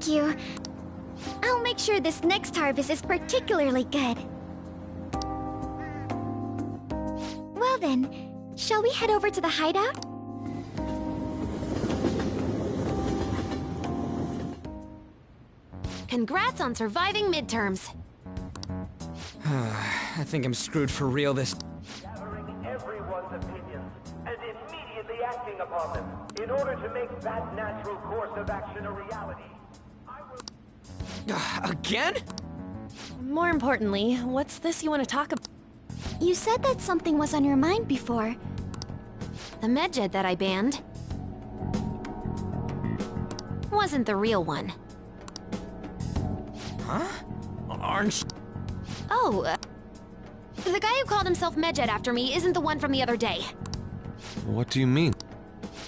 you. I'll make sure this next harvest is particularly good. Well then, shall we head over to the hideout? Congrats on surviving midterms. I think I'm screwed for real this... Gathering everyone's opinions and immediately acting upon them in order to make that natural course of action a reality. Again? More importantly, what's this you want to talk about? You said that something was on your mind before. The medjed that I banned wasn't the real one. Huh? Aren't... Oh, the guy who called himself Medjed after me isn't the one from the other day. What do you mean?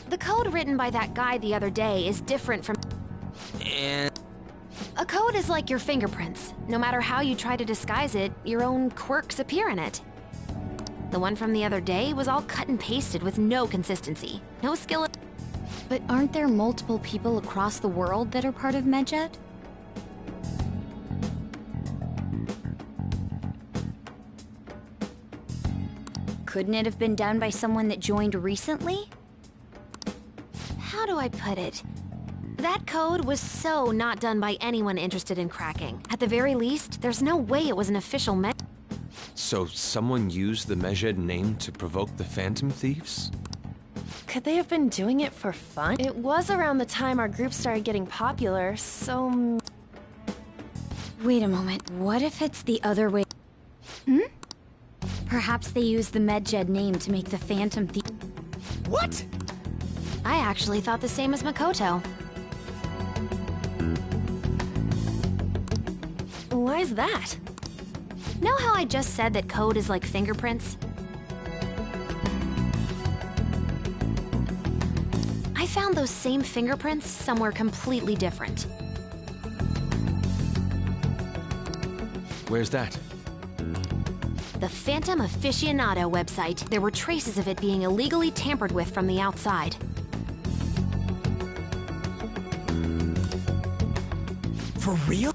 The code written by that guy the other day is different from... And... A code is like your fingerprints. No matter how you try to disguise it, your own quirks appear in it. The one from the other day was all cut and pasted with no consistency. No skill... But aren't there multiple people across the world that are part of Medjed? Couldn't it have been done by someone that joined recently? How do I put it? That code was so not done by anyone interested in cracking. At the very least, there's no way it was an official So someone used the Medjed name to provoke the Phantom Thieves? Could they have been doing it for fun? It was around the time our group started getting popular, so... Wait a moment, what if it's the other way? Perhaps they used the Medjed name to make the Phantom Thief. What? I actually thought the same as Makoto. Why's that? Know how I just said that code is like fingerprints? I found those same fingerprints somewhere completely different. Where's that? The Phantom Aficionado website. There were traces of it being illegally tampered with from the outside. For real?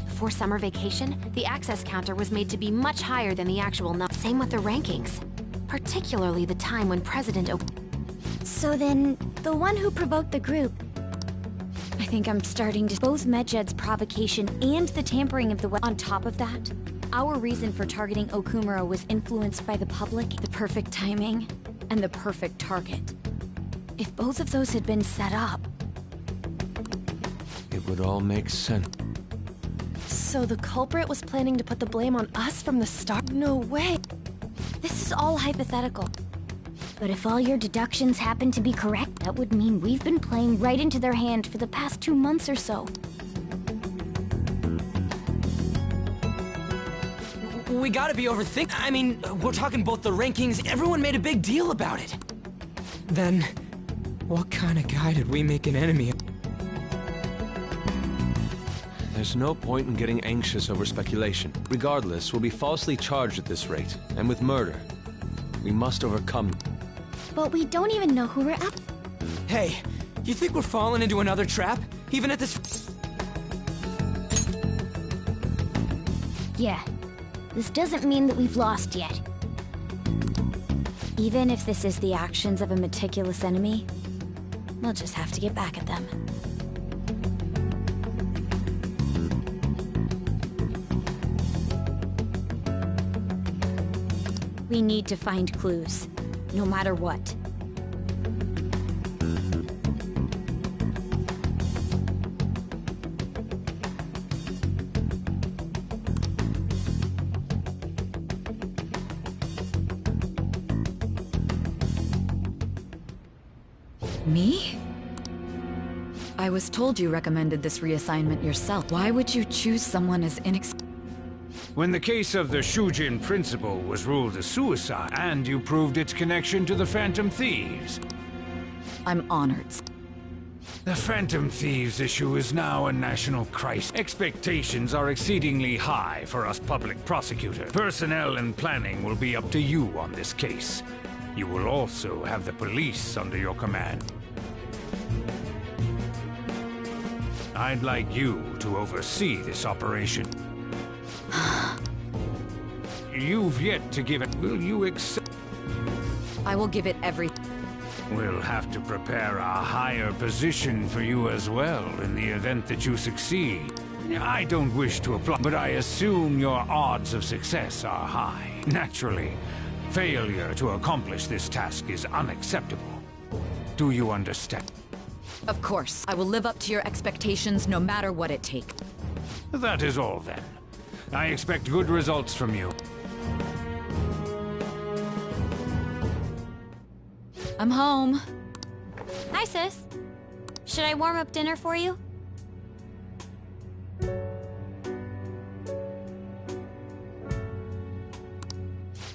Before summer vacation, the access counter was made to be much higher than the actual number. Same with the rankings. Particularly the time when President So then, the one who provoked the group... I think I'm starting to... Both Medjed's provocation and the tampering of the web. On top of that, our reason for targeting Okumura was influenced by the public, the perfect timing, and the perfect target. If both of those had been set up... It would all make sense. So the culprit was planning to put the blame on us from the start? No way! This is all hypothetical. But if all your deductions happen to be correct, that would mean we've been playing right into their hand for the past 2 months or so. We gotta be overthinking. I mean, we're talking both the rankings. Everyone made a big deal about it. Then, what kind of guy did we make an enemy of? There's no point in getting anxious over speculation. Regardless, we'll be falsely charged at this rate, and with murder. We must overcome. But we don't even know who we're up. Hey, you think we're falling into another trap? Even at this... Yeah. This doesn't mean that we've lost yet. Even if this is the actions of a meticulous enemy, we'll just have to get back at them. We need to find clues, no matter what. Me? I was told you recommended this reassignment yourself. Why would you choose someone as When the case of the Shujin principal was ruled a suicide, and you proved its connection to the Phantom Thieves. I'm honored. The Phantom Thieves issue is now a national crisis. Expectations are exceedingly high for us public prosecutors. Personnel and planning will be up to you on this case. You will also have the police under your command. I'd like you to oversee this operation. You've yet to give it. Will you accept? I will give it everything. We'll have to prepare a higher position for you as well in the event that you succeed. I don't wish to apply, but I assume your odds of success are high. Naturally, failure to accomplish this task is unacceptable. Do you understand? Of course, I will live up to your expectations no matter what it takes. That is all then. I expect good results from you. I'm home. Hi, sis. Should I warm up dinner for you?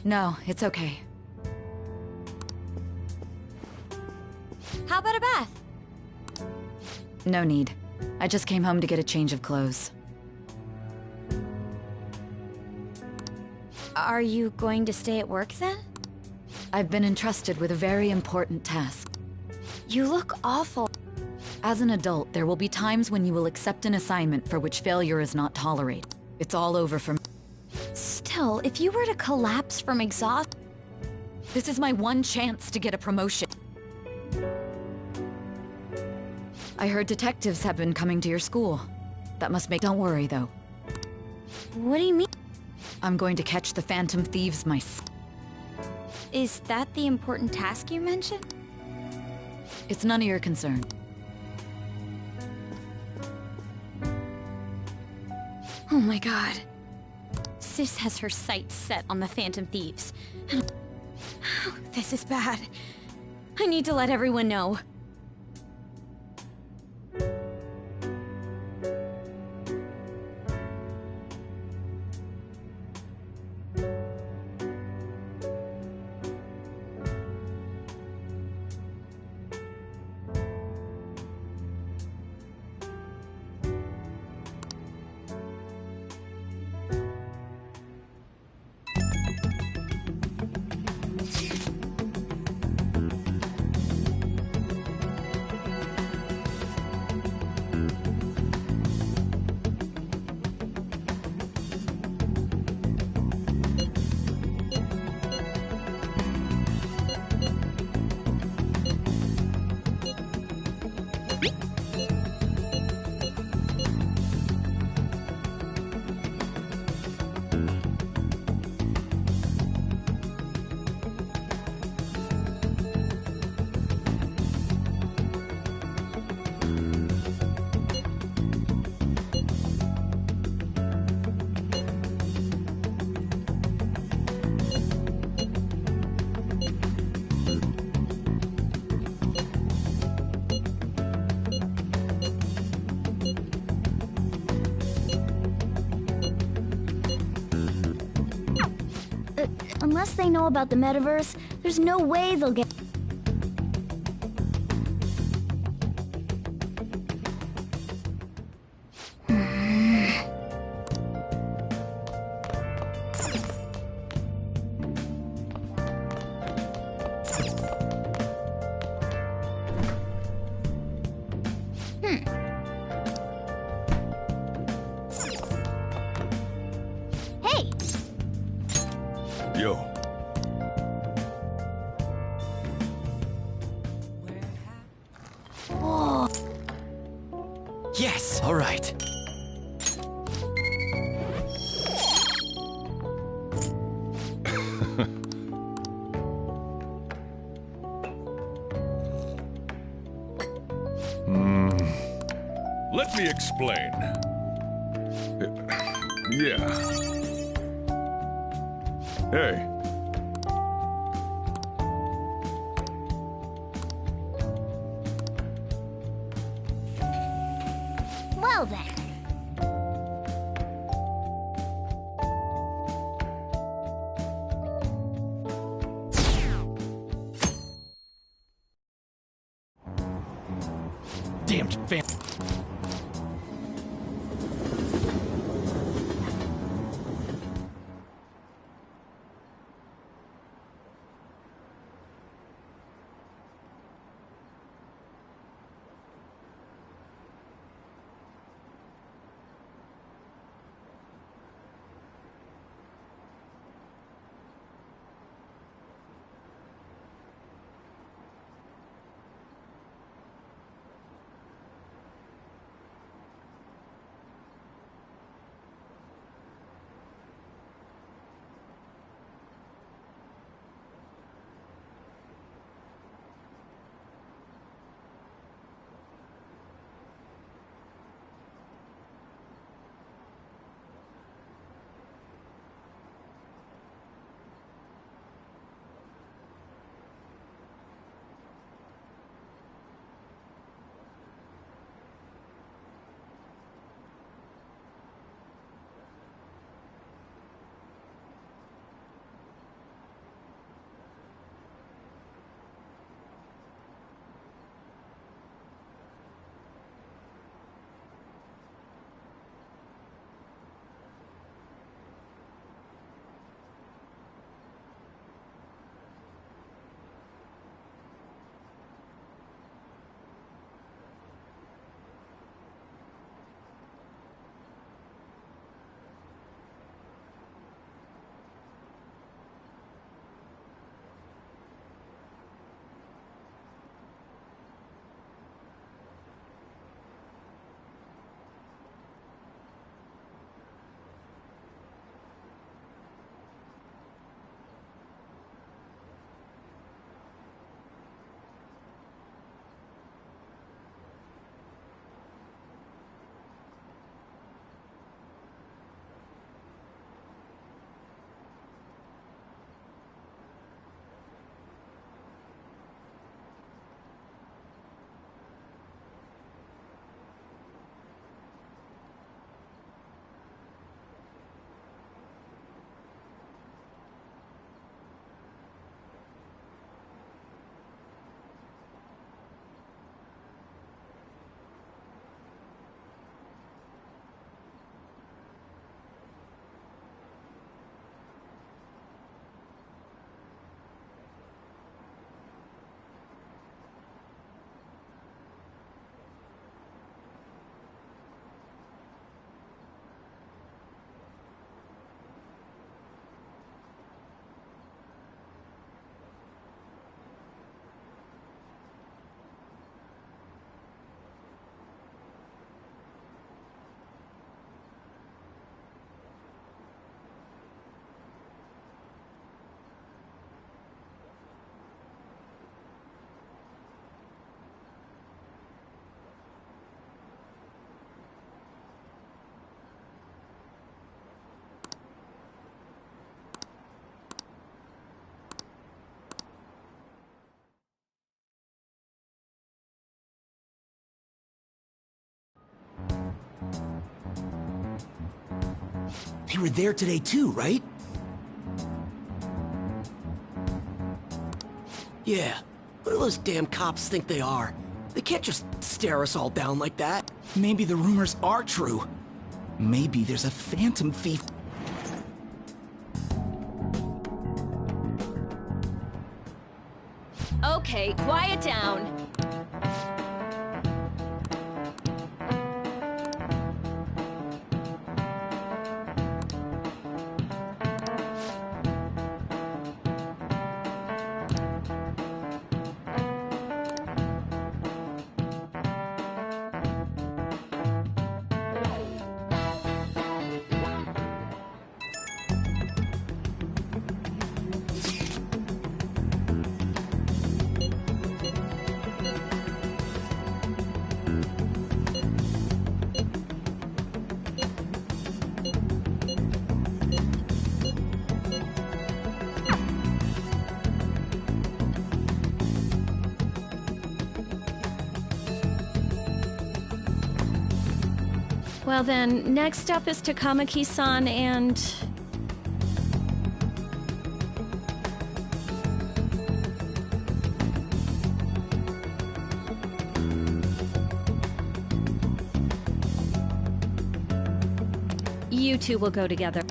No, it's okay. How about a bath? No need. I just came home to get a change of clothes. Are you going to stay at work then? I've been entrusted with a very important task. You look awful. As an adult, there will be times when you will accept an assignment for which failure is not tolerated. It's all over for me. Still, if you were to collapse from exhaustion... This is my one chance to get a promotion. I heard detectives have been coming to your school. That must make... Don't worry, though. What do you mean? I'm going to catch the Phantom Thieves myself. Is that the important task you mentioned? It's none of your concern. Oh my god. Sis has her sights set on the Phantom Thieves. This is bad. I need to let everyone know. Unless they know about the metaverse, there's no way they'll get... Hey! Yo. Whoa. Yes, all right. Let me explain. Yeah. Hey. Well then. Damned fan. You were there today too, right? Yeah. What do those damn cops think they are? They can't just stare us all down like that. Maybe the rumors are true. Maybe there's a phantom thief. Okay, quiet down. Well then, next up is Takamaki-san and... You two will go together.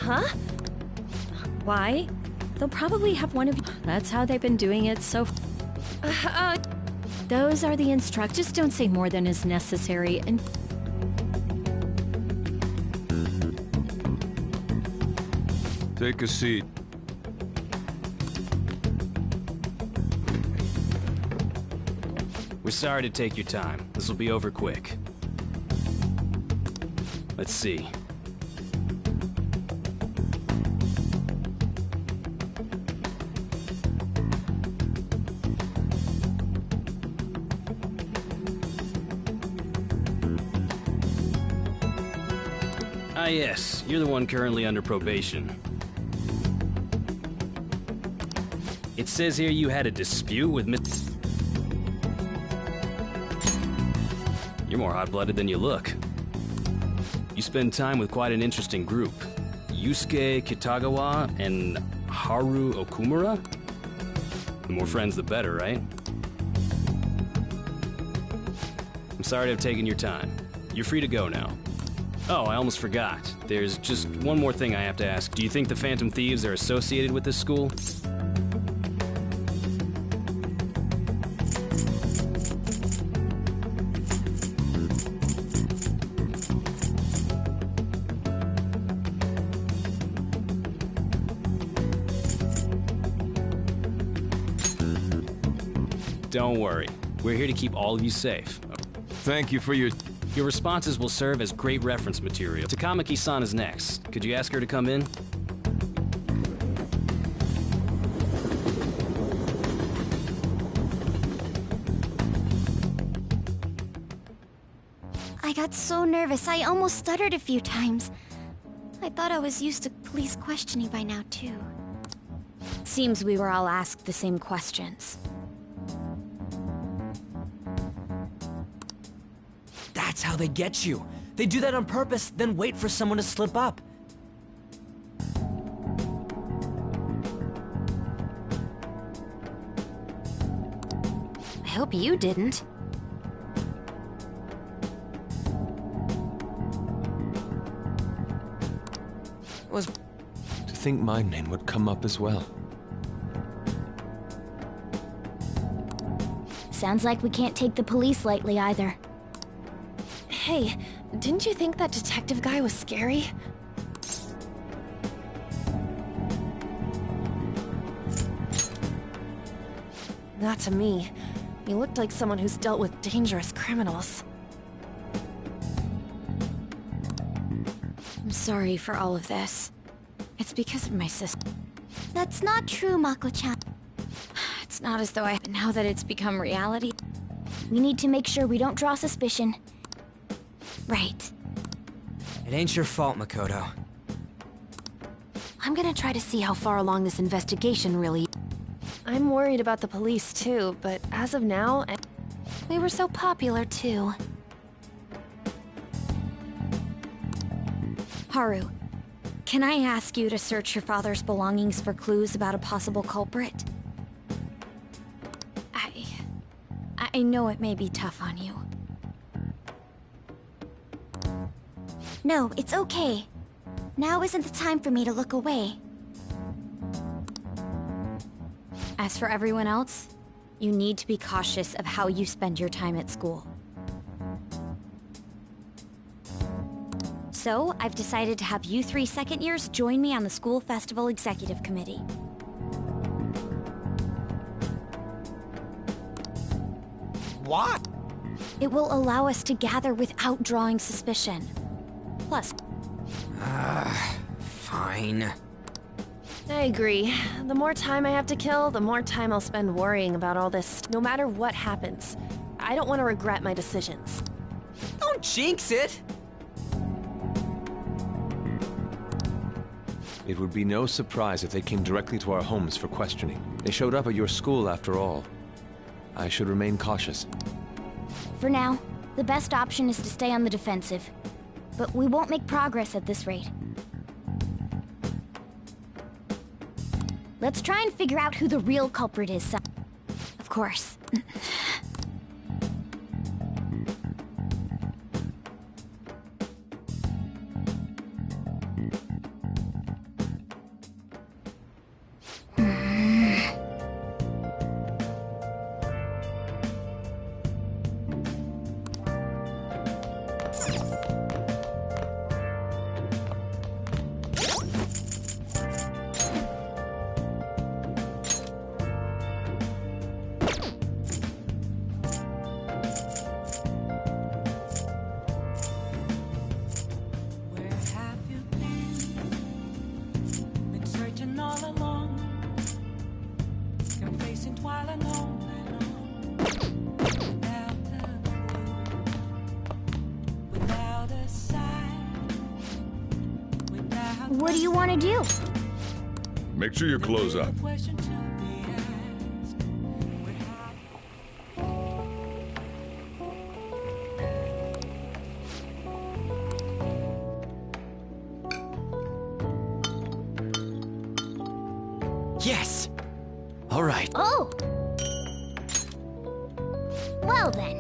Huh? Why? They'll probably have one of you. That's how they've been doing it so... Those are the instructions. Just don't say more than is necessary and... Take a seat. We're sorry to take your time. This will be over quick. Let's see. Ah yes, you're the one currently under probation. It says here you had a dispute with Miss... You're more hot-blooded than you look. You spend time with quite an interesting group. Yusuke Kitagawa and Haru Okumura? The more friends, the better, right? I'm sorry to have taken your time. You're free to go now. Oh, I almost forgot. There's just one more thing I have to ask. Do you think the Phantom Thieves are associated with this school? Don't worry. We're here to keep all of you safe. Thank you for your... Your responses will serve as great reference material. Takamaki-san is next. Could you ask her to come in? I got so nervous, I almost stuttered a few times. I thought I was used to police questioning by now, too. Seems we were all asked the same questions. That's how they get you. They do that on purpose, then wait for someone to slip up. I hope you didn't. Was... To think my name would come up as well. Sounds like we can't take the police lightly either. Hey, didn't you think that detective guy was scary? Not to me. He looked like someone who's dealt with dangerous criminals. I'm sorry for all of this. It's because of my sister. That's not true, Mako-chan. It's not as though now that it's become reality. We need to make sure we don't draw suspicion. Right. It ain't your fault, Makoto. I'm gonna try to see how far along this investigation really... I'm worried about the police too, but as of now... We were so popular too. Haru, can I ask you to search your father's belongings for clues about a possible culprit? I know it may be tough on you. No, it's okay. Now isn't the time for me to look away. As for everyone else, you need to be cautious of how you spend your time at school. So, I've decided to have you 3 second years join me on the school festival executive committee. What? It will allow us to gather without drawing suspicion. Plus... Fine. I agree. The more time I have to kill, the more time I'll spend worrying about all this, no matter what happens. I don't want to regret my decisions. Don't jinx it! It would be no surprise if they came directly to our homes for questioning. They showed up at your school after all. I should remain cautious. For now, the best option is to stay on the defensive. But we won't make progress at this rate. Let's try and figure out who the real culprit is. Of course. What do you want to do? Make sure you close up. Yes! All right. Oh! Well then.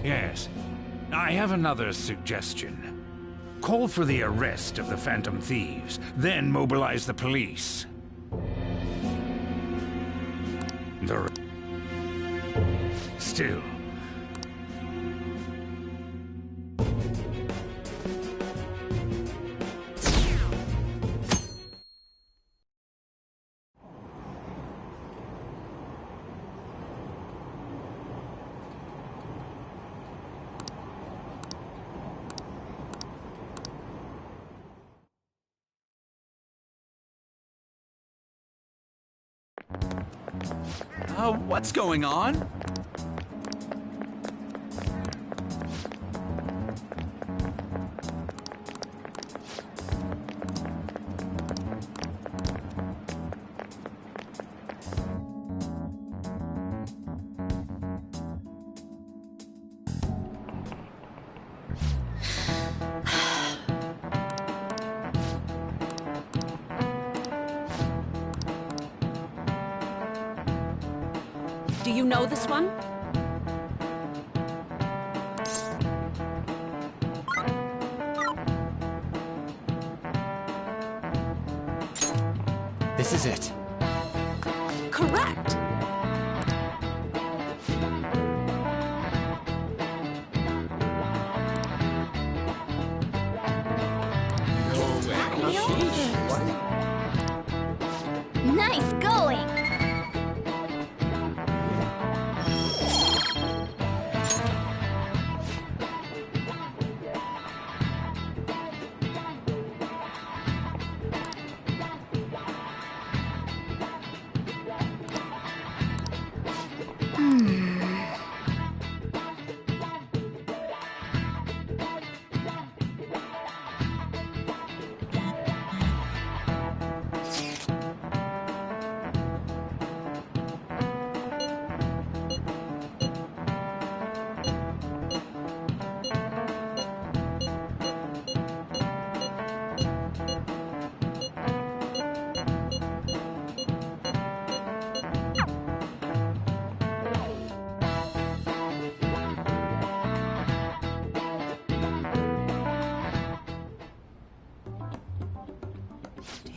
Yes. I have another suggestion. Call for the arrest of the Phantom Thieves, then mobilize the police. Still. What's going on? Do you know this one? This is it. Correct! Nice going!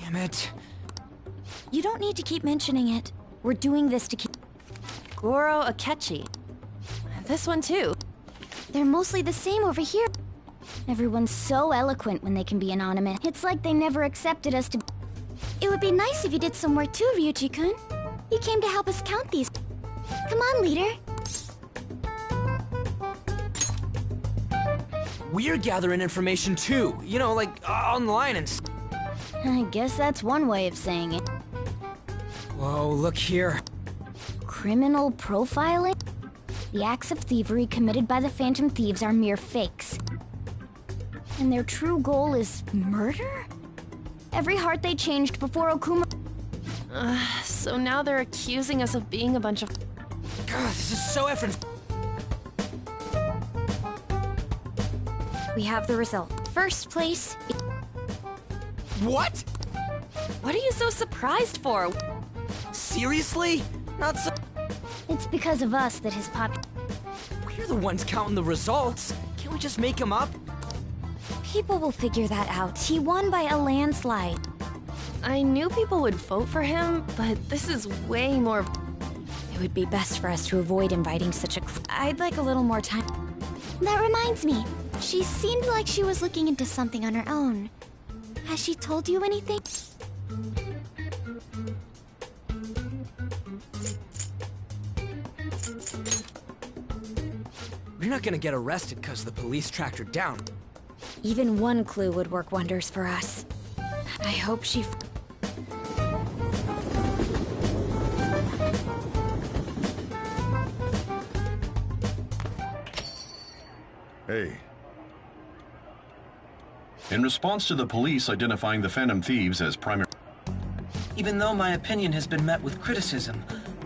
Damn it. You don't need to keep mentioning it. We're doing this to keep... Goro Akechi. This one too. They're mostly the same over here. Everyone's so eloquent when they can be anonymous. It's like they never accepted us to... It would be nice if you did some work too, Ryuji-kun. You came to help us count these. Come on, leader. We're gathering information too. You know, like, online and s- I guess that's one way of saying it. Whoa, look here. Criminal profiling? The acts of thievery committed by the Phantom Thieves are mere fakes. And their true goal is murder? Every heart they changed before Okuma... So now they're accusing us of being a bunch of... God, this is so effing... We have the result. First place... What? What are you so surprised for? Seriously? Not so... It's because of us that his We're the ones counting the results. Can't we just make them up? People will figure that out. He won by a landslide. I knew people would vote for him, but this is way more... It would be best for us to avoid inviting such a... I'd like a little more time. That reminds me. She seemed like she was looking into something on her own. Has she told you anything? We're not gonna get arrested because the police tracked her down. Even one clue would work wonders for us. I hope she... Hey. In response to the police identifying the Phantom Thieves as primary... Even though my opinion has been met with criticism,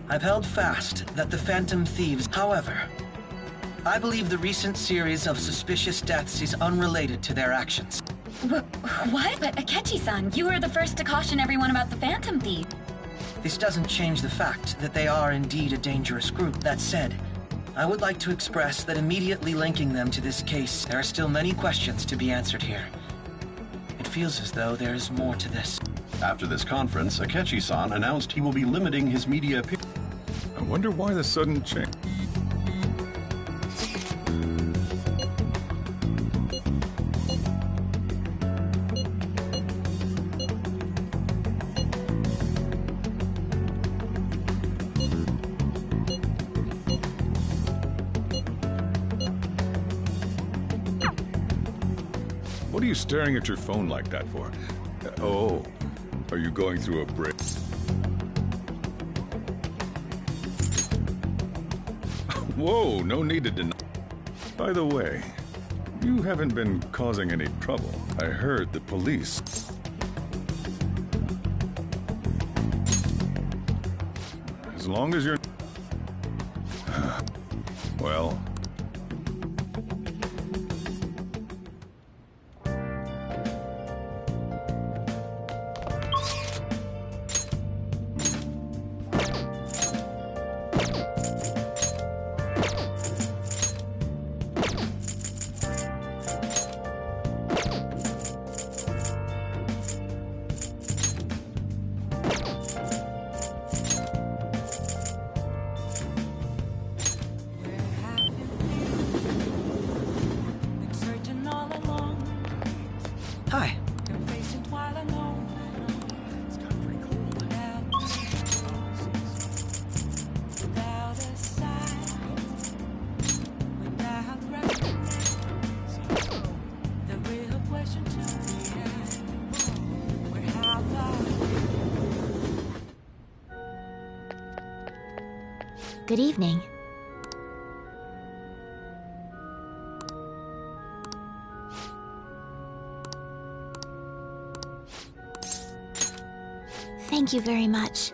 I've held fast that the Phantom Thieves... However, I believe the recent series of suspicious deaths is unrelated to their actions. What? But Akechi-san, you were the first to caution everyone about the Phantom Thief. This doesn't change the fact that they are indeed a dangerous group. That said, I would like to express that immediately linking them to this case, there are still many questions to be answered here. It feels as though there is more to this. After this conference, Akechi-san announced he will be limiting his media appearance. I wonder why the sudden change. What are you staring at your phone like that for? Oh, are you going through a break? Whoa, no need to deny. By the way, you haven't been causing any trouble. I heard the police. As long as you're... Well... Hi. Good evening. Thank you very much.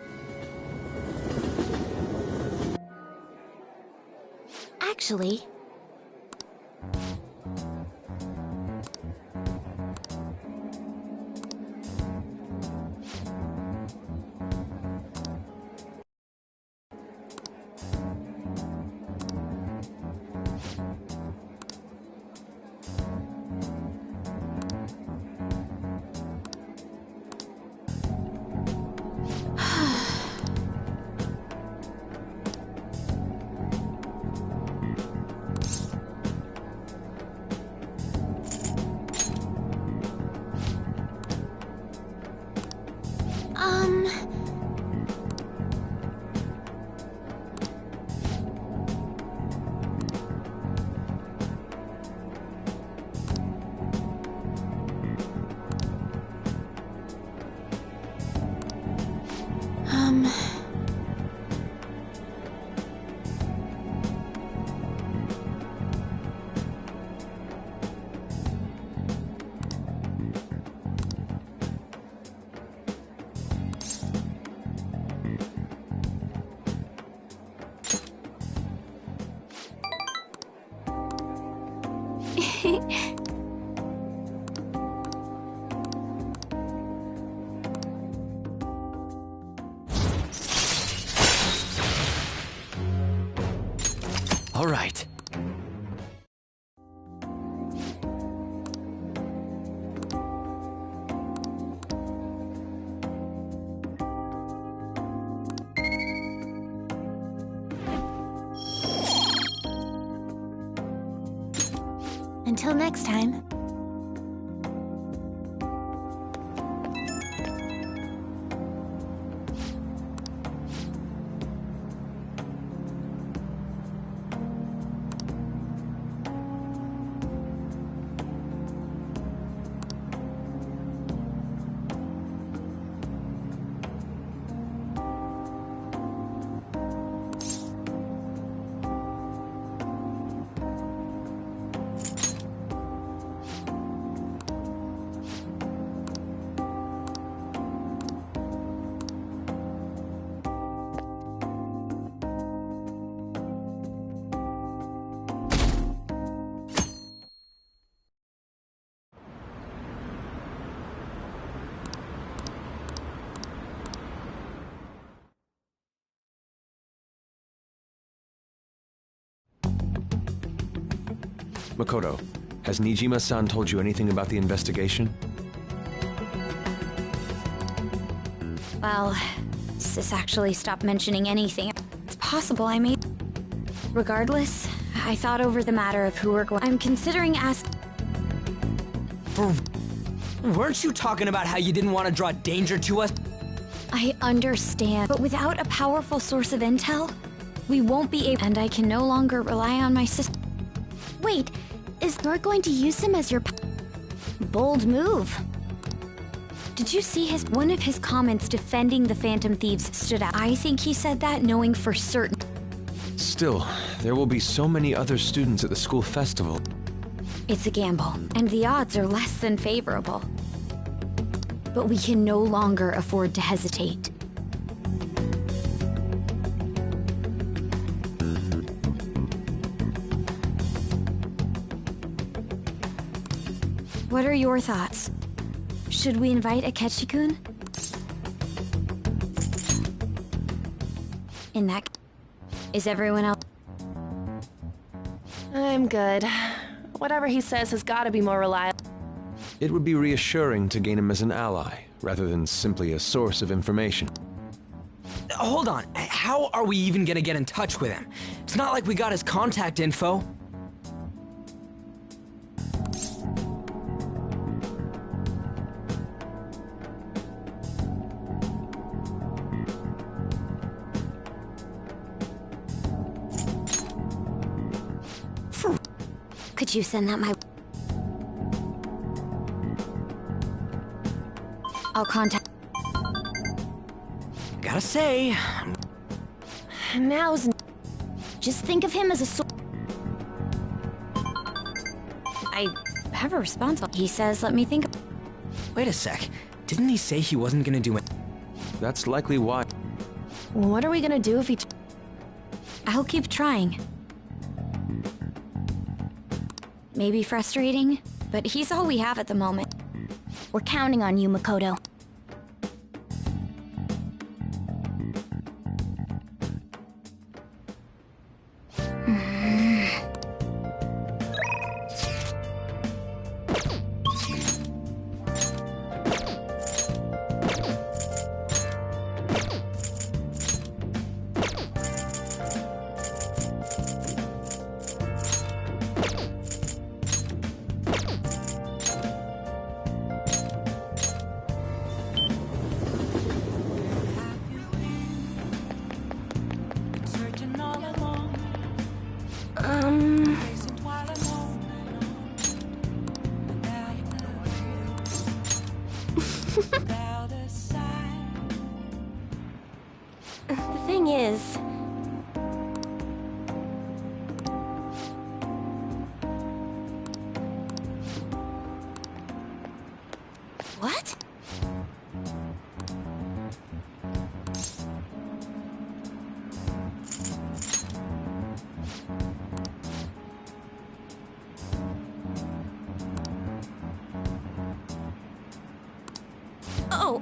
Actually... All right. Until next time. Makoto, has Nijima-san told you anything about the investigation? Well, Sis actually stopped mentioning anything. It's possible I may... Regardless, I thought over the matter of who we're going... I'm considering asking... Weren't you talking about how you didn't want to draw danger to us? I understand, but without a powerful source of intel, we won't be able... And I can no longer rely on my sister... Wait, is you're going to use him as your... Bold move. Did you see one of his comments defending the Phantom Thieves stood out? I think he said that knowing for certain. Still, there will be so many other students at the school festival. It's a gamble, and the odds are less than favorable. But we can no longer afford to hesitate. What are your thoughts? Should we invite Akechi-kun? In that... Is everyone else... I'm good. Whatever he says has got to be more reliable. It would be reassuring to gain him as an ally, rather than simply a source of information. Hold on, how are we even gonna get in touch with him? It's not like we got his contact info. Could you send that my... I'll contact... Gotta say... Now's... Just think of him as a I have a response. He says, let me think... Wait a sec. Didn't he say he wasn't gonna do it? That's likely why... What are we gonna do if he... I'll keep trying. Maybe frustrating, but he's all we have at the moment. We're counting on you, Makoto. The thing is... What? Oh,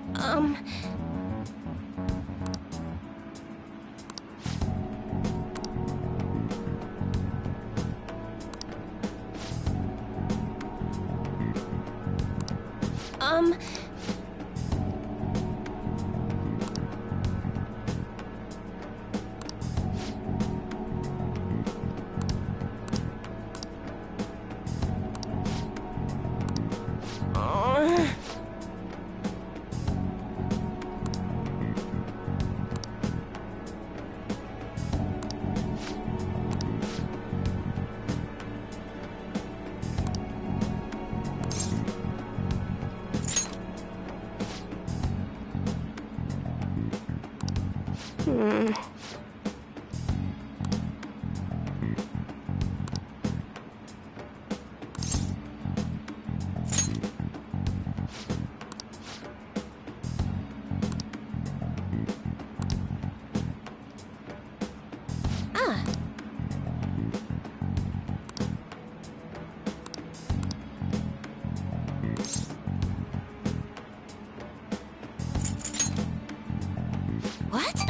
What?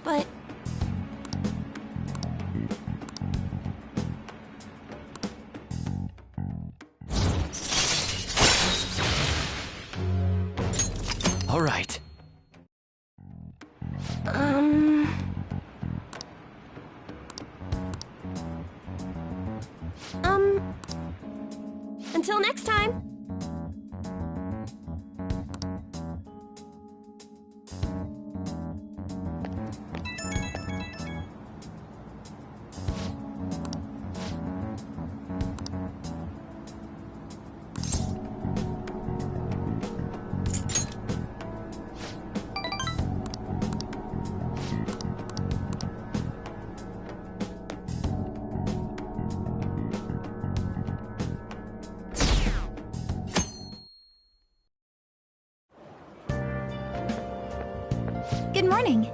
But... All right. Until next time. Good morning.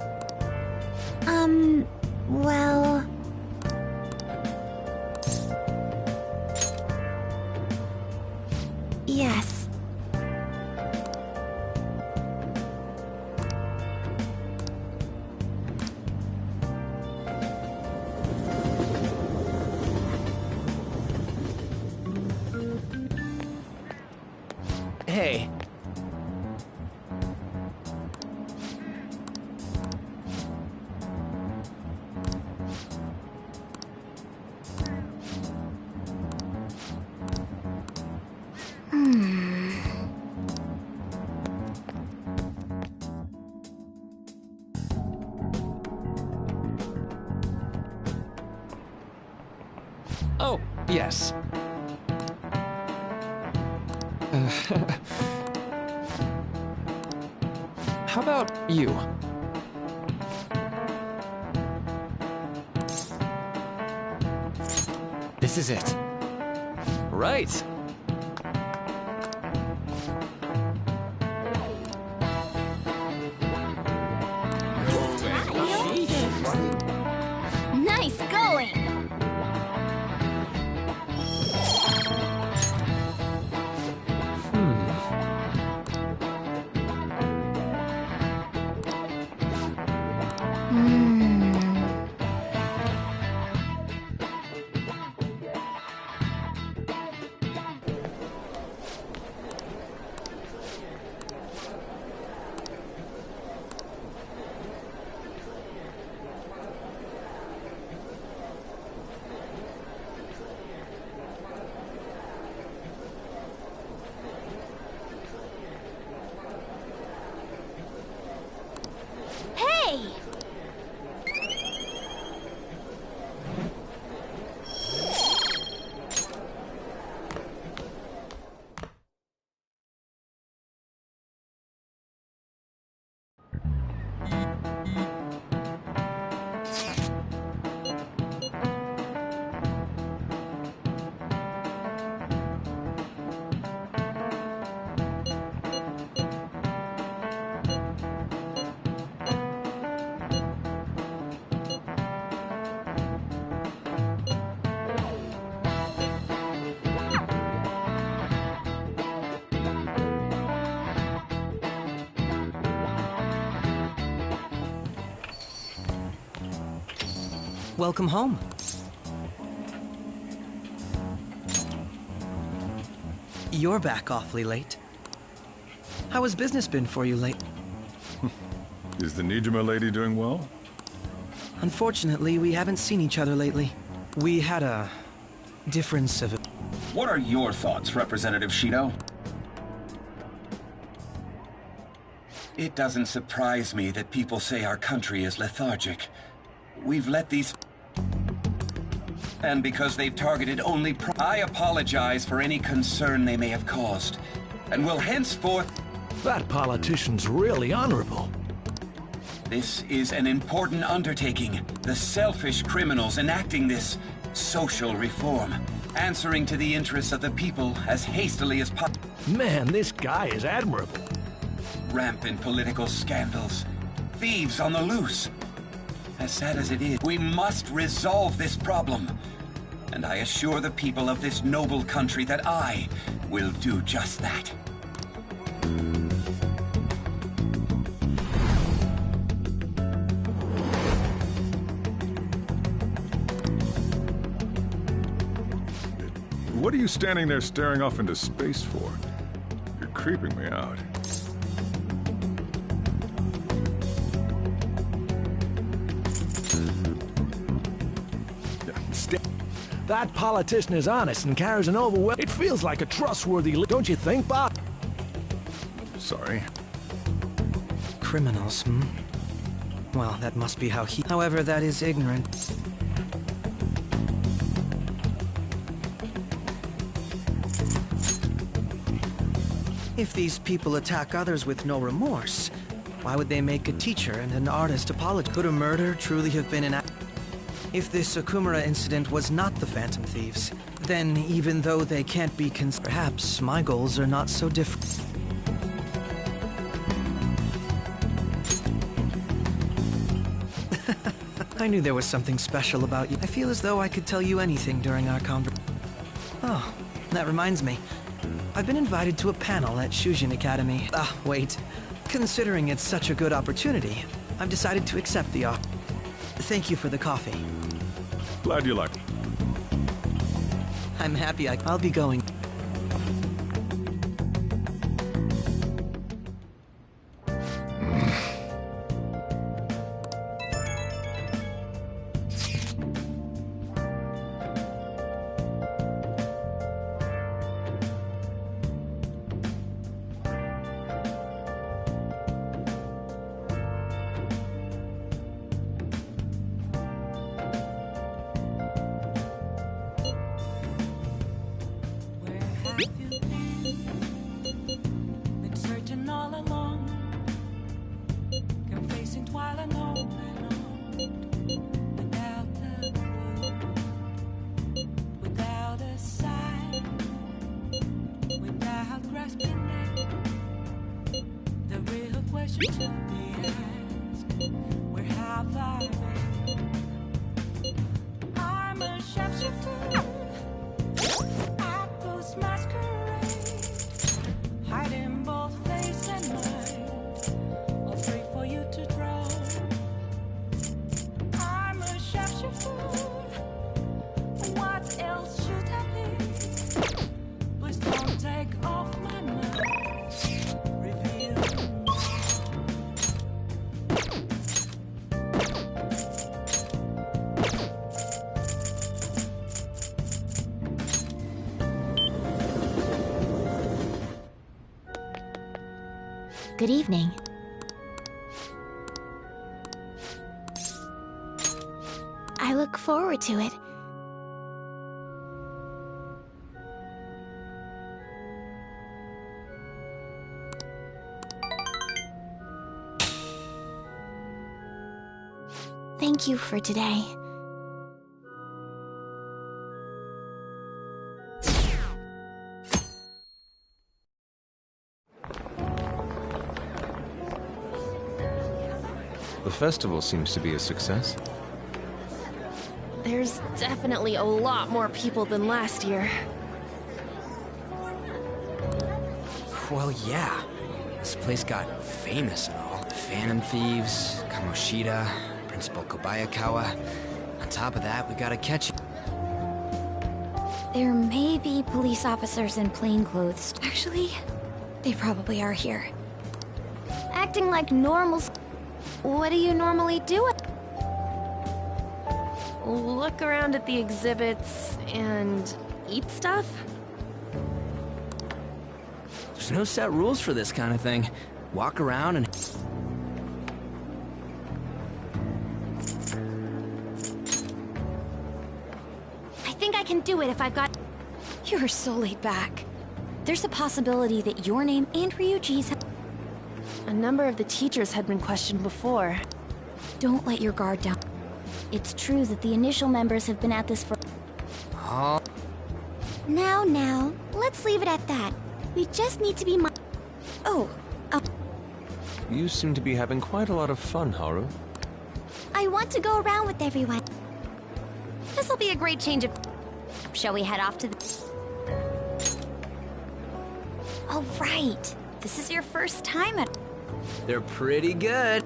Well... Yes. Hey. Oh, yes. How about you? This is it. Right. Nice going! Welcome home. You're back awfully late. How has business been for you lately? Is the Nijima lady doing well? Unfortunately, we haven't seen each other lately. We had a difference of... What are your thoughts, Representative Shido? It doesn't surprise me that people say our country is lethargic. We've let these... And because they've targeted only I apologize for any concern they may have caused, and will henceforth... That politician's really honorable. This is an important undertaking. The selfish criminals enacting this social reform, answering to the interests of the people as hastily as possible. Man, this guy is admirable. Rampant political scandals, thieves on the loose. As sad as it is, we must resolve this problem. And I assure the people of this noble country that I will do just that. What are you standing there staring off into space for? You're creeping me out. That politician is honest and carries an overwhelming... It feels like a trustworthy... Don't you think, Bob? Sorry. Criminals, hmm? Well, that must be how he... However, that is ignorant. If these people attack others with no remorse, why would they make a teacher and an artist apologize? Could a murder truly have been an act? If this Okumura incident was not the Phantom Thieves, then even though they can't be perhaps my goals are not so different. I knew there was something special about you. I feel as though I could tell you anything during our conversation. Oh, that reminds me. I've been invited to a panel at Shujin Academy. Wait. Considering it's such a good opportunity, I've decided to accept the offer. Thank you for the coffee. Glad you like it. I'm happy I'll be going. Good evening. I look forward to it. Thank you for today. The festival seems to be a success. There's definitely a lot more people than last year. Well, yeah. This place got famous and all. Phantom Thieves, Kamoshida, Principal Kobayakawa. On top of that, we gotta catch you. There may be police officers in plainclothes. Actually, they probably are here. Acting like normals. What do you normally do? Look around at the exhibits and eat stuff? There's no set rules for this kind of thing. Walk around and... I think I can do it if I've got... You're so laid back. There's a possibility that your name and Ryuji's... A number of the teachers had been questioned before. Don't let your guard down. It's true that the initial members have been at this for... Oh. Now, let's leave it at that. We just need to be You seem to be having quite a lot of fun, Haru. I want to go around with everyone. This'll be a great change of... Shall we head off to the... Oh, right. This is your first time at... They're pretty good.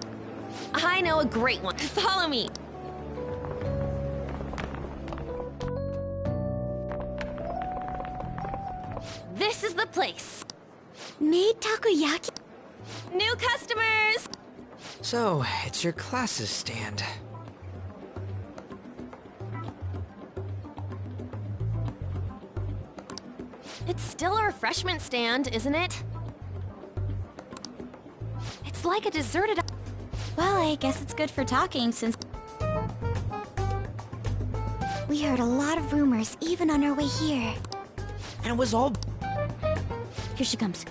I know a great one. Follow me. This is the place. Made takoyaki? New customers! So, it's your class's stand. It's still a refreshment stand, isn't it? It's like a deserted... Well, I guess it's good for talking since... We heard a lot of rumors, even on our way here. And it was all... Here she comes.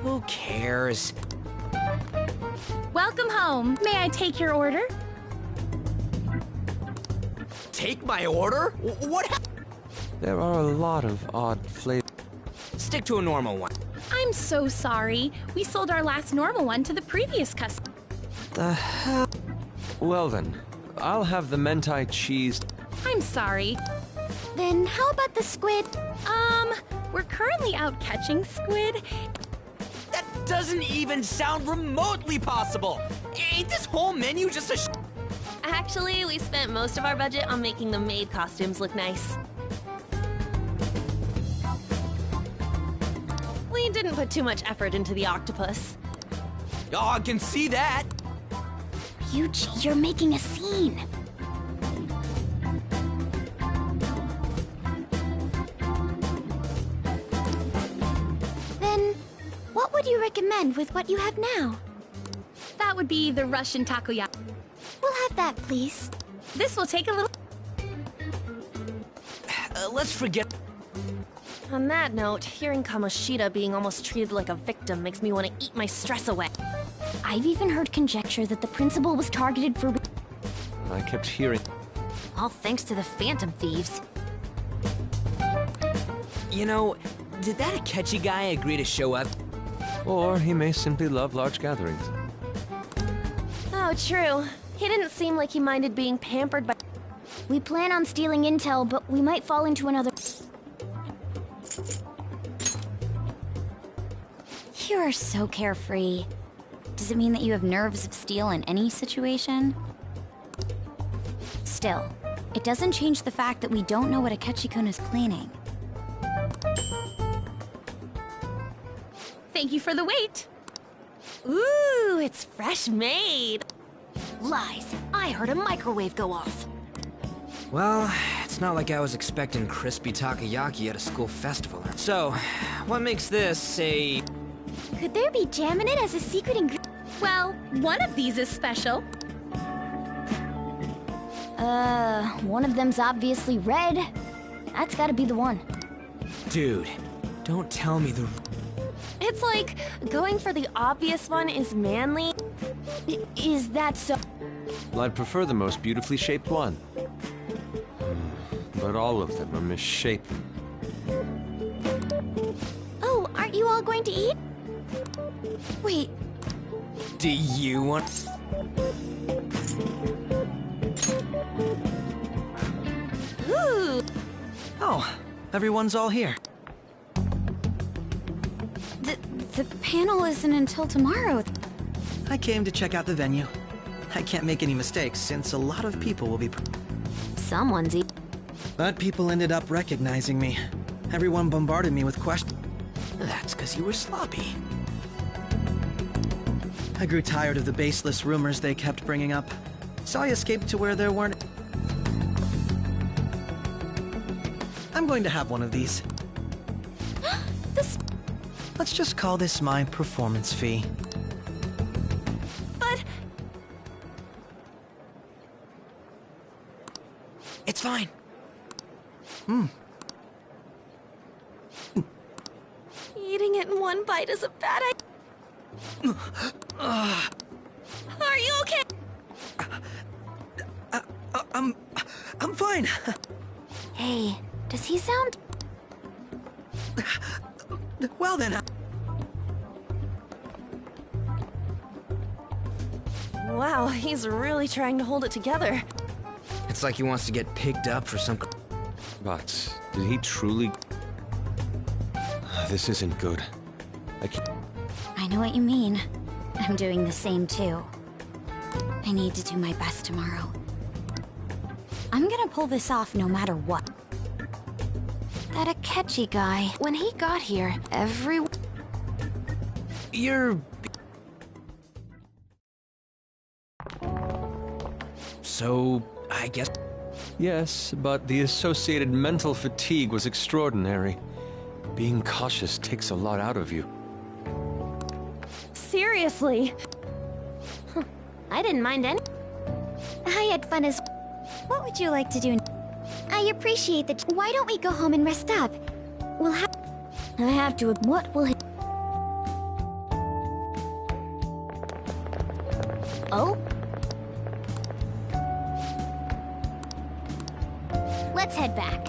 Who cares? Welcome home. May I take your order? Take my order? What happened? There are a lot of odd flavors. Stick to a normal one. I'm so sorry. We sold our last normal one to the previous customer. The hell? Well then, I'll have the mentai cheese. I'm sorry. Then how about the squid? We're currently out catching squid. That doesn't even sound remotely possible. Ain't this whole menu just a Actually, we spent most of our budget on making the maid costumes look nice. We didn't put too much effort into the octopus. Oh, I can see that. Ryuji, you're making a scene. Then, what would you recommend with what you have now? That would be the Russian takoyaki. We'll have that, please. This will take a little... Let's forget... On that note, hearing Kamoshida being almost treated like a victim makes me want to eat my stress away. I've even heard conjecture that the principal was targeted for... I kept hearing... All thanks to the Phantom Thieves. You know, did that Akechi guy agree to show up? Or he may simply love large gatherings. Oh, true. He didn't seem like he minded being pampered by... We plan on stealing intel, but we might fall into another... You are so carefree. Does it mean that you have nerves of steel in any situation? Still, it doesn't change the fact that we don't know what Akechi-kun is planning. Thank you for the wait. Ooh, it's fresh made. Lies. I heard a microwave go off. Well, it's not like I was expecting crispy takoyaki at a school festival. So, what makes this a... Could there be jam in it as a secret ingredient? Well, one of these is special. One of them's obviously red. That's gotta be the one. Dude, don't tell me the... It's like, going for the obvious one is manly. Is that so? Well, I'd prefer the most beautifully shaped one. But all of them are misshapen. Oh, aren't you all going to eat? Wait. Do you want... Ooh! Oh, everyone's all here. The panel isn't until tomorrow. I came to check out the venue. I can't make any mistakes since a lot of people will be... Someone's But people ended up recognizing me. Everyone bombarded me with questions. That's because you were sloppy. I grew tired of the baseless rumors they kept bringing up, so I escaped to where there weren't... I'm going to have one of these. Let's just call this my performance fee. But... It's fine. Eating it in one bite is a bad idea. Are you okay? I'm fine. Hey, does he sound... Well then... Wow, he's really trying to hold it together. It's like he wants to get picked up for some... But did he truly... This isn't good. I know what you mean. I'm doing the same too. I need to do my best tomorrow. I'm gonna pull this off no matter what. That Akechi guy, when he got here, You're... So, I guess... Yes, but the associated mental fatigue was extraordinary. Being cautious takes a lot out of you. Seriously. I didn't mind any... I had fun as... What would you like to do? I appreciate that. Why don't we go home and rest up? We'll have... I have to... What will... Oh? Let's head back.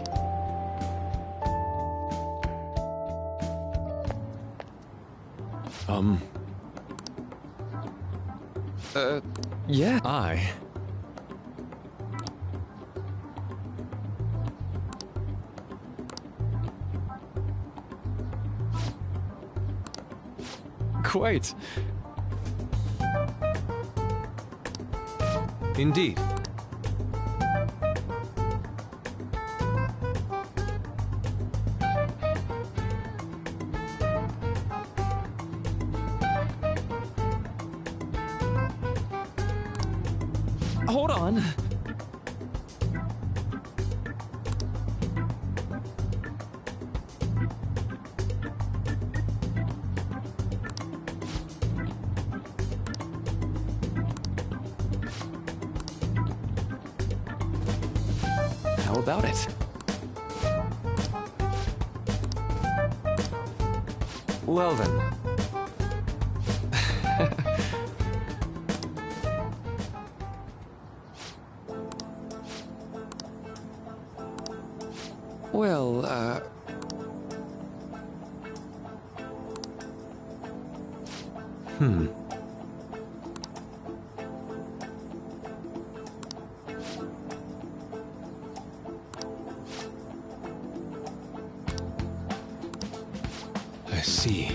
Yeah. Quite. Indeed. Hold on. How about it? Well then. Well, I see.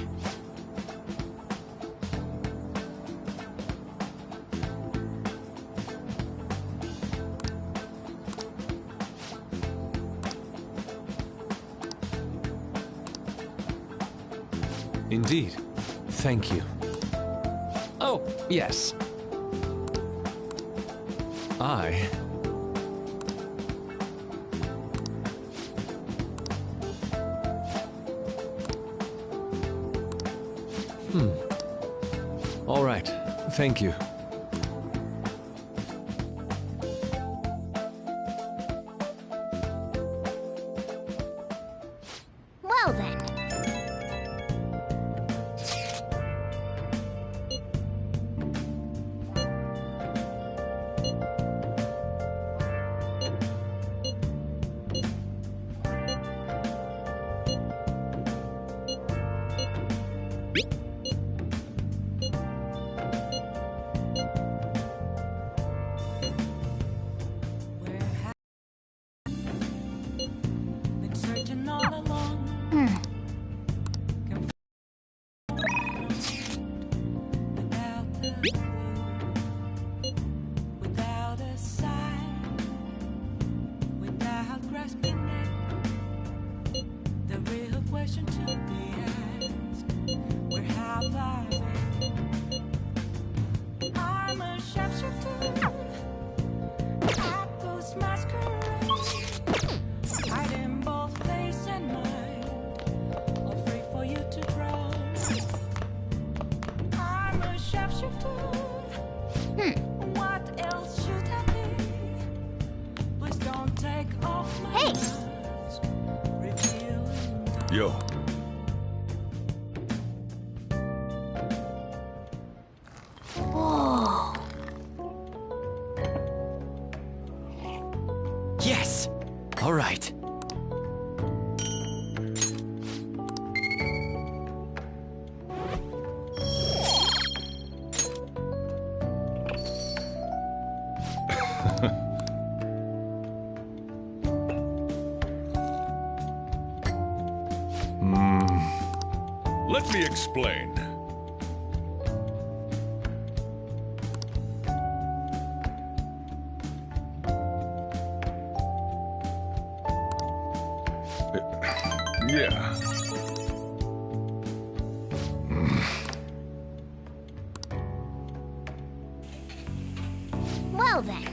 Indeed. Thank you. Oh, yes. I... All right. Thank you. Well then. question to be asked. Where have I been? I'm a sharpshooter at those masquerades, hiding both face and mind, afraid for you to drown. I'm a sharpshooter. What else should I be? Please don't take off my mask. Yo. Whoa. Yes! All right. Let me explain. Yeah. Well then.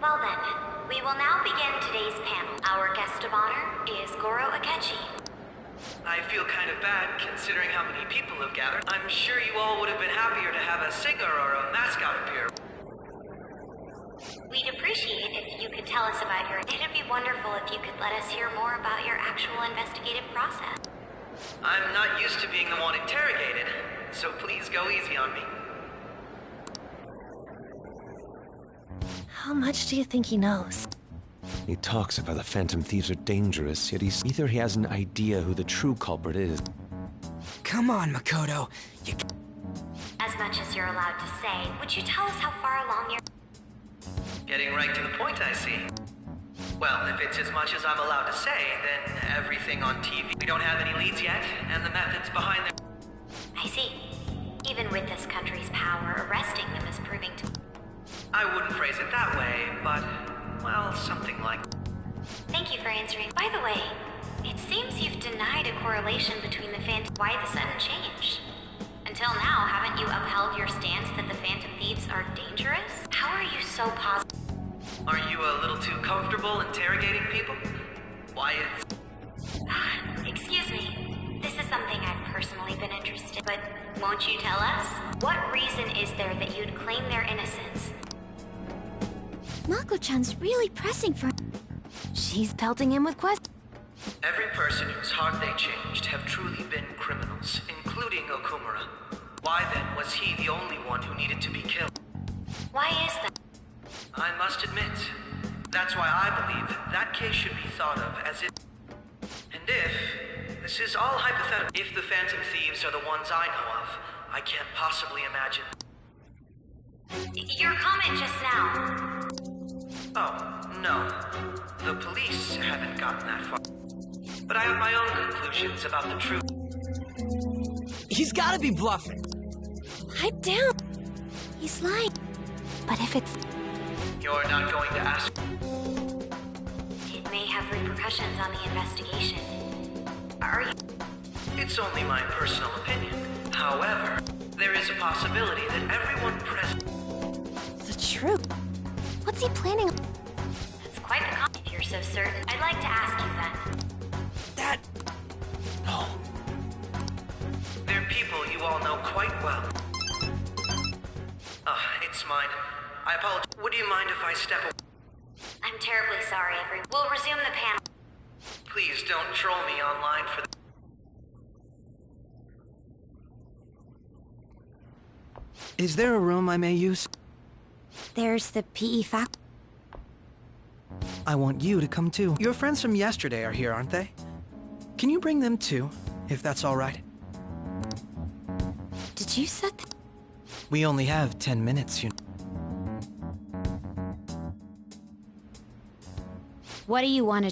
Well then, we will now begin today's panel. Our guest of honor is Goro Akechi. I feel kind of bad considering how many people have gathered. I'm sure you all would have been happier to have a singer or a mascot appear. We'd appreciate if you could tell us about your... It'd be wonderful if you could let us hear more about your actual investigative process. I'm not used to being the one interrogated, so please go easy on me. How much do you think he knows? He talks about the Phantom Thieves are dangerous, yet either he has an idea who the true culprit is. Come on, Makoto. As much as you're allowed to say, would you tell us how far along you're... Getting right to the point, I see. Well, if it's as much as I'm allowed to say, then everything on TV... We don't have any leads yet, and the methods behind them... I see. Even with this country's power, arresting them is proving to... I wouldn't phrase it that way, but, well, something like... Thank you for answering. By the way, it seems you've denied a correlation between the Phantom... Why the sudden change? Until now, haven't you upheld your stance that the Phantom Thieves are dangerous? How are you so positive? Are you a little too comfortable interrogating people? Why it's... Excuse me. This is something I've personally been interested in, but won't you tell us? What reason is there that you'd claim their innocence? Mako-chan's really pressing for... She's pelting him with questions. Every person whose heart they changed have truly been criminals, including Okumura. Why then was he the only one who needed to be killed? Why is that? I must admit, that's why I believe that case should be thought of as if... And if... This is all hypothetical. If the Phantom Thieves are the ones I know of, I can't possibly imagine... Your comment just now... Oh, no. The police haven't gotten that far. But I have my own conclusions about the truth. He's gotta be bluffing. Pipe down. He's lying. But if it's... You're not going to ask... It may have repercussions on the investigation. Are you... It's only my personal opinion. However, there is a possibility that everyone present... The truth. What's he planning on? That's quite the comment. If you're so certain, I'd like to ask you then. That... No. They're people you all know quite well. It's mine. I apologize. Would you mind if I step away? I'm terribly sorry, everyone. We'll resume the panel. Please don't troll me online for the... Is there a room I may use? There's the PE fac... I want you to come too. Your friends from yesterday are here, aren't they? Can you bring them too, if that's all right? Did you set the... We only have 10 minutes, you know. What do you want to...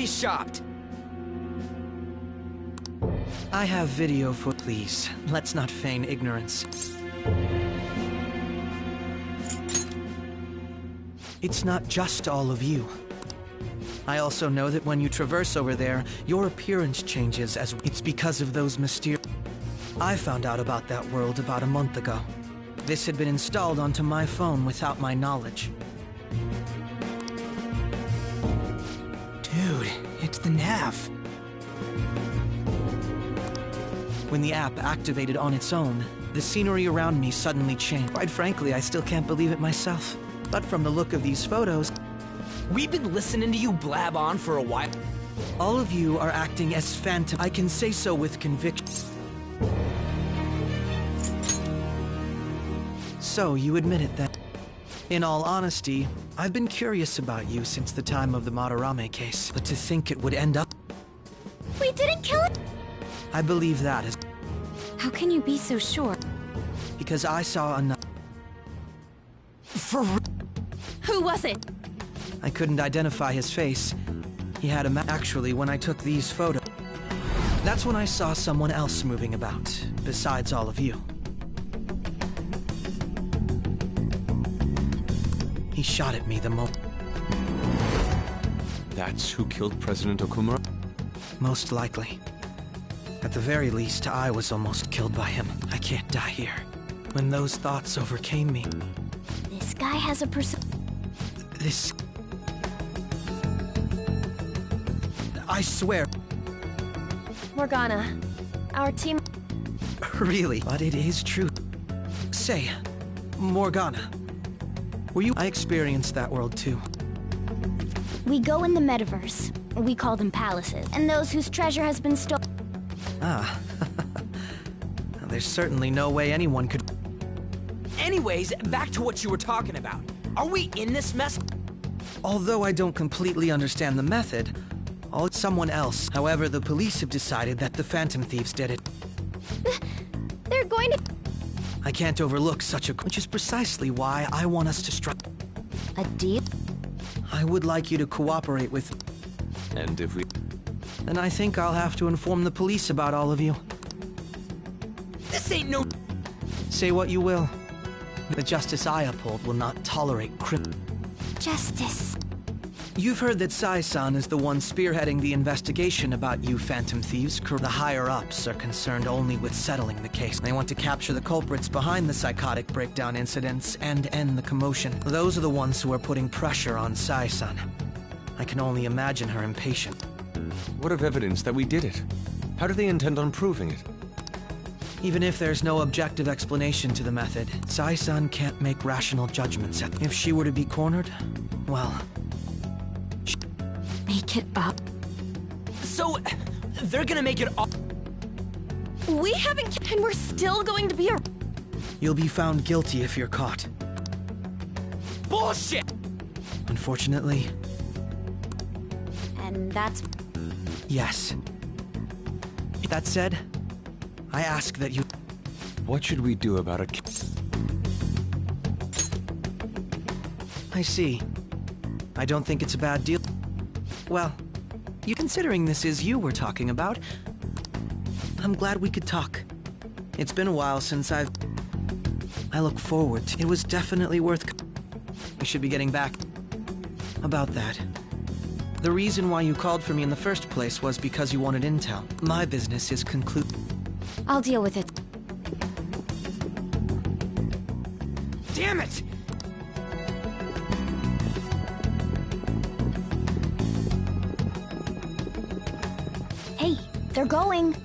be shocked. I have video for please. Let's not feign ignorance. It's not just all of you. I also know that when you traverse over there, your appearance changes as it's because of those mysterious... I found out about that world about a month ago. This had been installed onto my phone without my knowledge. Dude, it's the nav. When the app activated on its own, the scenery around me suddenly changed. Quite frankly, I still can't believe it myself. But from the look of these photos... We've been listening to you blab on for a while. All of you are acting as phantom. I can say so with conviction. So, you admit it then. In all honesty, I've been curious about you since the time of the Madarame case. But to think it would end up... We didn't kill it? I believe that is... How can you be so sure? Because I saw another... Who was it? I couldn't identify his face. He had a Actually, when I took these photos... That's when I saw someone else moving about, besides all of you. He shot at me the moment... That's who killed President Okumura? Most likely. At the very least, I was almost killed by him. I can't die here. When those thoughts overcame me... This guy has a This... I swear... Morgana, our team... Really? But it is true. Say, Morgana, were you... I experienced that world too. We go in the metaverse. We call them palaces. And those whose treasure has been stolen... Ah. There's certainly no way anyone could... Anyways, back to what you were talking about. Are we in this mess? Although I don't completely understand the method, someone else. However, the police have decided that the Phantom Thieves did it. They're going to... I can't overlook such a... Which is precisely why I want us to strike... A deal? I would like you to cooperate with... And if we... Then I think I'll have to inform the police about all of you. This ain't no... Say what you will. The justice I uphold will not tolerate Justice. You've heard that Sai-san is the one spearheading the investigation about you Phantom Thieves. The higher-ups are concerned only with settling the case. They want to capture the culprits behind the psychotic breakdown incidents and end the commotion. Those are the ones who are putting pressure on Sai-san. I can only imagine her impatient. What of evidence that we did it? How do they intend on proving it? Even if there's no objective explanation to the method, Sai-san can't make rational judgments. If she were to be cornered, well... Make it up. So, they're gonna make it up. We haven't... And we're still going to be a... You'll be found guilty if you're caught. Bullshit! Unfortunately... And that's... Yes. That said, I ask that you... What should we do about it? I see. I don't think it's a bad deal. Well, you considering this is you we're talking about, I'm glad we could talk. It's been a while since I look forward to... It was definitely worth... We should be getting back... About that. The reason why you called for me in the first place was because you wanted intel. My business is concluded. I'll deal with it. Damn it! Hey, they're going.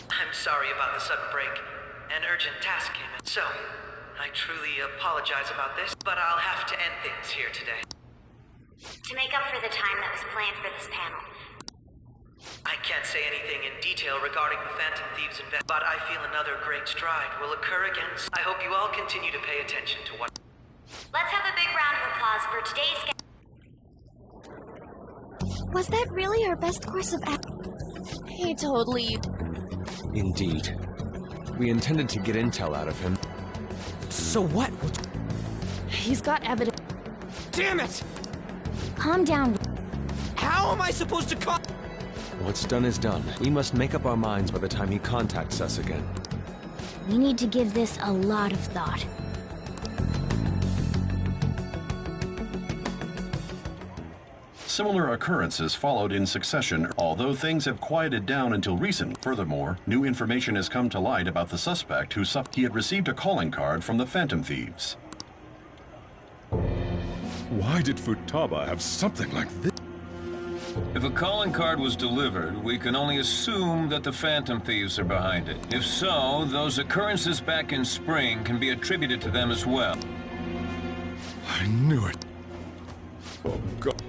I'm sorry about the sudden break. An urgent task came in. So, I truly apologize about this, but I'll have to end things here today. To make up for the time that was planned for this panel. I can't say anything in detail regarding the Phantom Thieves invest, but I feel another great stride will occur again. I hope you all continue to pay attention to what... Let's have a big round of applause for today's Was that really our best course of action? He totally... Indeed. We intended to get intel out of him. So what? He's got evidence. Damn it! Calm down. How am I supposed to What's done is done. We must make up our minds by the time he contacts us again. We need to give this a lot of thought. Similar occurrences followed in succession, although things have quieted down until recent. Furthermore, new information has come to light about the suspect who he had received a calling card from the Phantom Thieves. Why did Futaba have something like this? If a calling card was delivered, we can only assume that the Phantom Thieves are behind it. If so, those occurrences back in spring can be attributed to them as well. I knew it. Oh, God.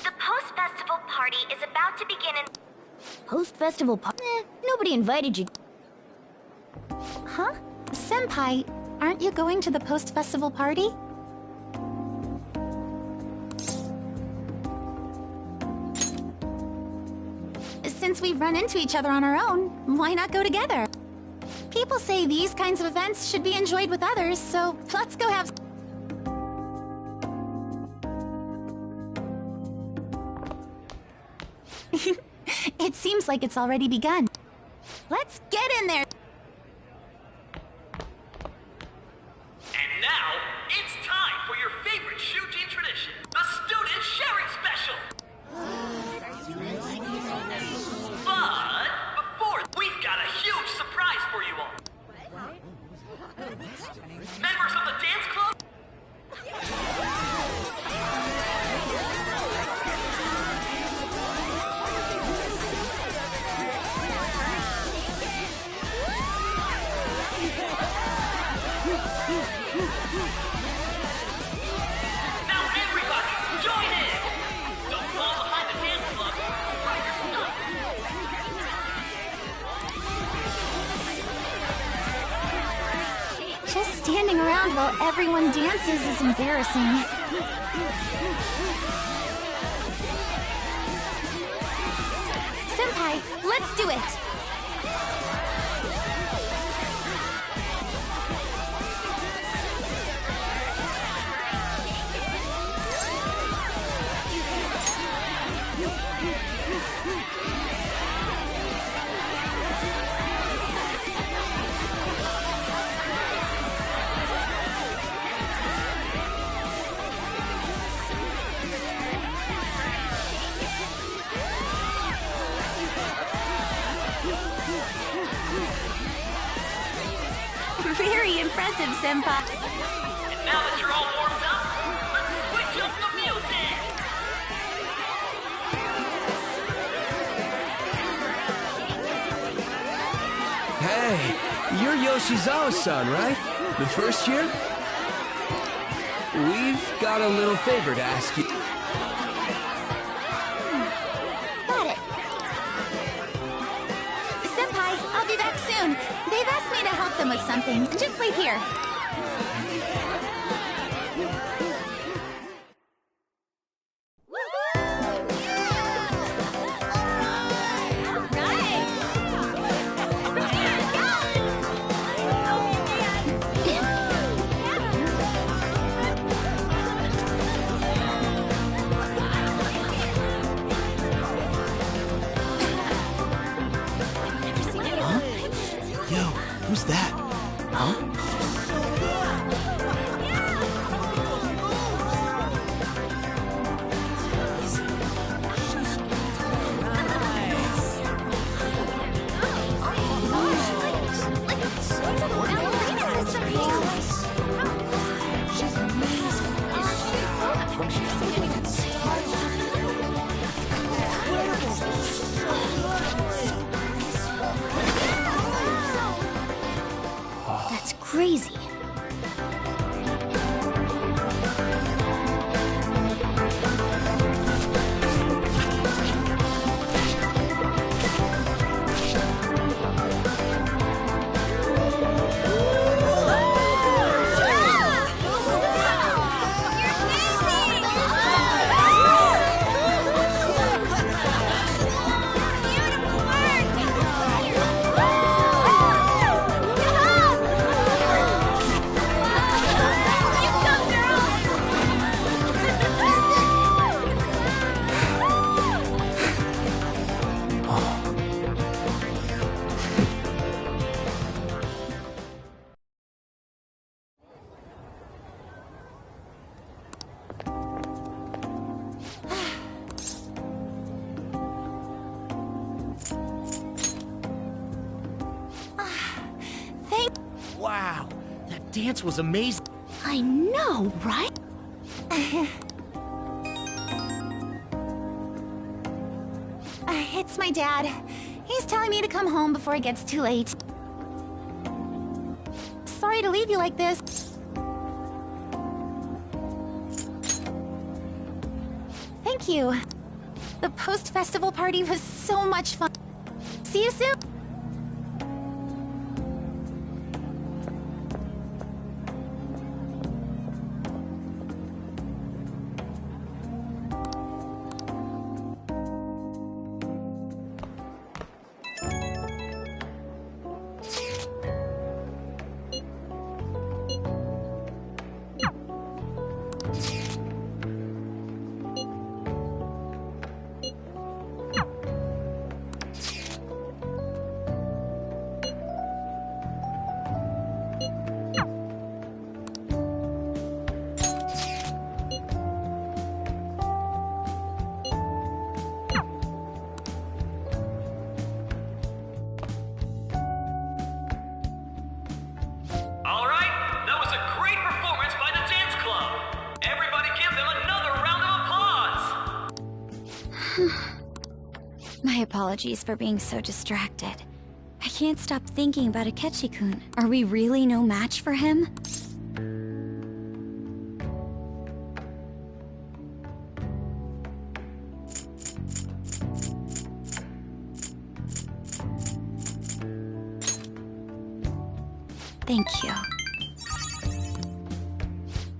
The post-festival party is about to begin in... Post-festival party? Nobody invited you. Huh? Senpai, aren't you going to the post-festival party? Since we've run into each other on our own, why not go together? People say these kinds of events should be enjoyed with others, so let's go have... It seems like it's already begun. Let's get in there! And now, it's time for your favorite Ryuji tradition, the Student Sharing Special! But, before, we've got a huge surprise for you all! Members of the dance club? Now everybody, join in! Don't fall behind the dance club, find your stuff! Just standing around while everyone dances is embarrassing. Senpai, let's do it! Very impressive, Senpai. And now that you're all warmed up, let's switch up the music! Hey, you're Yoshizawa-san, right? The first year? We've got a little favor to ask you. Got it. Senpai, I'll be back soon. They've asked me to help them with something. Just wait here. Yo, who's that? Huh? That's great. dance was amazing. I know, right? It's my dad. He's telling me to come home before it gets too late. Sorry to leave you like this. Thank you. The post-festival party was so much fun. See you soon! My apologies for being so distracted. I can't stop thinking about Akechi-kun. Are we really no match for him? Thank you.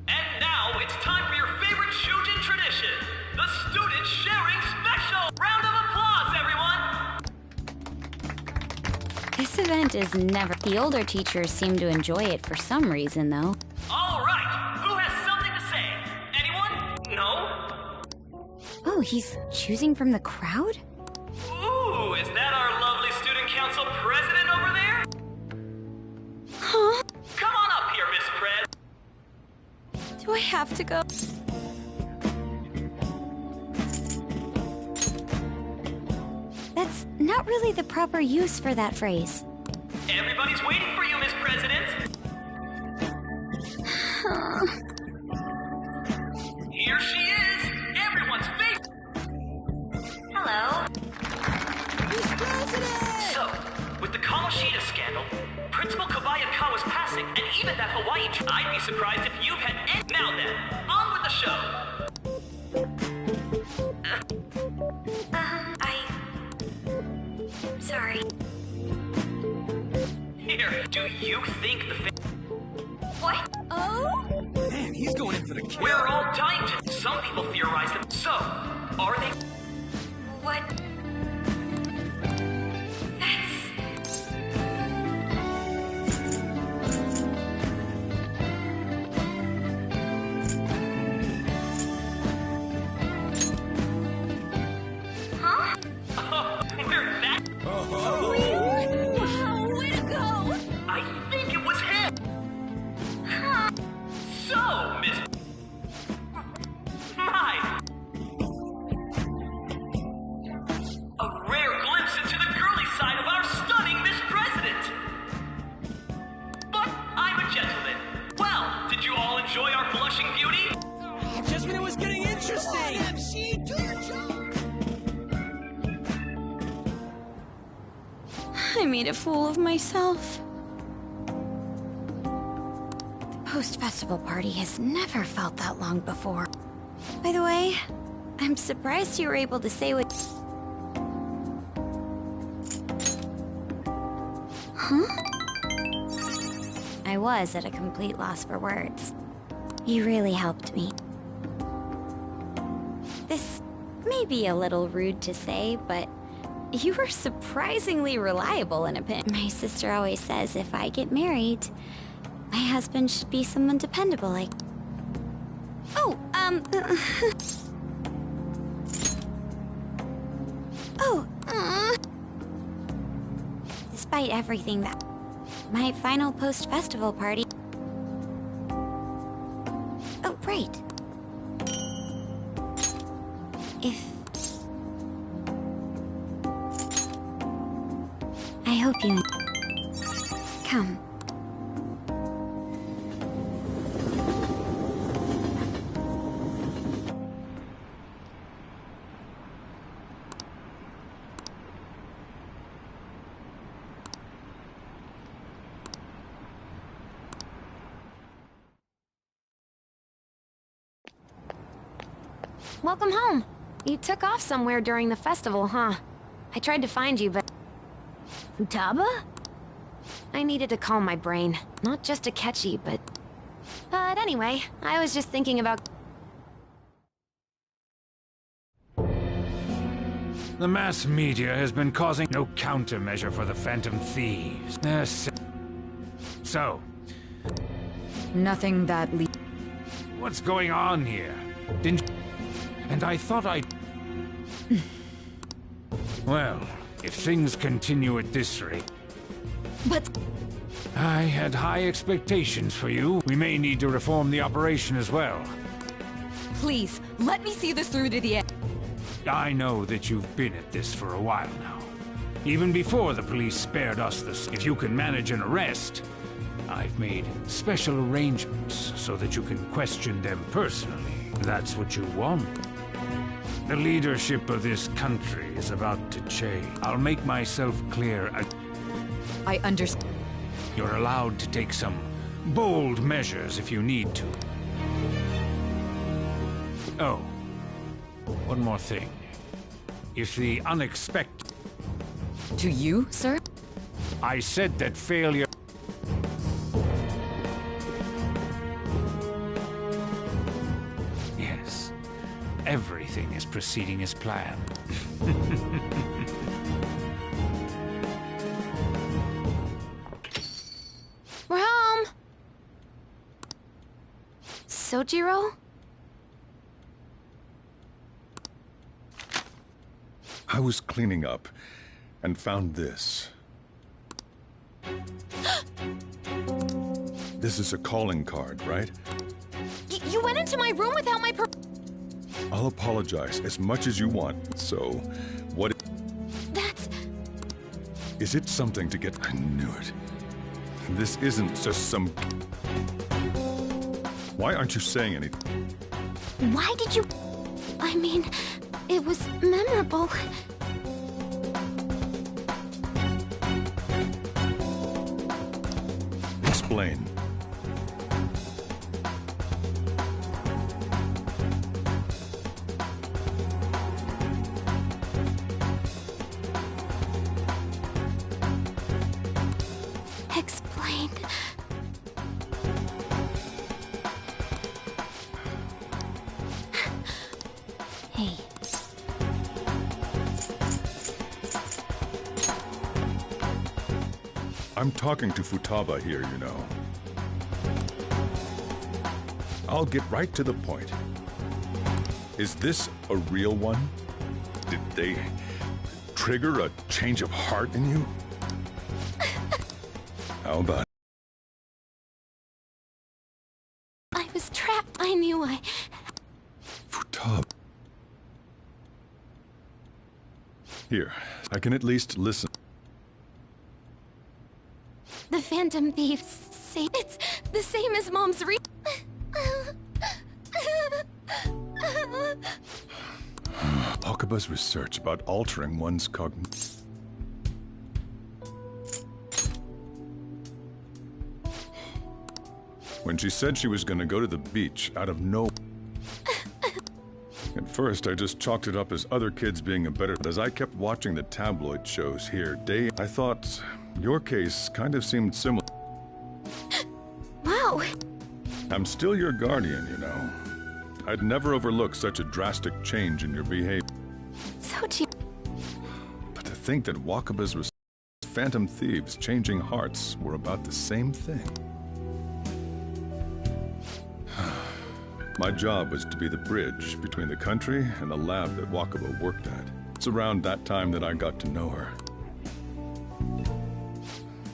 And now it's time for your favorite Shujin tradition, the student sharing special! Round of applause, everyone! This event is never... The older teachers seem to enjoy it for some reason, though. All right, who has something to say? Anyone? No? Oh, he's choosing from the crowd? Ooh, is that our lovely student council president over there? Huh? Come on up here, Miss Pred. Do I have to go? That's not really the proper use for that phrase. Everybody's waiting for you, Miss President. Here she is, everyone's favorite. Hello. Miss President! So, with the Kamoshida scandal, Principal Kobayakawa's passing, and even that Hawaii trip, I'd be surprised if you've had any... Now then, on with the show! Sorry. Here, do you think the What? Oh? Man, he's going in for the kill. We're all dying to... Some people theorize that... So, are they... What? I made a fool of myself. The post-festival party has never felt that long before. By the way, I'm surprised you were able to say what... Huh? I was at a complete loss for words. You really helped me. This may be a little rude to say, but you were surprisingly reliable in a pinch. My sister always says if I get married, my husband should be someone dependable like... Oh, Despite everything that... My final post-festival party... Oh, right. If... I hope you... Come. welcome home. You took off somewhere during the festival, huh? I tried to find you, but... Futaba? I needed to calm my brain. Not just Akechi, but... But anyway, I was just thinking about... The mass media has been causing no countermeasure for the Phantom Thieves. So... Nothing that What's going on here? Didn't you... And I thought I... Well, if things continue at this rate... But... I had high expectations for you. We may need to reform the operation as well. Please, let me see this through to the end. I know that you've been at this for a while now. Even before the police spared us this. If you can manage an arrest, I've made special arrangements so that you can question them personally. That's what you want. The leadership of this country is about to change. I'll make myself clear. I understand. You're allowed to take some bold measures if you need to. Oh, one more thing. If the unexpected... To you, sir? I said that failure... Yes, everything is proceeding as planned. We're home! Sojiro? I was cleaning up and found this. This is a calling card, right? You went into my room without my I'll apologize as much as you want. So, what... That's... Is it something to get... I knew it. This isn't just some... Why aren't you saying anything? Why did you... I mean, it was memorable. Explain. Explain. Hey. I'm talking to Futaba here, you know. I'll get right to the point. Is this a real one? Did they trigger a change of heart in you? How about... I was trapped. I knew I... Futaba. Here, I can at least listen. The Phantom Thieves say it's the same as Mom's Wakaba's research about altering one's cognition. When she said she was going to go to the beach out of nowhere. At first, I just chalked it up as other kids being a better... But as I kept watching the tabloid shows here, I thought your case kind of seemed similar. Wow. I'm still your guardian, you know. I'd never overlook such a drastic change in your behavior. But to think that Wakaba's Phantom Thieves changing hearts were about the same thing. My job was to be the bridge between the country and the lab that Wakaba worked at. It's around that time that I got to know her.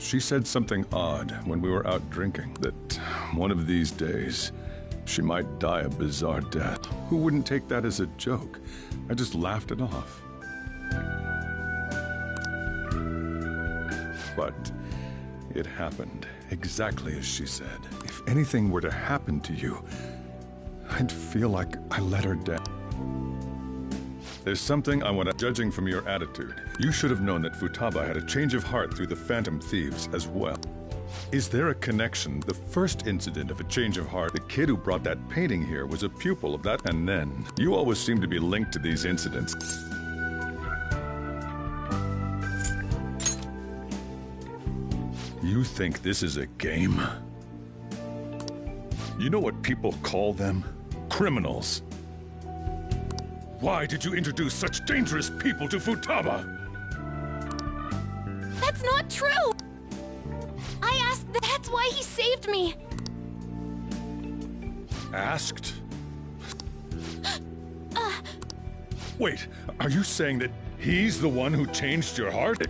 She said something odd when we were out drinking, that one of these days, she might die a bizarre death. Who wouldn't take that as a joke? I just laughed it off. But it happened exactly as she said. If anything were to happen to you, I'd feel like I let her down. There's something I want to... Judging from your attitude, you should have known that Futaba had a change of heart through the Phantom Thieves as well. Is there a connection? The first incident of a change of heart, the kid who brought that painting here was a pupil of that, and then you always seem to be linked to these incidents. You think this is a game? You know what people call them? Criminals. Why did you introduce such dangerous people to Futaba? That's not true! I asked, that's why he saved me! Asked? Wait, are you saying that he's the one who changed your heart?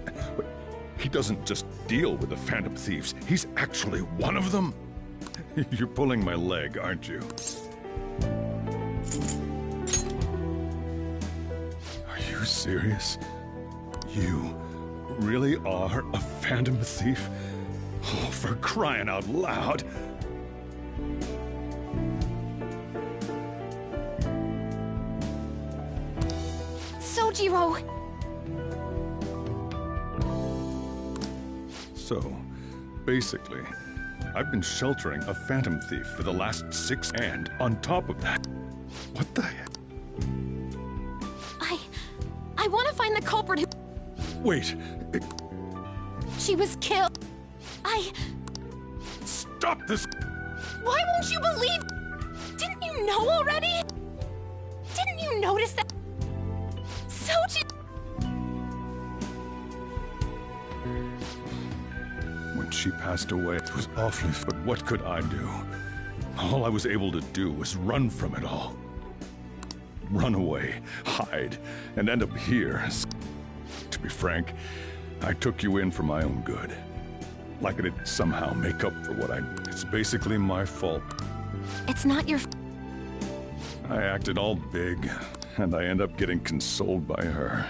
He doesn't just deal with the Phantom Thieves, he's actually one of them? You're pulling my leg, aren't you? Are you serious? You really are a Phantom Thief? Oh, for crying out loud! Sojiro! So, basically, I've been sheltering a Phantom Thief for the last 6, and on top of that, what the heck? I want to find the culprit who... Wait, She was killed. Stop this! Why won't you believe? Didn't you know already? Didn't you notice that? When she passed away, it was awfully, but what could I do? All I was able to do was run from it all. Run away, hide, and end up here. To be frank, I took you in for my own good. Like it'd somehow make up for what I... It's basically my fault. It's not your... I acted all big, and I end up getting consoled by her.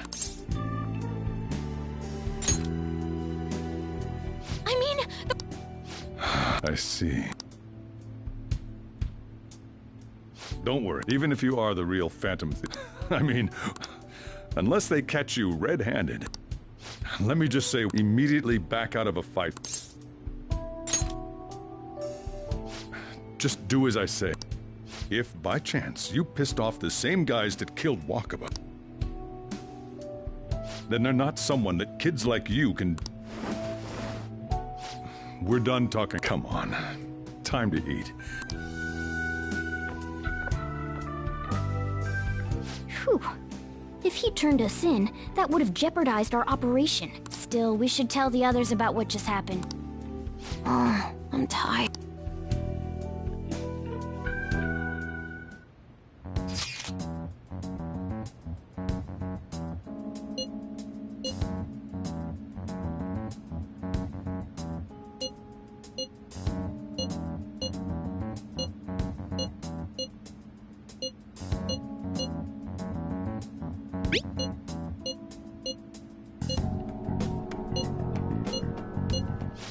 I mean... I see. Don't worry, even if you are the real Phantom Thief, I mean, unless they catch you red-handed, let me just say, immediately back out of a fight. Just do as I say. If, by chance, you pissed off the same guys that killed Wakaba, then they're not someone that kids like you can... We're done talking. Come on. Time to eat. Whew. If he turned us in, that would have jeopardized our operation. Still, we should tell the others about what just happened. Oh, I'm tired.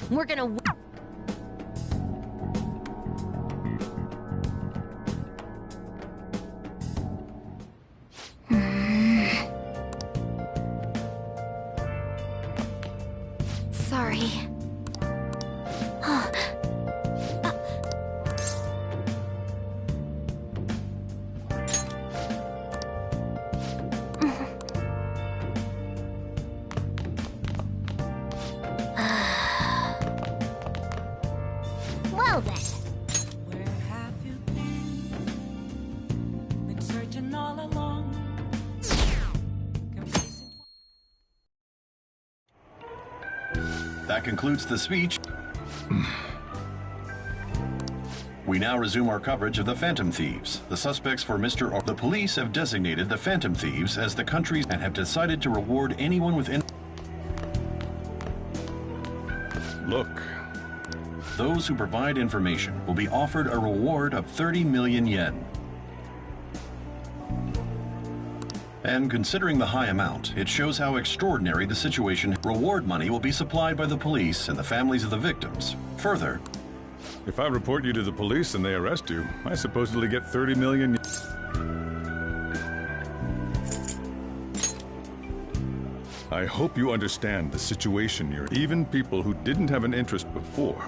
We're gonna... Sorry. Well then. Where have you been? Been searching all along. That concludes the speech. We now resume our coverage of the Phantom Thieves. The suspects for Mr. The police have designated the Phantom Thieves as the country's and have decided to reward anyone within... Look. Those who provide information will be offered a reward of 30 million yen. And considering the high amount, it shows how extraordinary the situation. Reward money will be supplied by the police and the families of the victims. Further, if I report you to the police and they arrest you, I supposedly get 30 million... I hope you understand the situation you're... Even people who didn't have an interest before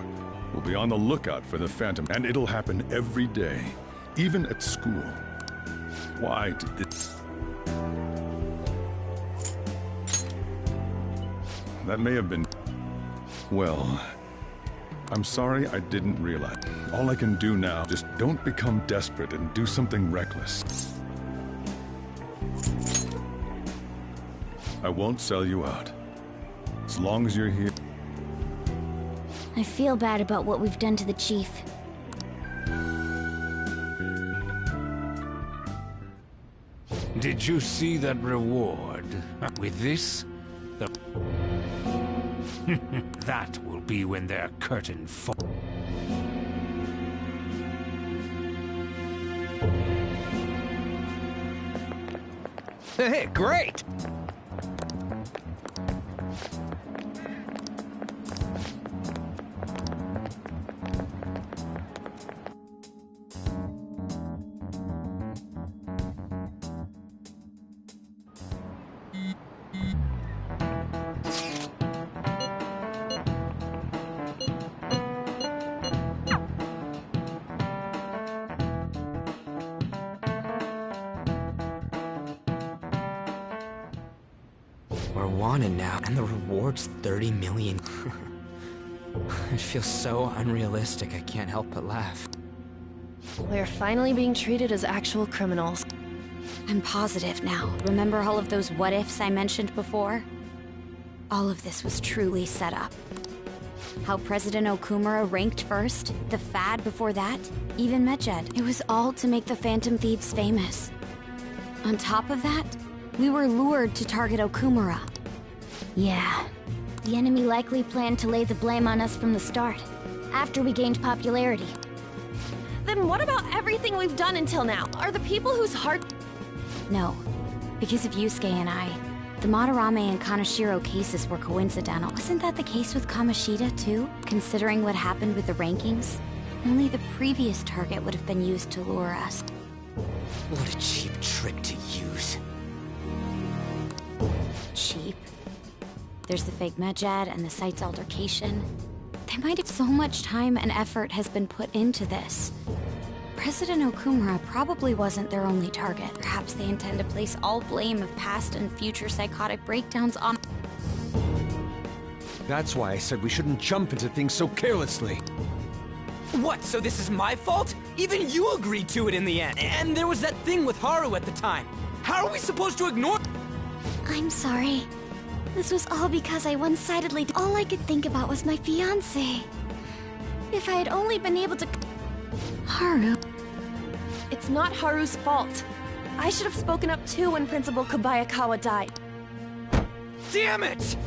will be on the lookout for the Phantom, and it'll happen every day, even at school. Why did this... That may have been... Well, I'm sorry I didn't realize. All I can do now, just don't become desperate and do something reckless. I won't sell you out. As long as you're here. I feel bad about what we've done to the Chief. Did you see that reward? With this, that will be when their curtain falls. Hey, great! We're wanted now, and the reward's 30 million. It feels so unrealistic, I can't help but laugh. We're finally being treated as actual criminals. I'm positive now. Remember all of those what-ifs I mentioned before? All of this was truly set up. How President Okumura ranked first, the Fad before that, even Medjed. It was all to make the Phantom Thieves famous. On top of that, we were lured to target Okumura. Yeah. The enemy likely planned to lay the blame on us from the start, after we gained popularity. Then what about everything we've done until now? Are the people whose heart... No. Because of Yusuke and I, the Madarame and Kaneshiro cases were coincidental. Wasn't that the case with Kamoshida, too? Considering what happened with the rankings, only the previous target would have been used to lure us. What a cheap trick to use. Cheap? There's the fake Medjed and the site's altercation. They might have... So much time and effort has been put into this. President Okumura probably wasn't their only target. Perhaps they intend to place all blame of past and future psychotic breakdowns on... That's why I said we shouldn't jump into things so carelessly. What, so this is my fault? Even you agreed to it in the end. And there was that thing with Haru at the time. How are we supposed to ignore... I'm sorry. This was all because I one-sidedly... All I could think about was my fiancé. If I had only been able to... Haru... It's not Haru's fault. I should have spoken up too when Principal Kobayakawa died. Damn it!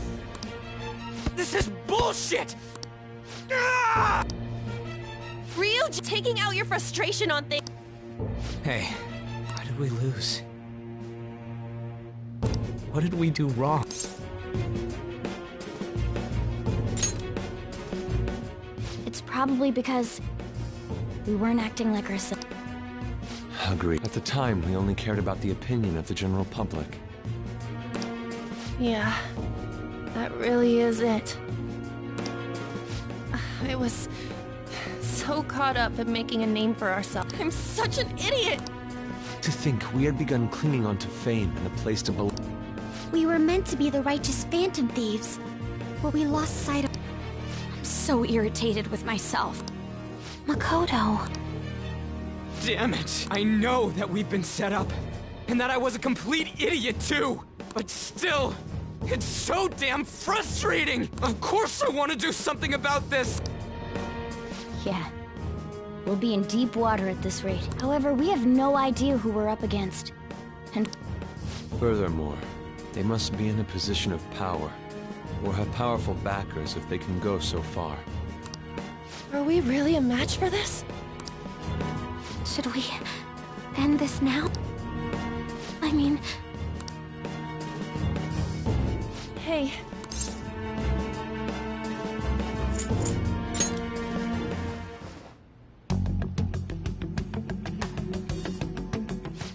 This is bullshit! Ah! Ryuji, taking out your frustration on things... Hey, why did we lose? What did we do wrong? It's probably because we weren't acting like ourselves. Agreed. At the time, we only cared about the opinion of the general public. Yeah, that really is it. I was so caught up in making a name for ourselves. I'm such an idiot! To think we had begun clinging onto fame and a place to belong. We were meant to be the righteous Phantom Thieves, but we lost sight of... I'm so irritated with myself. Makoto. Damn it! I know that we've been set up, and that I was a complete idiot too! But still, it's so damn frustrating! Of course I want to do something about this! Yeah. We'll be in deep water at this rate. However, we have no idea who we're up against. And... Furthermore, they must be in a position of power, or have powerful backers if they can go so far. Are we really a match for this? Should we end this now? I mean... Hey.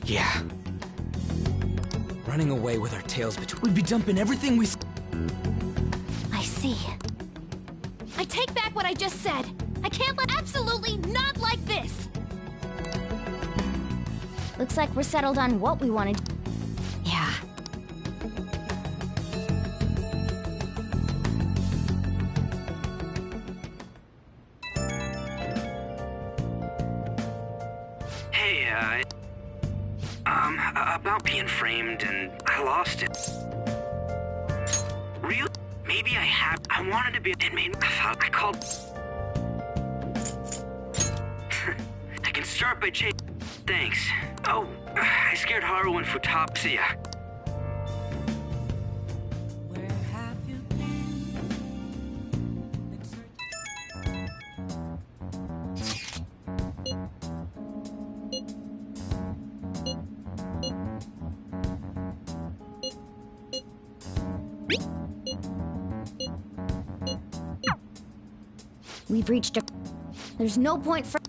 Yeah. Running away with our tails between... We'd be dumping everything we... I see. I take back what I just said. I can't let... Absolutely not like this! Looks like we're settled on what we wanted. Yeah. Hey, about being framed and I lost it. Really? Maybe I wanted to be an inmate. I thought I called... I can start by Thanks. Oh, I scared Haru and Futapsia. We've reached a... There's no point for...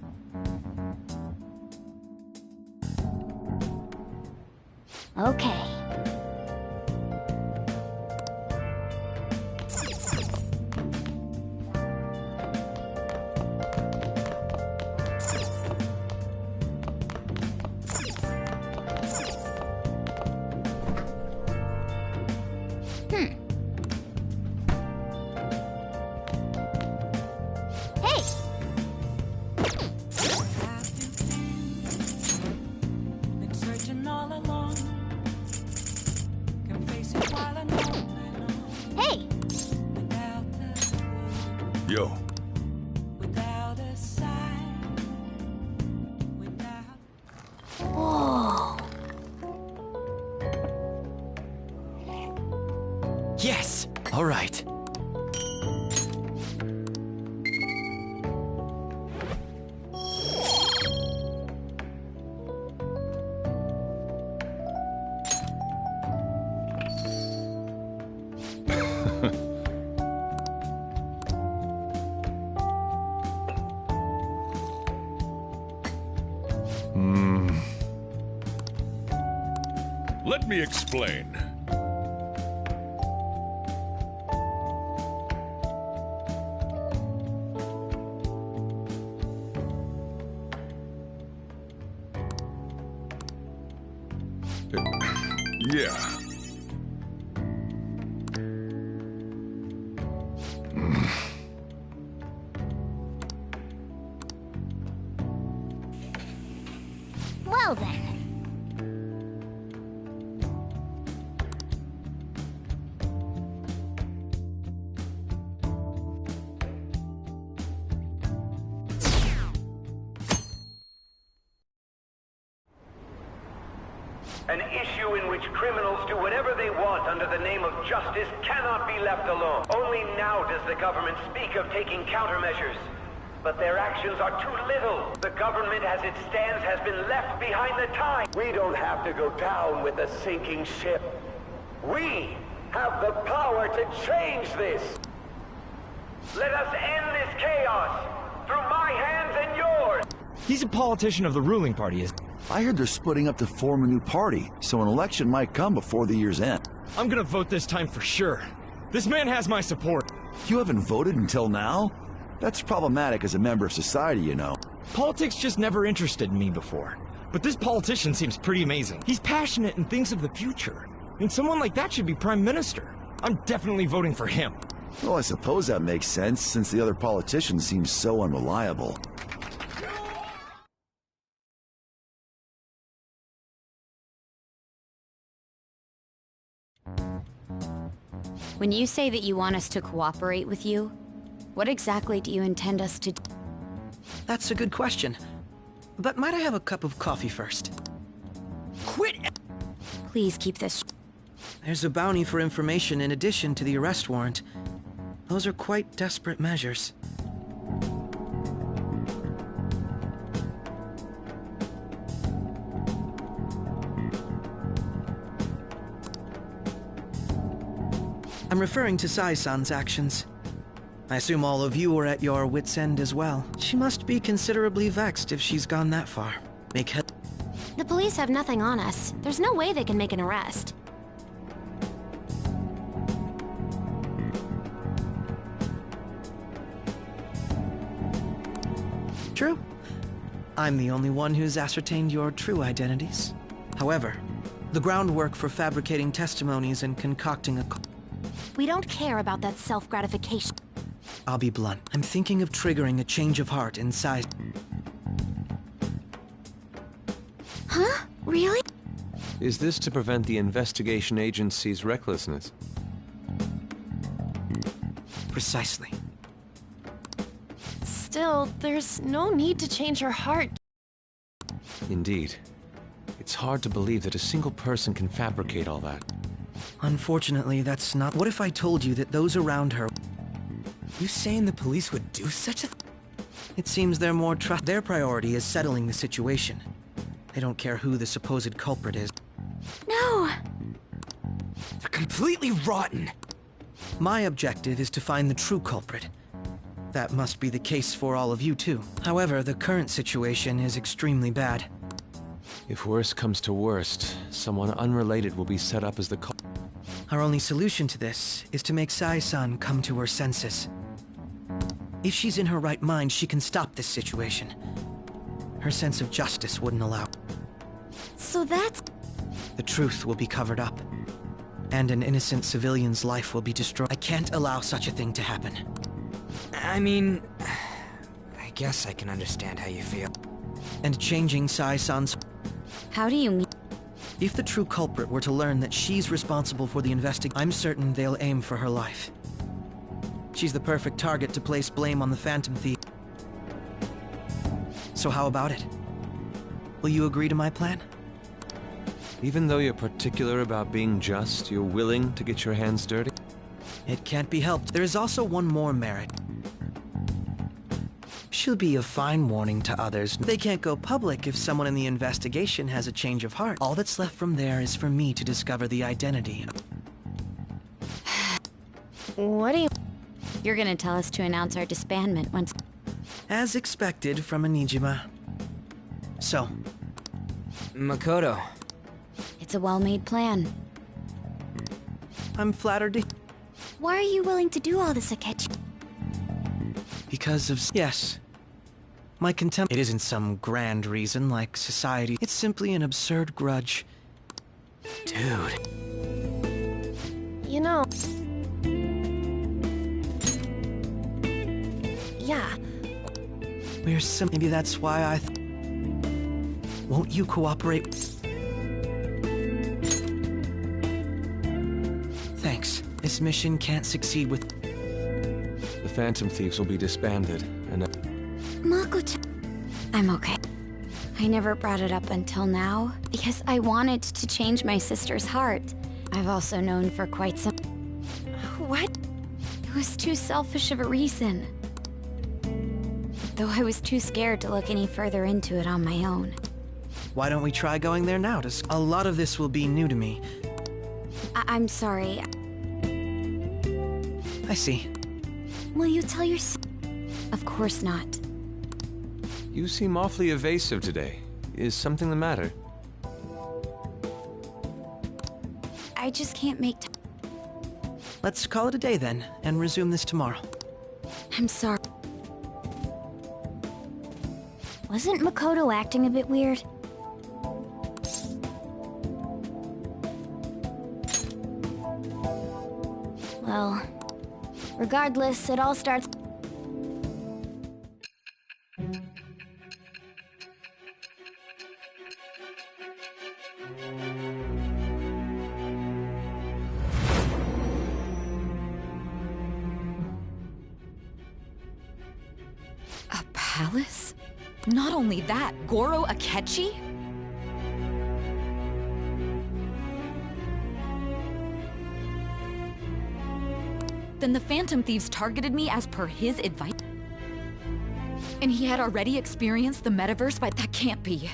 Okay. Yo. Whoa. Yes! All right. Let me explain. Yeah. Well then. An issue in which criminals do whatever they want under the name of justice cannot be left alone. Only now does the government speak of taking countermeasures. But their actions are too little. The government as it stands has been left behind the time. We don't have to go down with a sinking ship. We have the power to change this. Let us end this chaos through my hands and yours. He's a politician of the ruling party, is... I heard they're splitting up to form a new party, so an election might come before the year's end. I'm gonna vote this time for sure. This man has my support. You haven't voted until now? That's problematic as a member of society, you know. Politics just never interested me before. But this politician seems pretty amazing. He's passionate and thinks of the future. I mean, someone like that should be prime minister. I'm definitely voting for him. Well, I suppose that makes sense, since the other politician seems so unreliable. When you say that you want us to cooperate with you, what exactly do you intend us to do? That's a good question. But might I have a cup of coffee first? Quit! Please keep this. There's a bounty for information in addition to the arrest warrant. Those are quite desperate measures. I'm referring to Sai-san's actions. I assume all of you are at your wits' end as well. She must be considerably vexed if she's gone that far. The police have nothing on us. There's no way they can make an arrest. true. I'm the only one who's ascertained your true identities. However, the groundwork for fabricating testimonies and concocting a... We don't care about that self-gratification. I'll be blunt. I'm thinking of triggering a change of heart inside... Huh? Really? Is this to prevent the investigation agency's recklessness? Precisely. Still, there's no need to change her heart. Indeed. It's hard to believe that a single person can fabricate all that. Unfortunately, that's not... What if I told you that those around her... You saying the police would do such a... It seems they're more trust... Their priority is settling the situation. They don't care who the supposed culprit is. No! They're completely rotten! My objective is to find the true culprit. That must be the case for all of you, too. However, the current situation is extremely bad. If worst comes to worst, someone unrelated will be set up as the culprit. Our only solution to this is to make Sai-san come to her senses. If she's in her right mind, she can stop this situation. Her sense of justice wouldn't allow. So that's... The truth will be covered up, and an innocent civilian's life will be destroyed. I can't allow such a thing to happen. I mean... I guess I can understand how you feel. And changing Sai-san's... How do you mean? If the true culprit were to learn that she's responsible for the investigation, I'm certain they'll aim for her life. She's the perfect target to place blame on the Phantom Thief. So how about it? Will you agree to my plan? Even though you're particular about being just, you're willing to get your hands dirty? It can't be helped. There is also one more merit. She'll be a fine warning to others. They can't go public if someone in the investigation has a change of heart. All that's left from there is for me to discover the identity. What do you... You're gonna tell us to announce our disbandment once... As expected from Anijima. So... Makoto. It's a well-made plan. I'm flattered to... Why are you willing to do all this, Akechi? Because of... Yes. My contempt... It isn't some grand reason like society. It's simply an absurd grudge. Dude. You know... Yeah. Maybe that's why I... Won't you cooperate? Thanks. This mission can't succeed with... The Phantom Thieves will be disbanded, and... Mako-chan... I'm okay. I never brought it up until now, because I wanted to change my sister's heart. I've also known for quite some... What? It was too selfish of a reason. Though I was too scared to look any further into it on my own. Why don't we try going there now? A lot of this will be new to me. I'm sorry. I see. Will you tell your... Of course not. You seem awfully evasive today. Is something the matter? I just can't make time. Let's call it a day then, and resume this tomorrow. I'm sorry. Wasn't Makoto acting a bit weird? Well, regardless, it all starts... A palace? Not only that, Goro Akechi? Then the Phantom Thieves targeted me as per his advice? And he had already experienced the metaverse, but that can't be.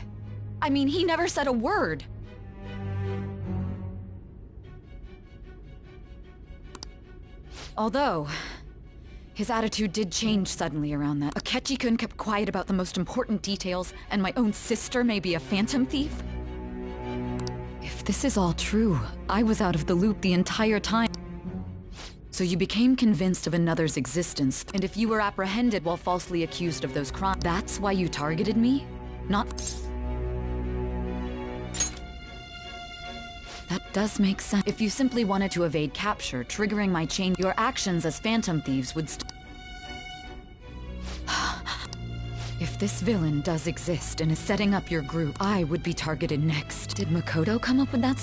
I mean, he never said a word. Although, his attitude did change suddenly around that. Akechi-kun kept quiet about the most important details, and my own sister may be a phantom thief? If this is all true, I was out of the loop the entire time. So you became convinced of another's existence, and if you were apprehended while falsely accused of those crimes, that's why you targeted me? Not... That does make sense. If you simply wanted to evade capture, triggering my chain, your actions as Phantom Thieves would If this villain does exist and is setting up your group, I would be targeted next. Did Makoto come up with that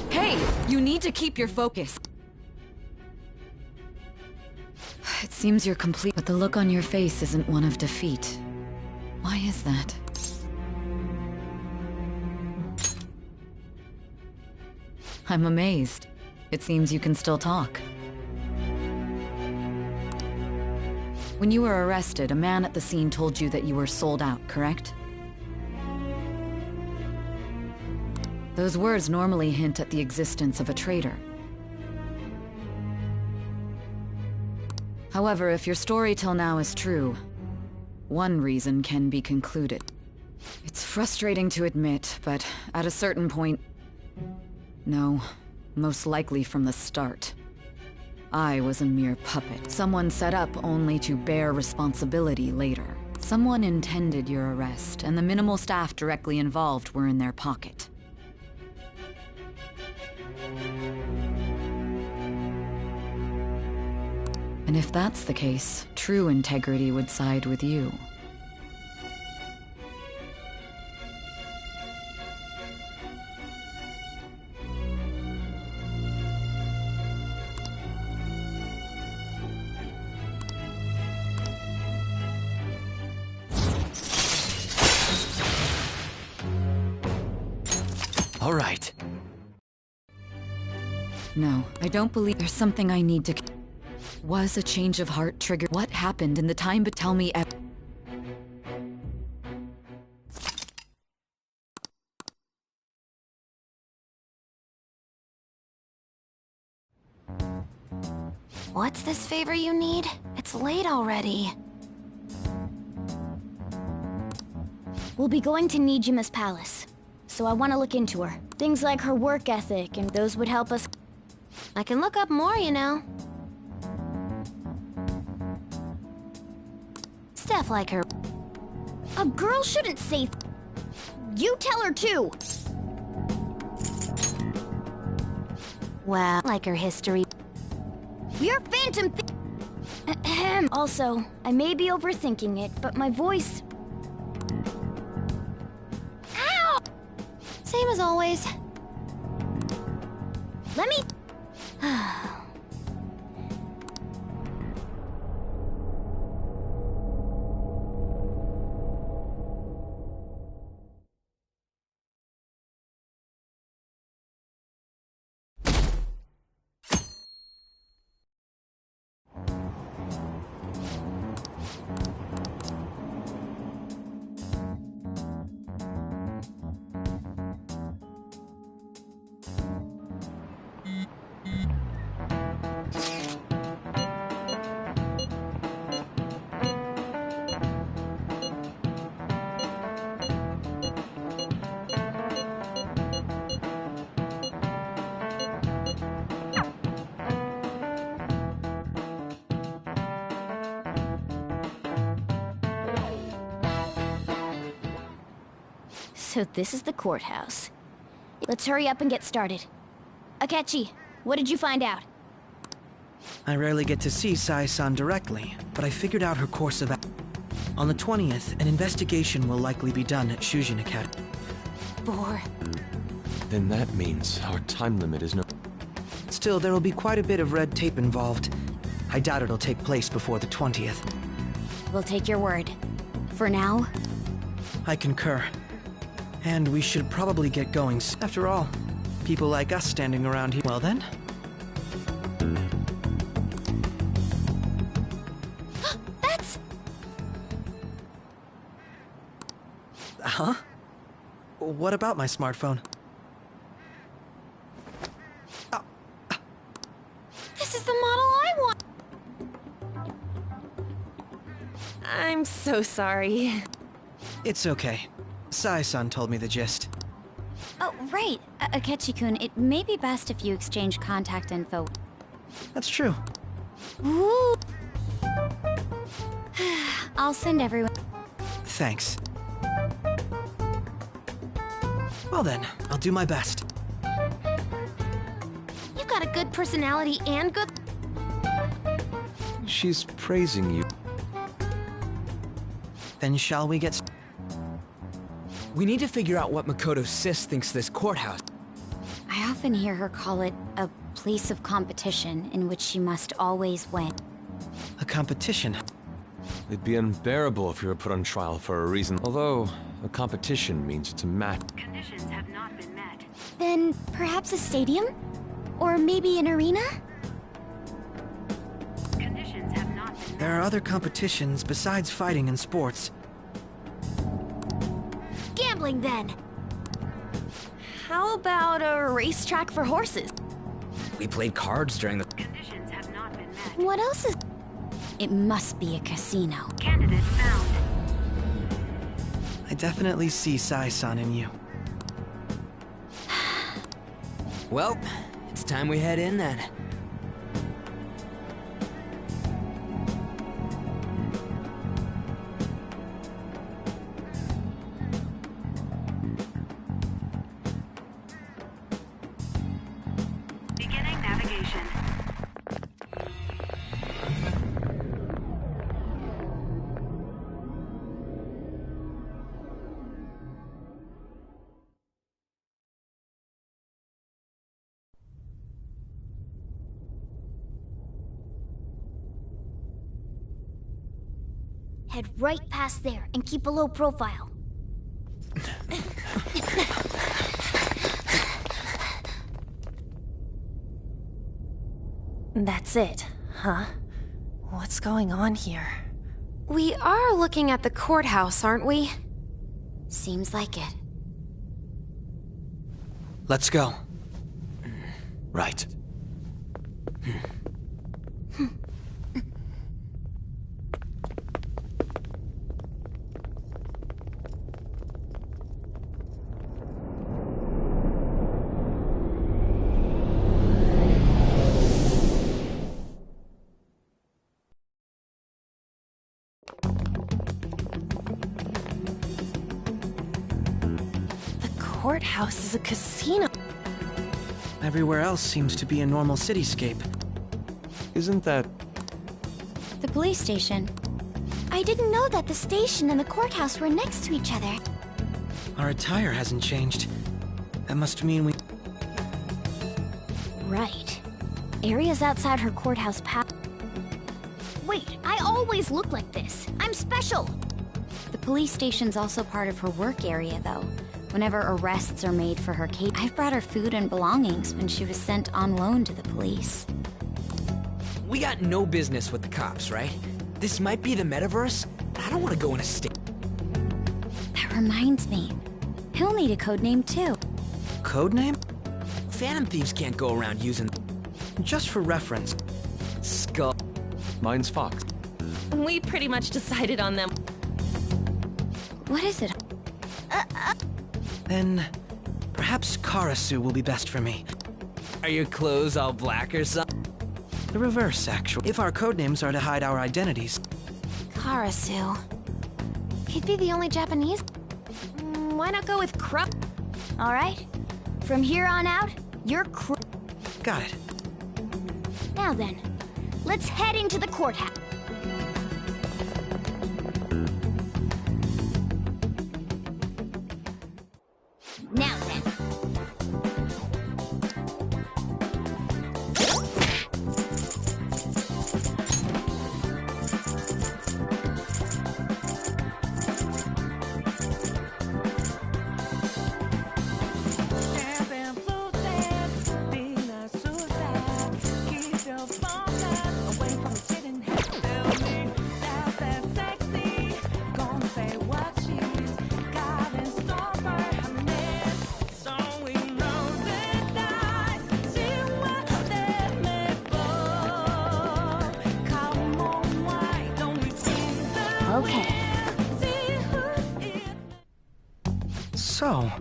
Hey! You need to keep your focus. It seems you're complete, but the look on your face isn't one of defeat. Why is that? I'm amazed. It seems you can still talk. When you were arrested, a man at the scene told you that you were sold out, correct? Those words normally hint at the existence of a traitor. However, if your story till now is true, one reason can be concluded. It's frustrating to admit, but at a certain point... No, most likely from the start. I was a mere puppet. Someone set up only to bear responsibility later. Someone intended your arrest, and the minimal staff directly involved were in their pocket. And if that's the case, true integrity would side with you. All right. No, I don't believe there's something I need to... Was a change of heart triggered? What happened in the time but tell me What's this favor you need? It's late already. We'll be going to Nijima's palace, so I want to look into her. Things like her work ethic, and those would help us. I can look up more, you know. Stuff like her. A girl shouldn't say... You tell her too! Well, like her history. We're Phantom Ahem. Also, I may be overthinking it, but my voice... Ow! Same as always. Let me... So this is the courthouse. Let's hurry up and get started. Akechi, what did you find out? I rarely get to see Sai-san directly, but I figured out her course of action. On the 20th, an investigation will likely be done at Shujin Academy. Then that means our time limit is no... Still, there will be quite a bit of red tape involved. I doubt it'll take place before the 20th. We'll take your word. For now... I concur. And we should probably get going. After all, people like us standing around here... Well then? That's... Huh? What about my smartphone? This is the model I want! I'm so so sorry. It's okay. Sai-san told me the gist. Oh, right. Akechi-kun, it may be best if you exchange contact info. That's true. Ooh. I'll send everyone. Thanks. Well then, I'll do my best. You've got a good personality and good... She's praising you. Then shall we get... We need to figure out what Makoto Sis thinks this courthouse. I often hear her call it a place of competition in which she must always win. A competition? It'd be unbearable if you were put on trial for a reason. Although, a competition means it's a match. Conditions have not been met. Then perhaps a stadium? Or maybe an arena? Conditions have not been met. There are other competitions besides fighting and sports. Gambling, then! How about a racetrack for horses? We played cards during the... Conditions have not been met. What else is... It must be a casino. Candidate found. I definitely see Sai-san in you. Well, it's time we head in then. Beginning navigation. Head right past there and keep a low profile. That's it, huh? What's going on here? We are looking at the courthouse, aren't we? Seems like it. Let's go. Right. Courthouse is a casino. Everywhere else seems to be a normal cityscape. Isn't that... The police station. I didn't know that the station and the courthouse were next to each other. Our attire hasn't changed. That must mean we... Right. Areas outside her courthouse Wait, I always look like this. I'm special. The police station's also part of her work area, though. Whenever arrests are made for her case, I've brought her food and belongings when she was sent on loan to the police. We got no business with the cops, right? This might be the metaverse, but I don't want to go in a state. That reminds me. He'll need a codename, too. Codename? Phantom thieves can't go around using... Just for reference. Skull. Mine's Fox. We pretty much decided on them. What is it? Then... perhaps Karasu will be best for me. Are your clothes all black or something? The reverse, actually. If our codenames are to hide our identities. Karasu. He'd be the only Japanese. Why not go with Krupp? All right. From here on out, you're Got it. Now then, let's head into the courthouse. Now then. So,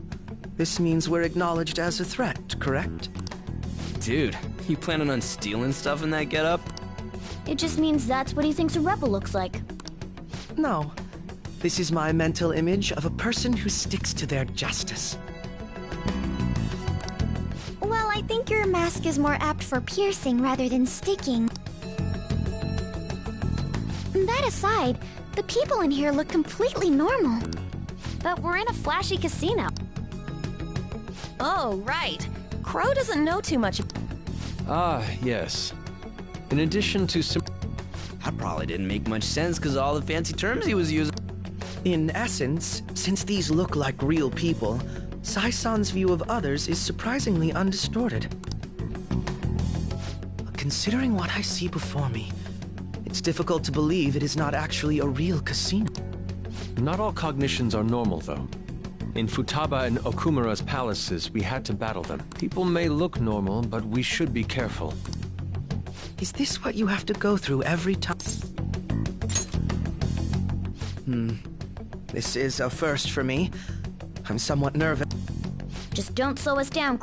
this means we're acknowledged as a threat, correct? Dude, you planning on stealing stuff in that getup? It just means that's what he thinks a rebel looks like. No. This is my mental image of a person who sticks to their justice. Well, I think your mask is more apt for piercing rather than sticking. That aside, the people in here look completely normal. But we're in a flashy casino. Oh, right. Crow doesn't know too much. Ah, yes. In addition to some... That probably didn't make much sense because of all the fancy terms he was using. In essence, since these look like real people, Sai-san's view of others is surprisingly undistorted. Considering what I see before me, it's difficult to believe it is not actually a real casino. Not all cognitions are normal, though. In Futaba and Okumura's palaces, we had to battle them. People may look normal, but we should be careful. Is this what you have to go through every time? This is a first for me. I'm somewhat nervous. Just don't slow us down.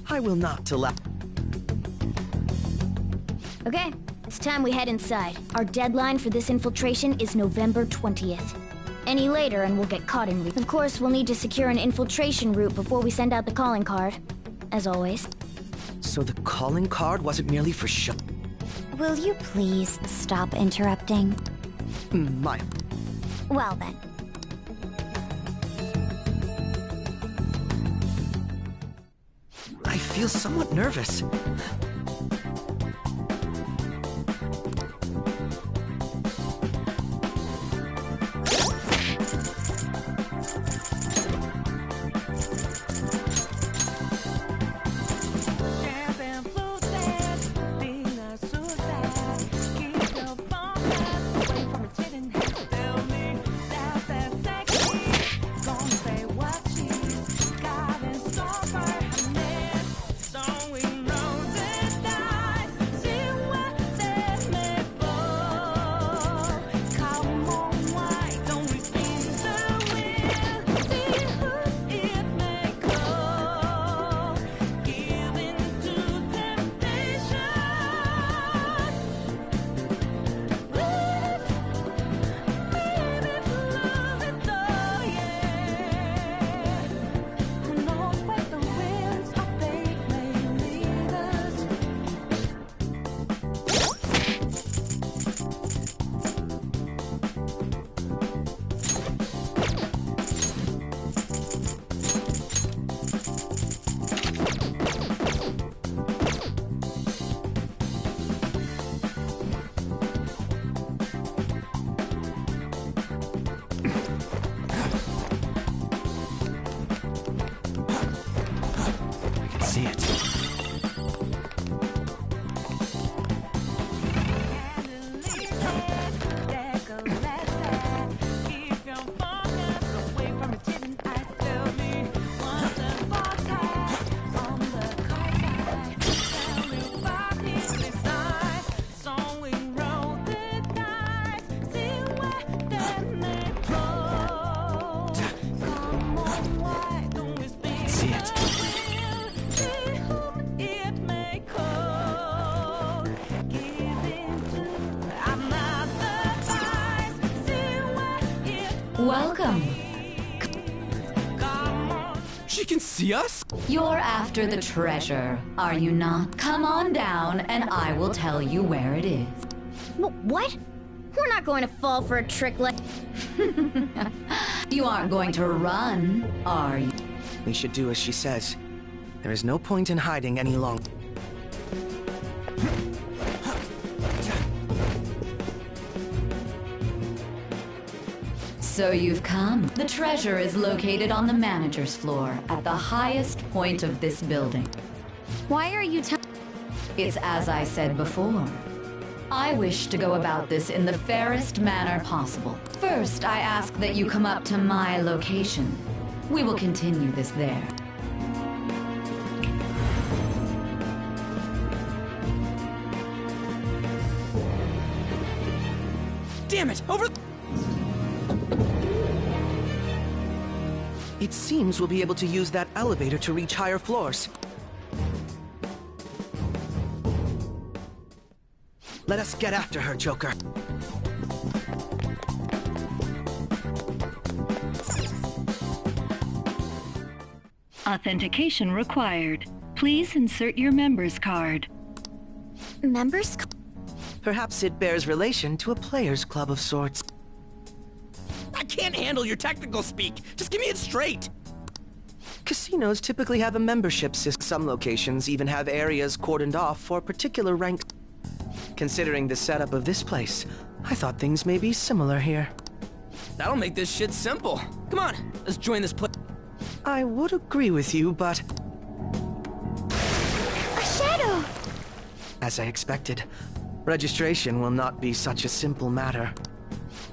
I will not allow... Okay, it's time we head inside. Our deadline for this infiltration is November 20th. Any later and we'll get caught in... Of course, we'll need to secure an infiltration route before we send out the calling card. As always. So the calling card wasn't merely for show? Will you please stop interrupting? My... Well then. I feel somewhat nervous. Welcome. She can see us? You're after the treasure, are you not? Come on down and I will tell you where it is. What? We're not going to fall for a trick like... You aren't going to run, are you? We should do as she says. There is no point in hiding any longer. So you've come. The treasure is located on the manager's floor, at the highest point of this building. Why are you It's as I said before. I wish to go about this in the fairest manner possible. First, I ask that you come up to my location. We will continue this there. Damn it! Over... It seems we'll be able to use that elevator to reach higher floors. Let us get after her, Joker. Authentication required. Please insert your member's card. Members? Perhaps it bears relation to a players' club of sorts. I can't handle your technical speak. Just give me it straight. Casinos typically have a membership system. Some locations even have areas cordoned off for particular rank. Considering the setup of this place, I thought things may be similar here. That'll make this shit simple. Come on, let's join this play. I would agree with you, but... A shadow! As I expected, registration will not be such a simple matter.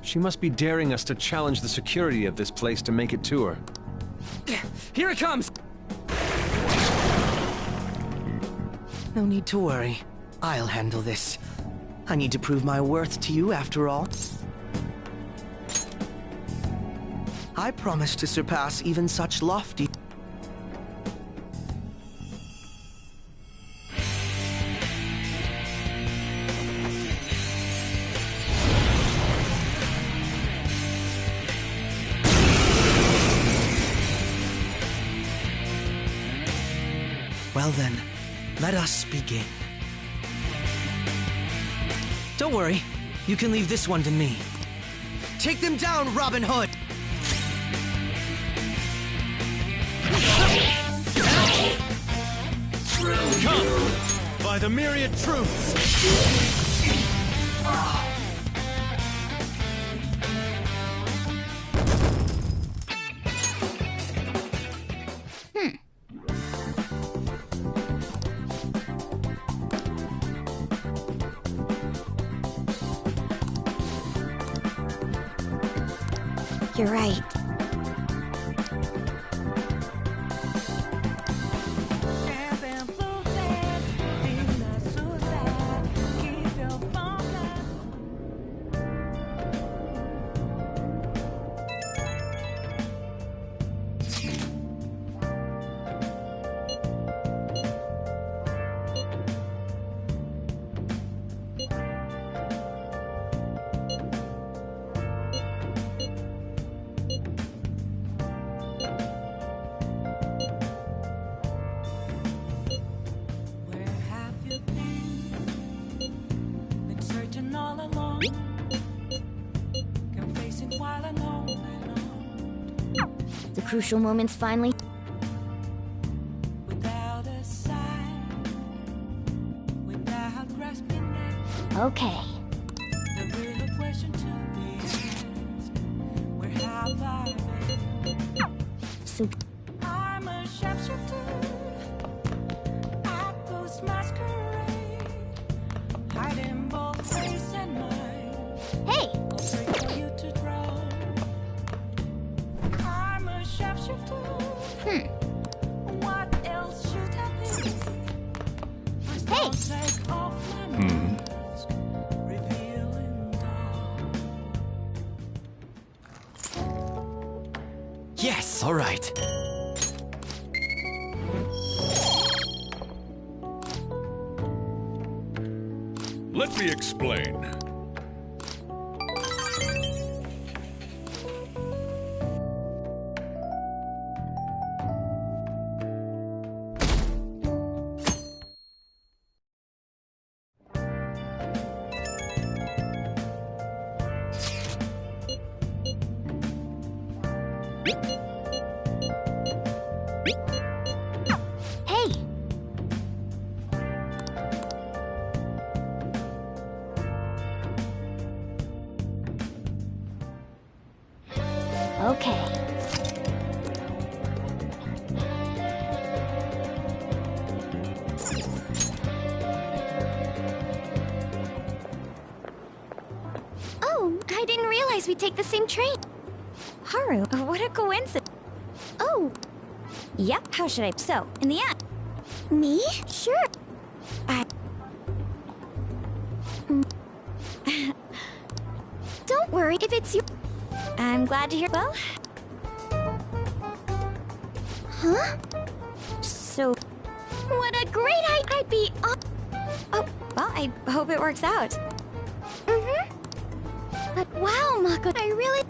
She must be daring us to challenge the security of this place to make it to her. Here it comes! No need to worry. I'll handle this. I need to prove my worth to you, after all. I promise to surpass even such lofty... Well then, let us begin. Don't worry, you can leave this one to me. Take them down, Robin Hood! Come! By the myriad truths! You're right. The crucial moment's finally... Okay. So... I'm a sharpshooter. I post masquerade. Hiding both face and mind. Hey! For you to draw. I'm a sharpshooter. What else should I be? Please don't take off my mask. Revealing dawn. Yes! All right. Let me explain. Hey! Okay. Oh, I didn't realize we'd take the same train. Haru, what a coincidence. Oh. Yep, how should I... So, in the end... Me? Sure. Don't worry if it's you. I'm glad to hear... Well... Huh? So... What a great idea! I'd be... Oh, well, I hope it works out. Mm-hmm. But wow, Mako, I really...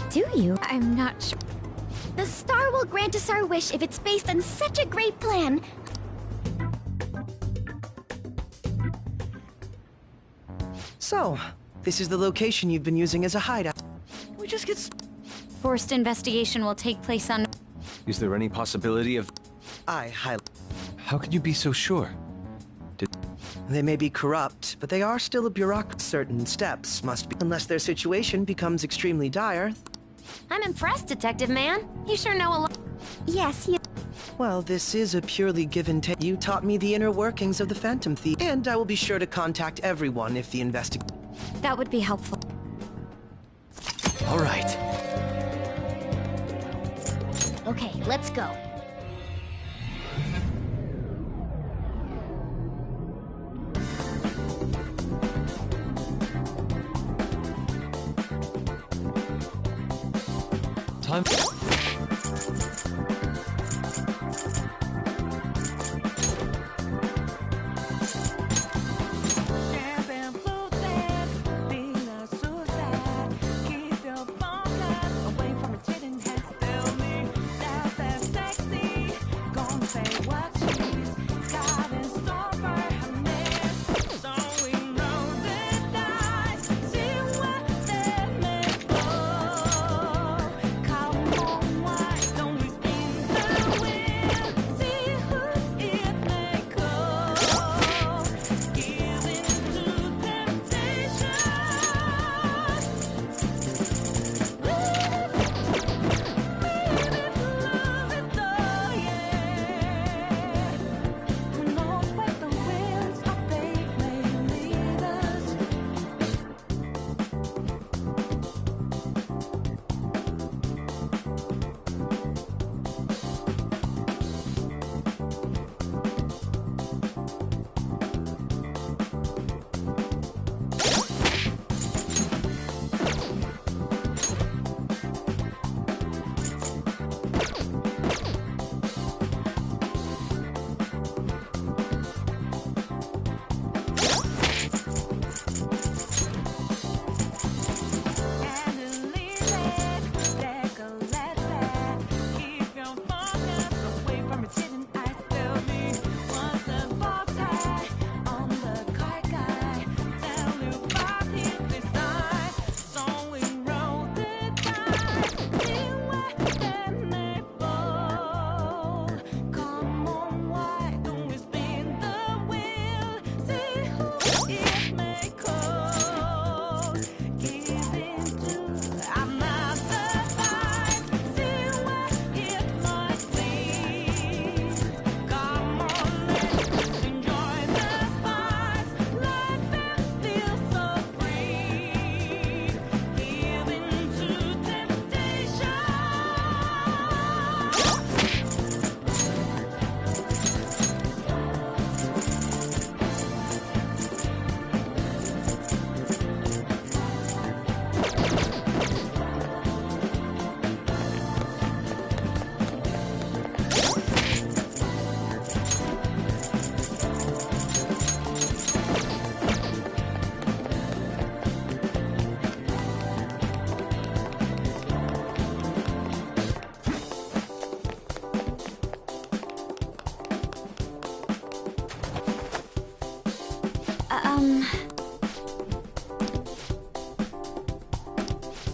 Do you? I'm not sure. The star will grant us our wish if it's based on such a great plan. So, this is the location you've been using as a hideout. We just get... Forced investigation will take place on... Is there any possibility of... How could you be so sure? They may be corrupt, but they are still a bureaucrat. Certain steps must be... Unless their situation becomes extremely dire. I'm impressed, Detective Man. You sure know a lot. Yes, you... Well, this is a purely give and take. You taught me the inner workings of the Phantom Thief, and I will be sure to contact everyone if the That would be helpful. All right. Okay, let's go. Time.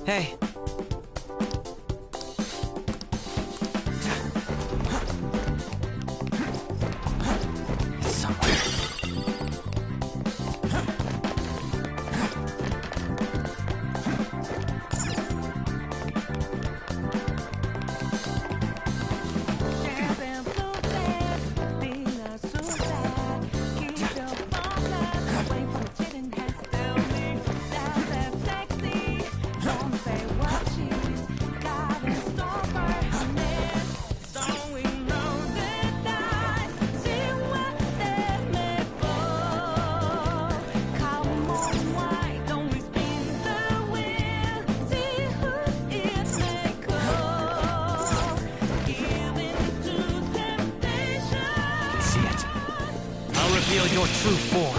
Hey. reveal your true form.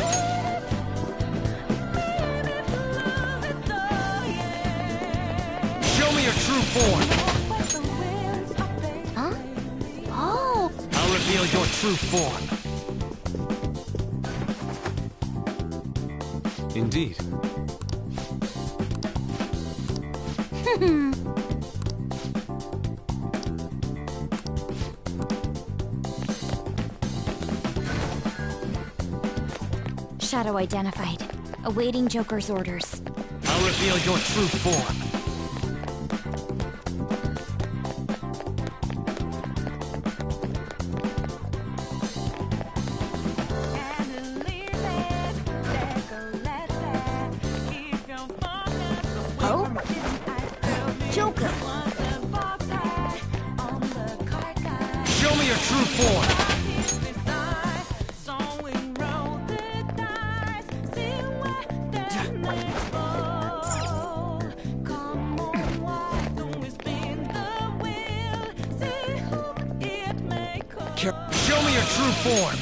Show me your true form. Huh? Oh! I'll reveal your true form. Indeed. Shadow identified. Awaiting Joker's orders. I'll reveal your true form. Oh? Joker! Show me your true form. Show me your true form.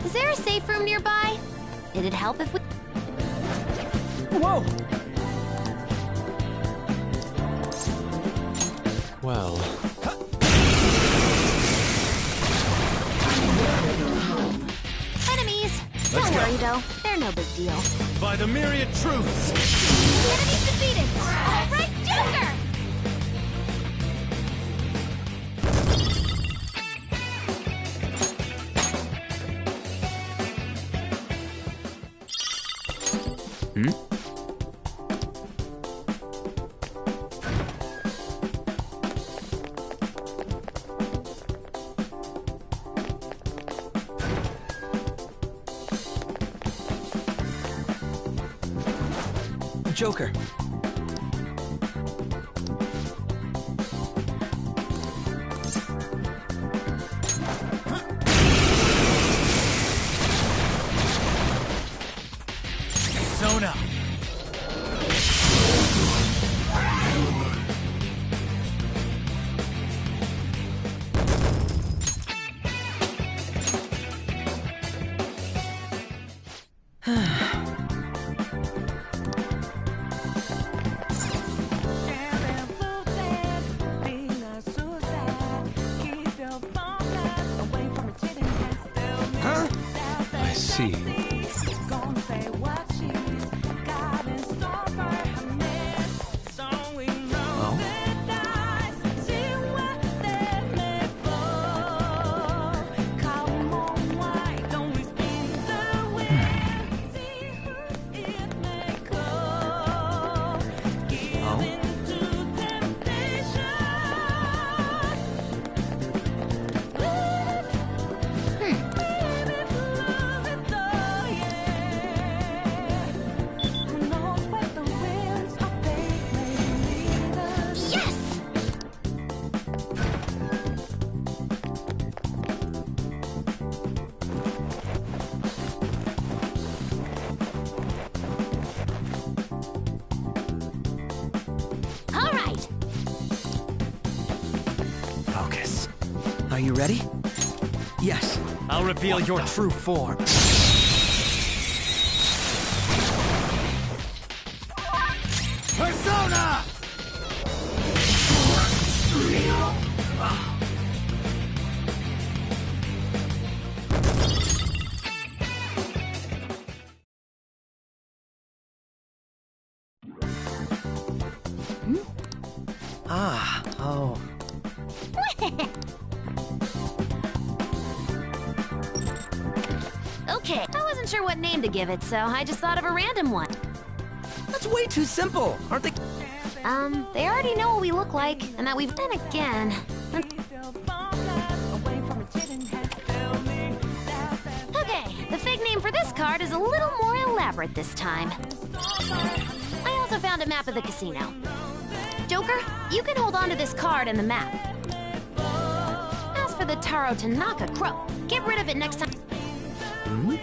Is there a safe room nearby? It'd help if we... Whoa! Well, Enemies! Don't worry, though. They're no big deal. By the myriad truths! Enemies defeated! All right, Joker! Hmm? Joker. Zona. I see. All right! Focus. Are you ready? Yes. I'll reveal your true form. Persona! Ah, oh. Okay, I wasn't sure what name to give it, so I just thought of a random one. That's way too simple, aren't they? They already know what we look like, and that we've... Then again... Okay, the fake name for this card is a little more elaborate this time. I also found a map of the casino. Joker, you can hold on to this card and the map. As for the Taro Tanaka Crow, get rid of it next time. Hmm?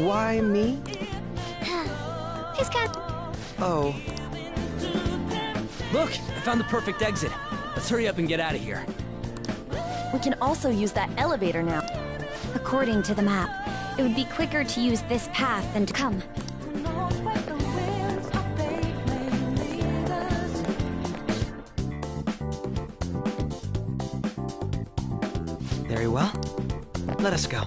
Why me? He's kind of... Oh. Look, I found the perfect exit. Let's hurry up and get out of here. We can also use that elevator now. According to the map, it would be quicker to use this path than to come. Very well. Let us go.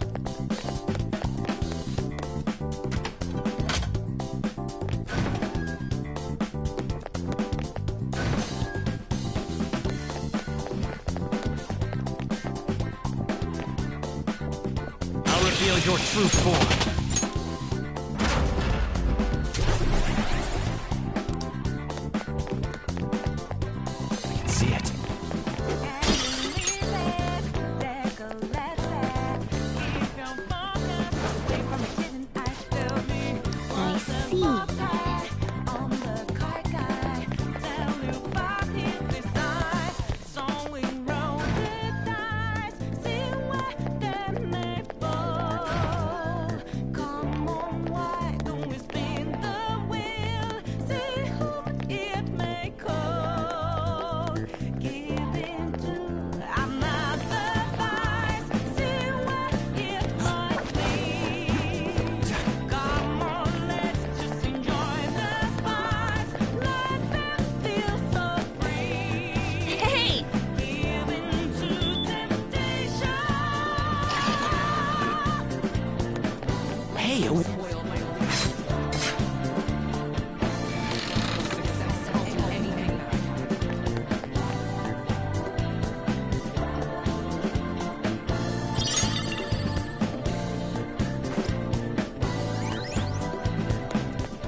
I'll reveal your true form. I can see it. I see.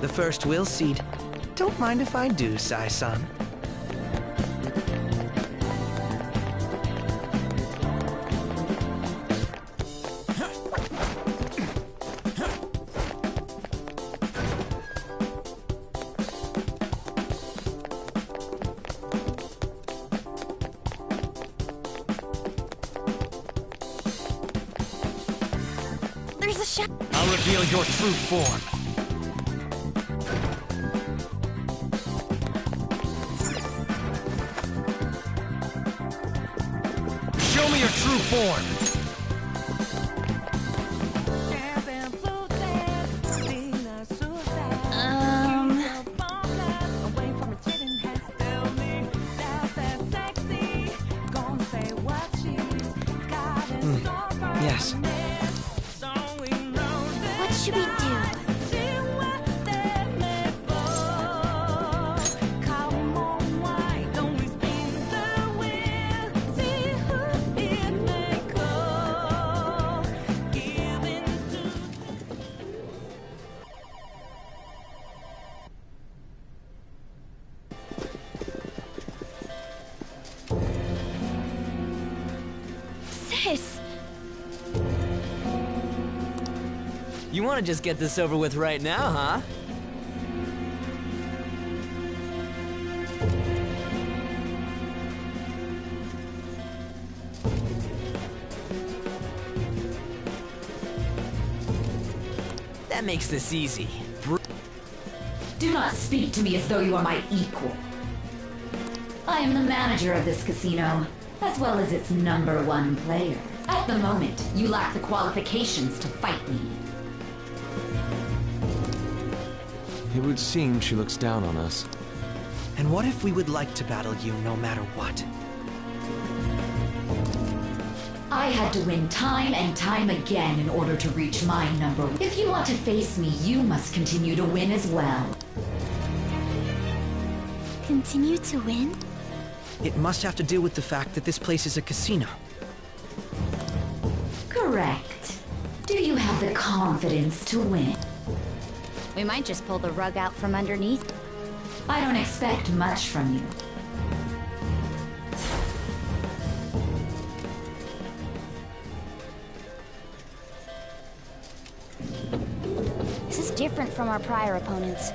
The first will seed. Don't mind if I do, Sai-san. There's a shot. I'll reveal your true form. Show me your true form. Yes. What should we do? Sis! You want to just get this over with right now, huh? That makes this easy. Do not speak to me as though you are my equal. I am the manager of this casino, as well as its #1 player. At the moment, you lack the qualifications to fight me. It would seem she looks down on us. And what if we would like to battle you no matter what? I had to win time and time again in order to reach my number. If you want to face me, you must continue to win as well. Continue to win? It must have to do with the fact that this place is a casino. Correct. Do you have the confidence to win? We might just pull the rug out from underneath. I don't expect much from you. This is different from our prior opponents.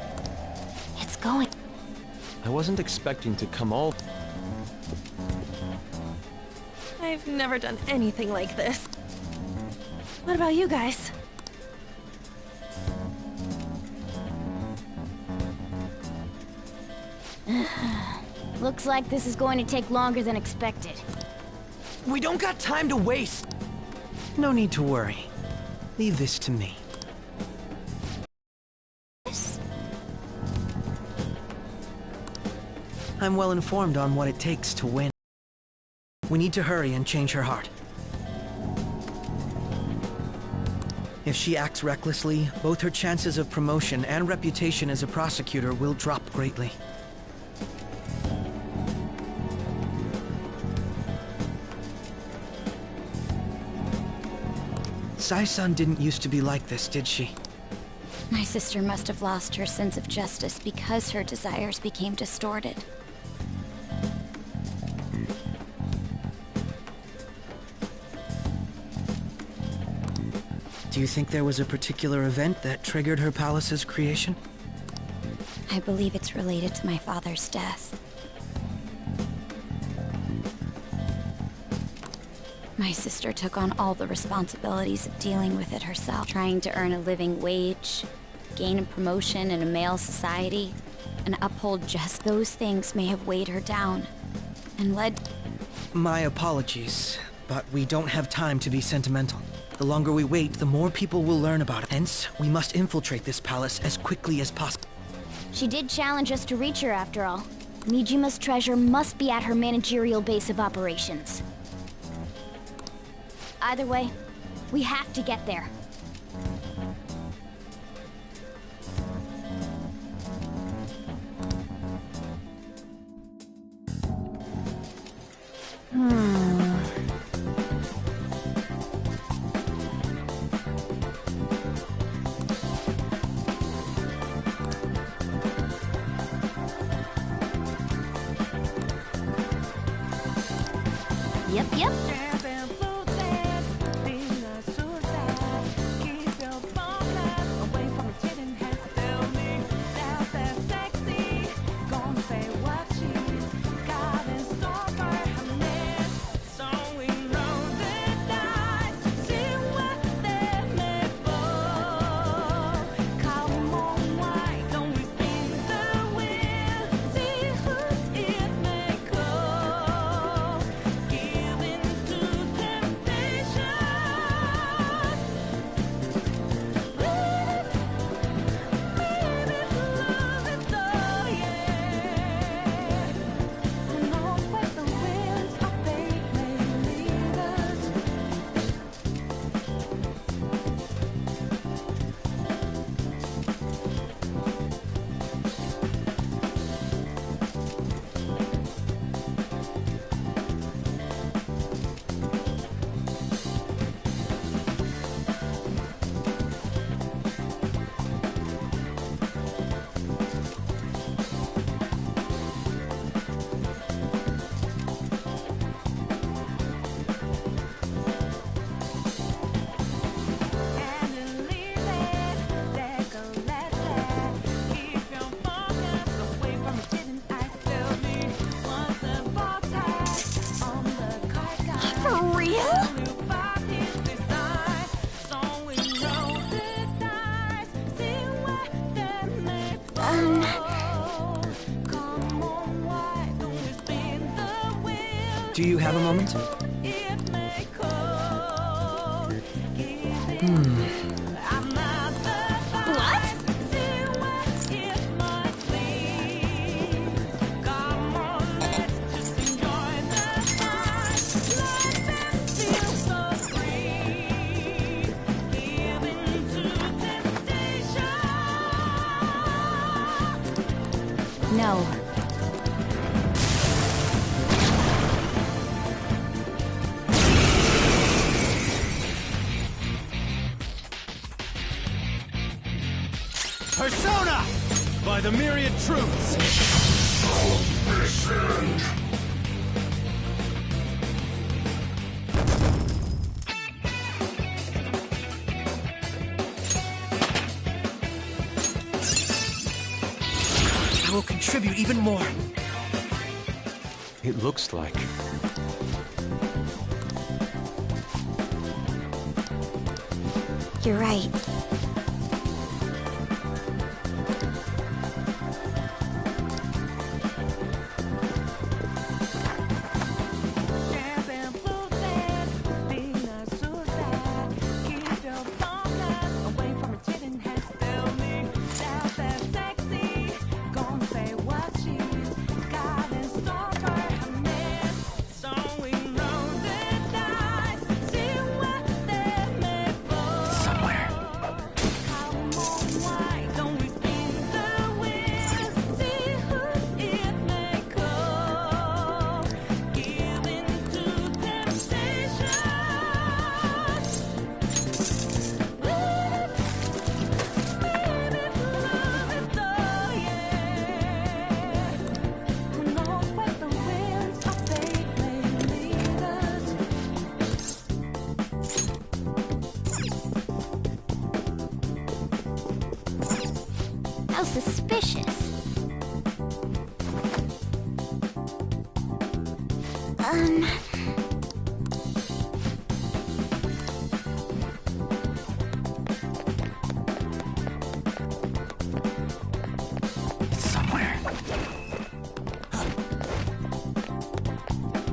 It's going. I wasn't expecting to come all... I've never done anything like this. What about you guys? Looks like this is going to take longer than expected. We don't got time to waste. No need to worry. Leave this to me. I'm well informed on what it takes to win. We need to hurry and change her heart. If she acts recklessly, both her chances of promotion and reputation as a prosecutor will drop greatly. Sai-san didn't used to be like this, did she? My sister must have lost her sense of justice because her desires became distorted. Do you think there was a particular event that triggered her palace's creation? I believe it's related to my father's death. My sister took on all the responsibilities of dealing with it herself, trying to earn a living wage, gain a promotion in a male society, and uphold just those things may have weighed her down, and led... My apologies, but we don't have time to be sentimental. The longer we wait, the more people will learn about it. Hence, we must infiltrate this palace as quickly as possible. She did challenge us to reach her after all. Nijima's treasure must be at her managerial base of operations. Either way, we have to get there. Yep. Do you have a moment? No. Persona! By the myriad truths! I will contribute even more. It looks like. You're right. How suspicious.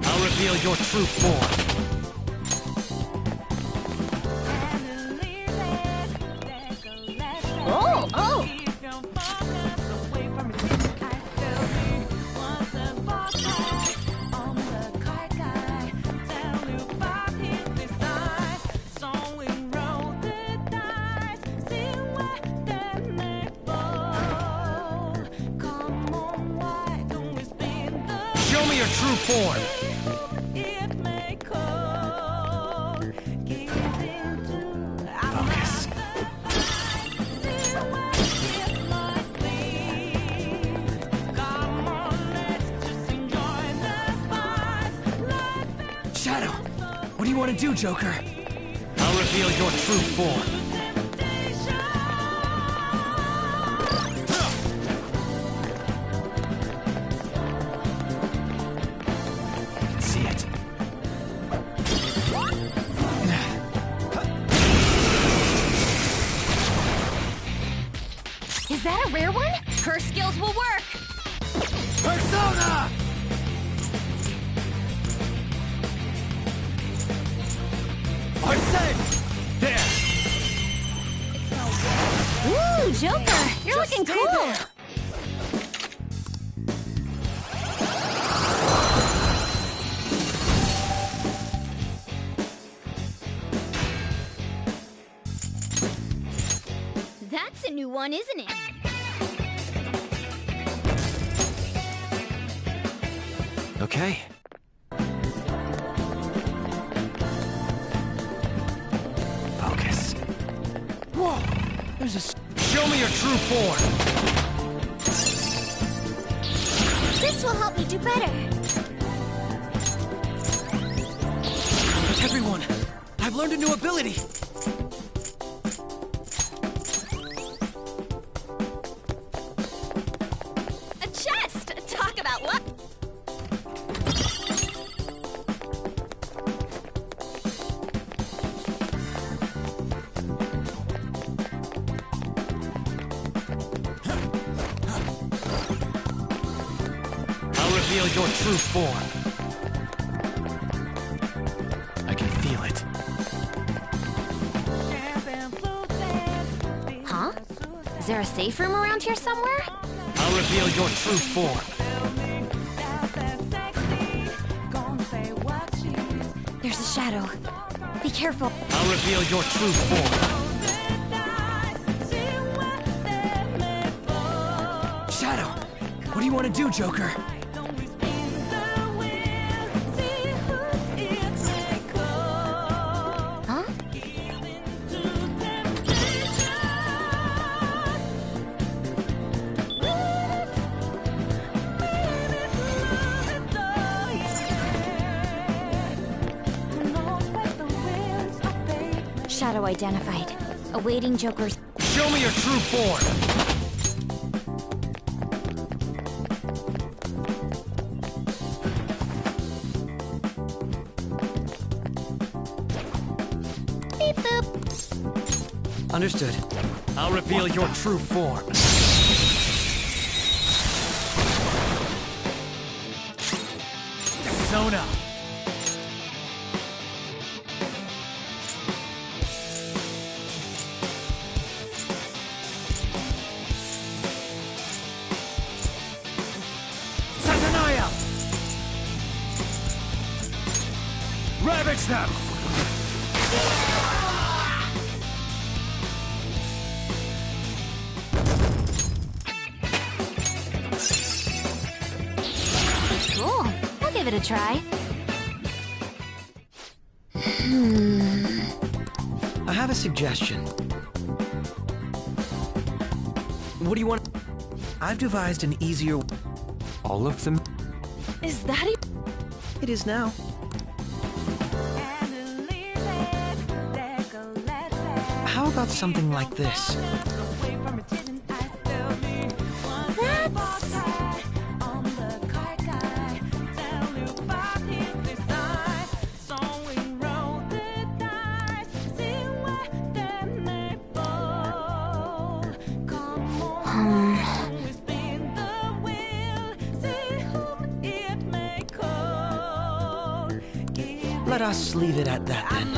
I'll reveal your true form. Oh, oh! Show me your true form. Focus. Shadow! What do you want to do, Joker? I'll reveal your true form. See it. Is that a rare one? Her skills will work! Persona! I'm safe! There! Ooh, Joker! You're Just looking stay cool! there. That's a new one, isn't it? Okay. Focus. Whoa! There's a... Show me your true form. This will help me do better. Everyone! I've learned a new ability! A chest! Talk about luck! I'll reveal your true form. I can feel it. Huh? Is there a safe room around here somewhere? I'll reveal your true form. There's a shadow. Be careful. I'll reveal your true form. Shadow! What do you want to do, Joker? Huh? identified. Awaiting Joker's... Show me your true form! Beep boop. Understood. I'll reveal your true form. Zone up. Satanaya! Ravage them! Cool. I'll give it a try. I have a suggestion. What do you want? I've devised an easier... All of them? Is that It is now. How about something like this? Let us leave it at that then.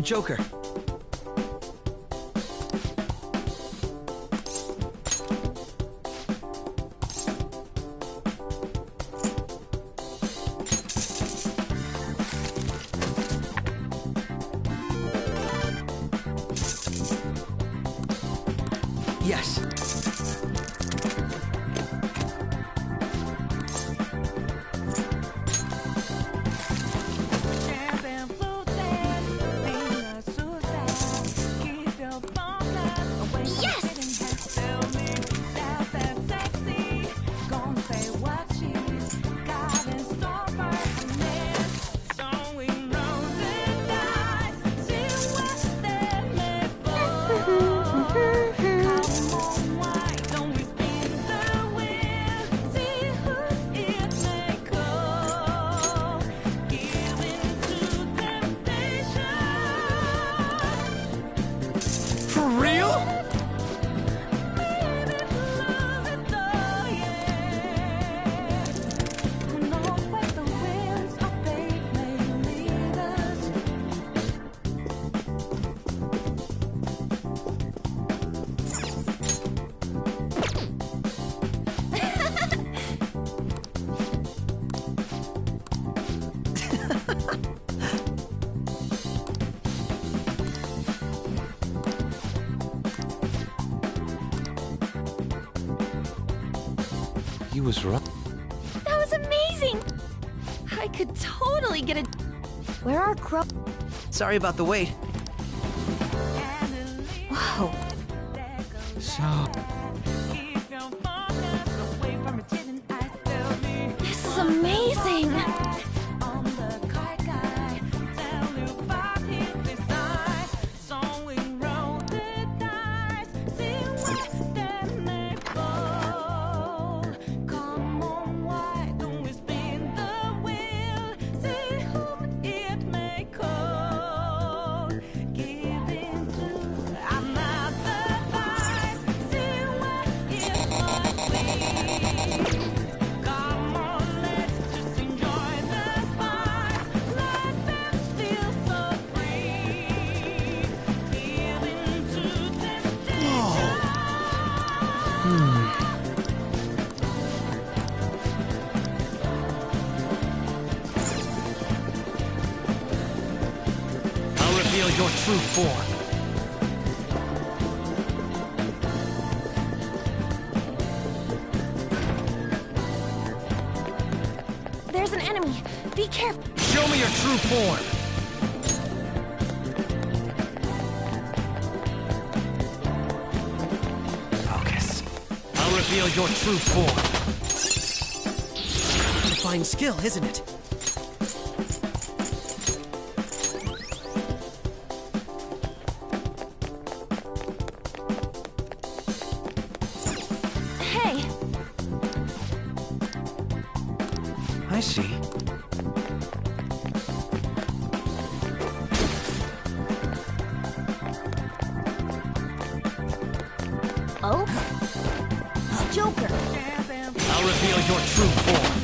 Joker. Yes. He was right. That was amazing! I could totally get a... Where are Crow... Sorry about the wait. Whoa. So... This is amazing! reveal your true form. There's an enemy. Be careful. Show me your true form. Focus. I'll reveal your true form. What a fine skill, isn't it? Hey, I see. Oh? Joker! I'll reveal your true form.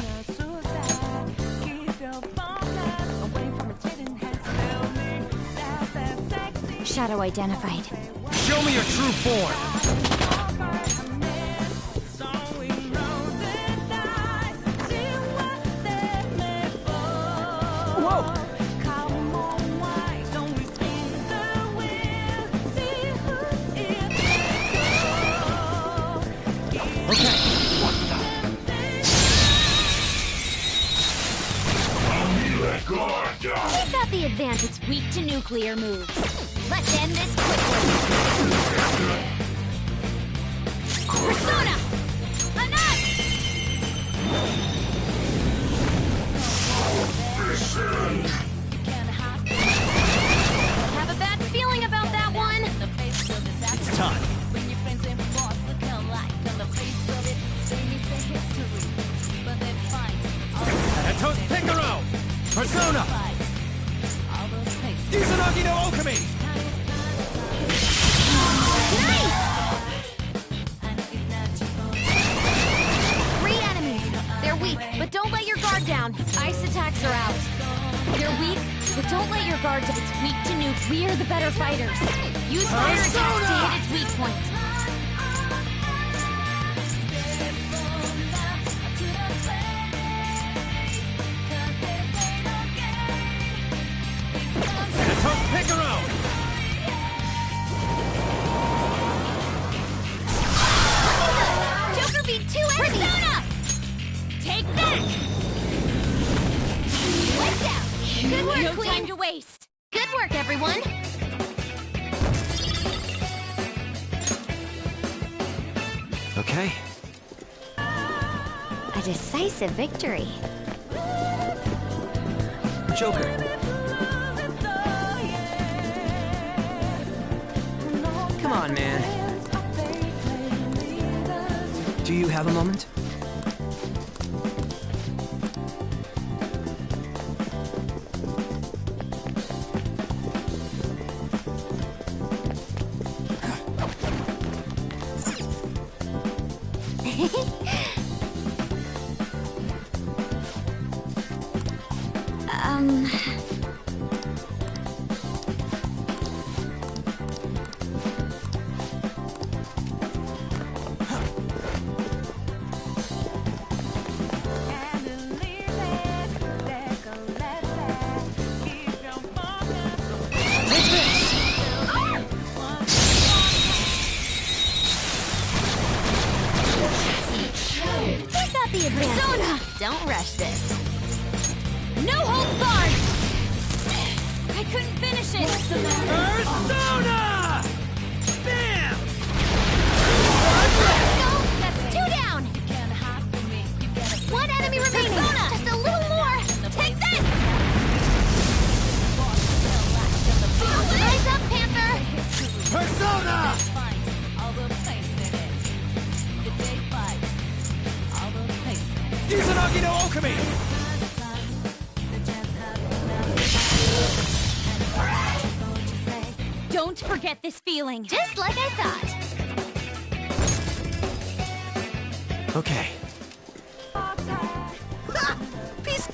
Shadow identified. Show me your true form. Whoa! We've got the advantage weak to nuclear moves. Let's end this quickly. Persona! I have a bad feeling about that one. It's time. Anatos Picaro! Persona! Izanagi no Okami! Three enemies. They're weak, but don't let your guard down. Ice attacks are out. They're weak, but don't let your guard down. It's weak to nuke. We are the better fighters. Use fire attacks to hit its weak point. Anatos Picaro! Joker beat two enemies. Persona! Take that! Lights out. Good work, Queen. No time to waste. Good work, everyone. Okay. A decisive victory. Joker. Come on, man. Do you have a moment? We've got the advantage. Persona! Don't rush this. No holds barred! I couldn't finish it! Persona! Bam! That's two down! One enemy remaining! Persona! Just a little more! Take this! Rise up, Panther! Persona! Izanagi no Okami! Don't forget this feeling. Just like I thought. Okay. Peace.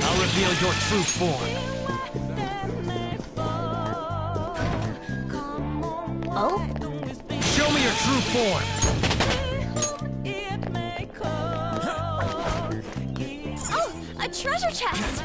I'll reveal your true form. Oh? Show me your true form. Oh, A treasure chest!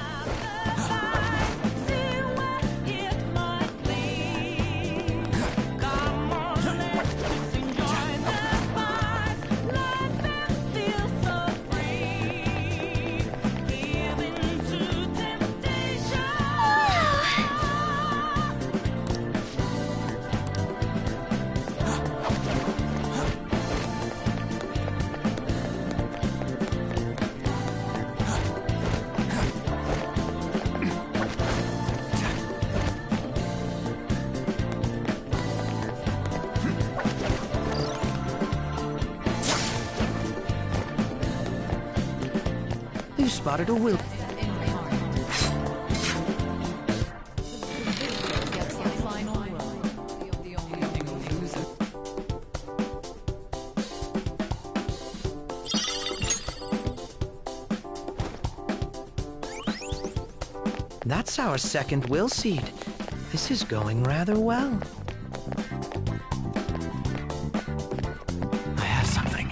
You spotted a will. That's our second will seed. This is going rather well. I have something.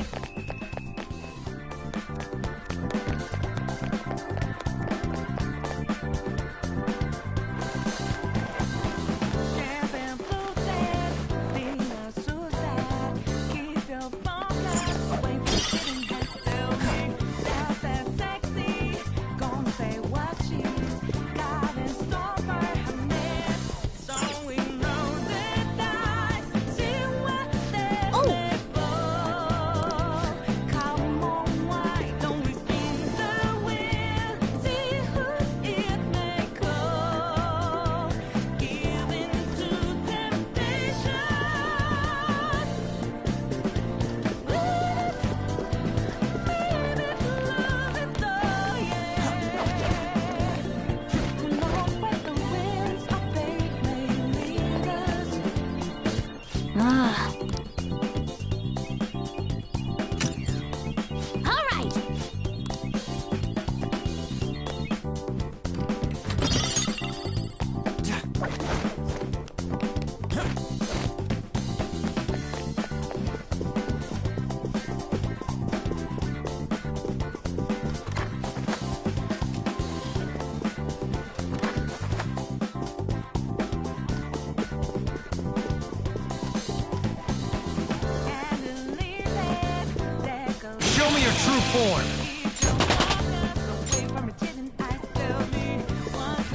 Show me your true form.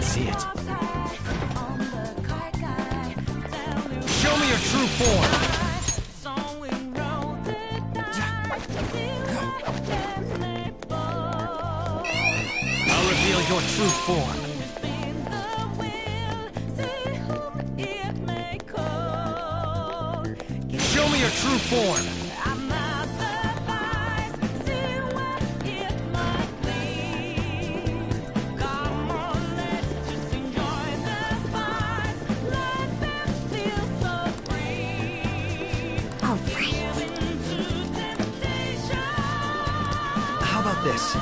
See it. Show me your true form. I'll reveal your true form. Show me your true form. How about this?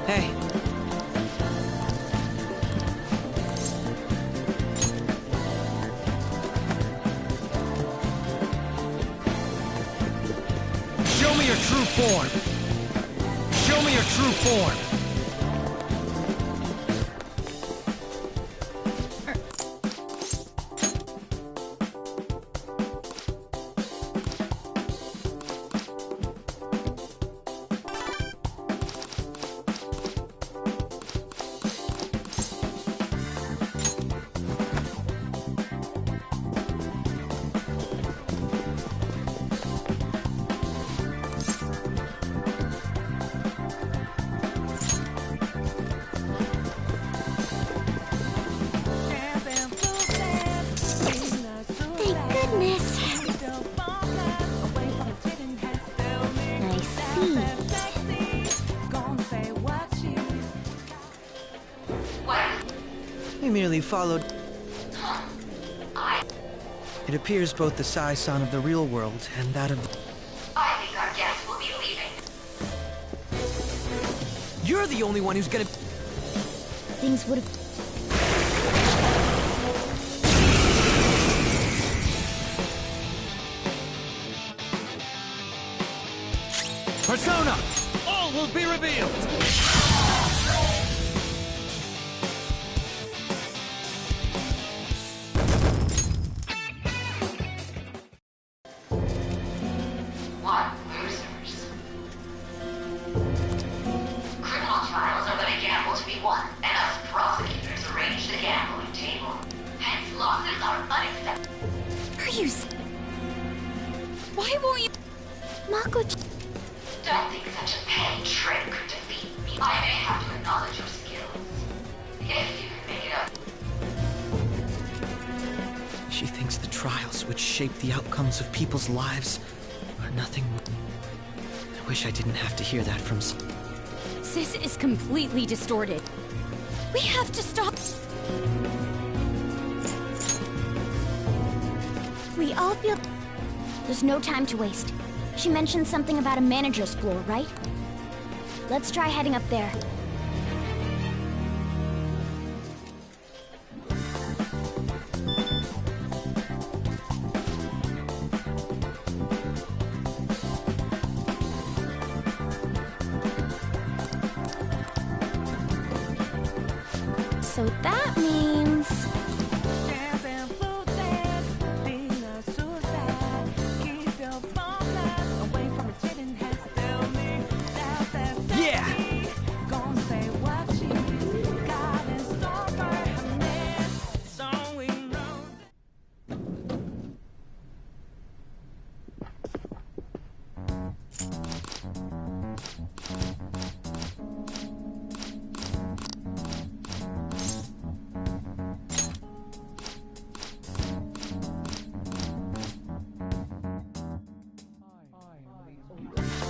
Hey. Show me your true form. Show me your true form. We merely followed... It appears both the Sai-san of the real world and that of... I think our guest will be leaving. You're the only one who's gonna... Things would have... Persona! All will be revealed! What losers? Criminal trials are but a gamble to be won, and us prosecutors arrange the gambling table. Hence, losses are unacceptable. Why won't you... Mako... Don't think such a petty trick could defeat me. I may have to acknowledge your skills. If you can make it up. She thinks the trials which shape the outcomes of people's lives are nothing more. I wish I didn't have to hear that from Sis is completely distorted. We have to stop... We all feel... There's no time to waste. She mentioned something about a manager's floor, right? Let's try heading up there. So that means... Yeah!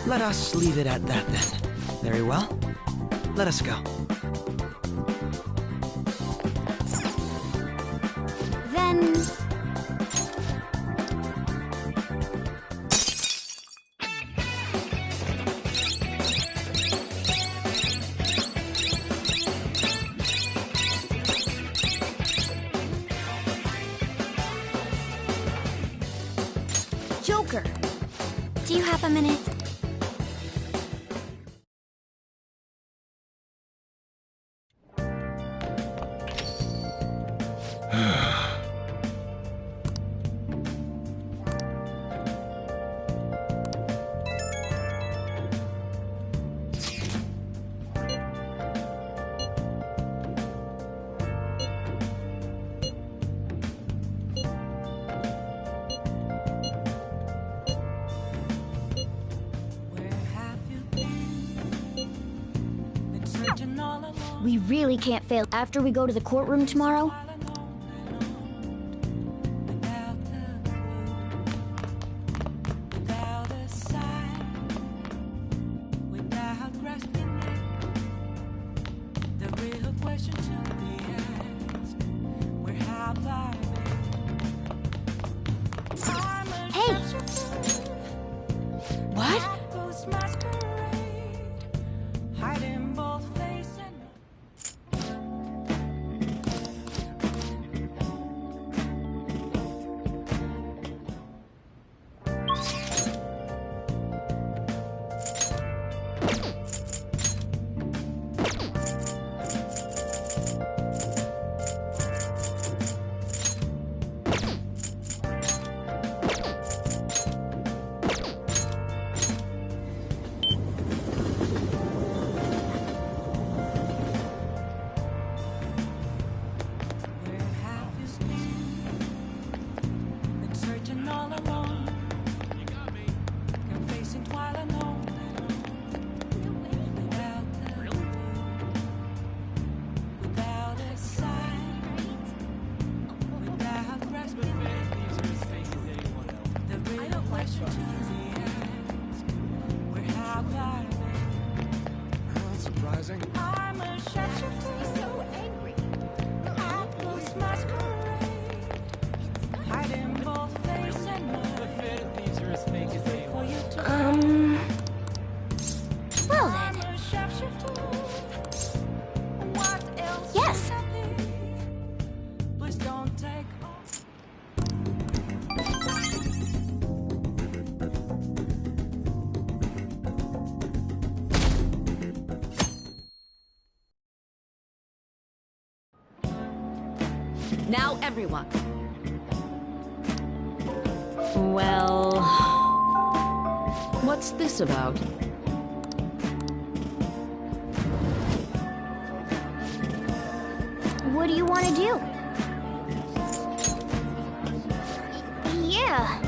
Let us leave it at that then. Very well. Let us go. Then... Joker, do you have a minute? We really can't fail after we go to the courtroom tomorrow. Hey! What? Now everyone. Well... What's this about? What do you want to do? Yeah.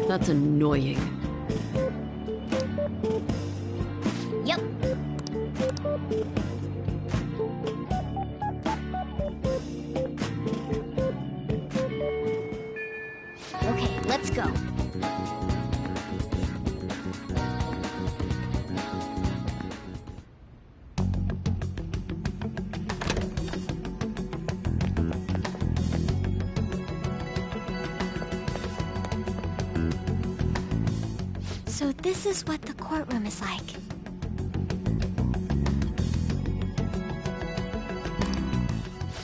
That's annoying. Yep. Okay, let's go. So this is what the courtroom is like.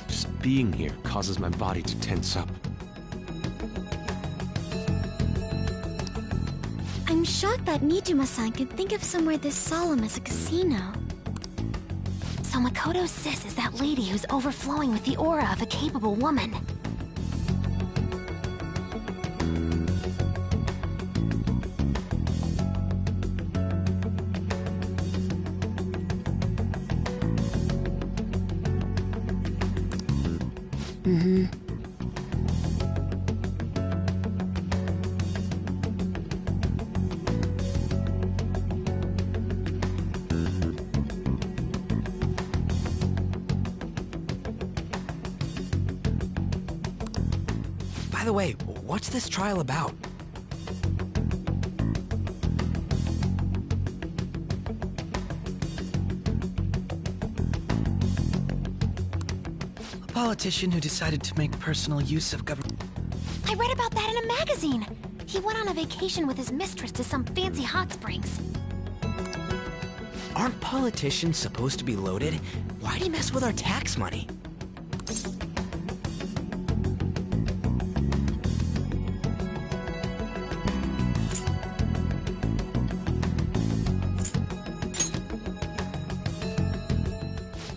Just being here causes my body to tense up. I'm shocked that Nijima-san could think of somewhere this solemn as a casino. So Makoto's sis is that lady who's overflowing with the aura of a capable woman. Mm-hmm. By the way, what's this trial about? A politician who decided to make personal use of government. I read about that in a magazine. He went on a vacation with his mistress to some fancy hot springs. Aren't politicians supposed to be loaded? Why'd he mess with our tax money?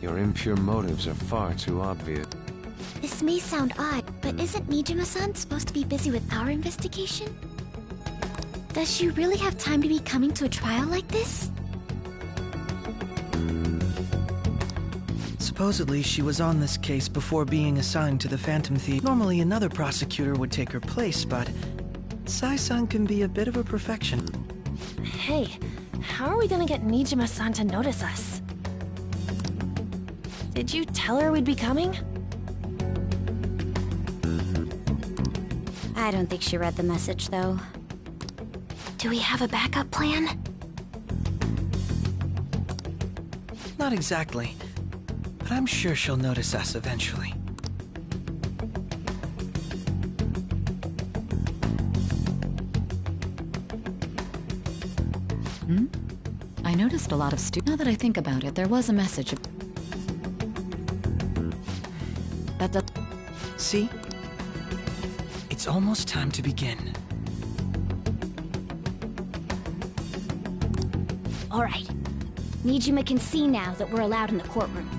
Your impure motives are far too obvious. This may sound odd, but isn't Nijima-san supposed to be busy with our investigation? Does she really have time to be coming to a trial like this? Supposedly, she was on this case before being assigned to the Phantom Thief. Normally, another prosecutor would take her place, but Sai-san can be a bit of a perfection. Hey, how are we gonna get Nijima-san to notice us? Did you tell her we'd be coming? I don't think she read the message, though. Do we have a backup plan? Not exactly, but I'm sure she'll notice us eventually. I noticed a lot of Now that I think about it, there was a message. That does... See? It's almost time to begin. All right. Nijima can see now that we're allowed in the courtroom.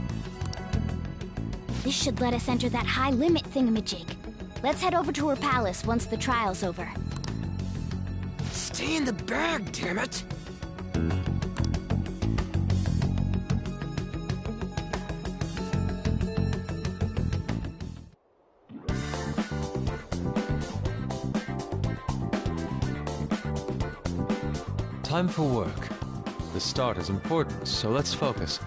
This should let us enter that high-limit thingamajig. Let's head over to her palace once the trial's over. Stay in the bag, damn it! Time for work. The start is important, so let's focus.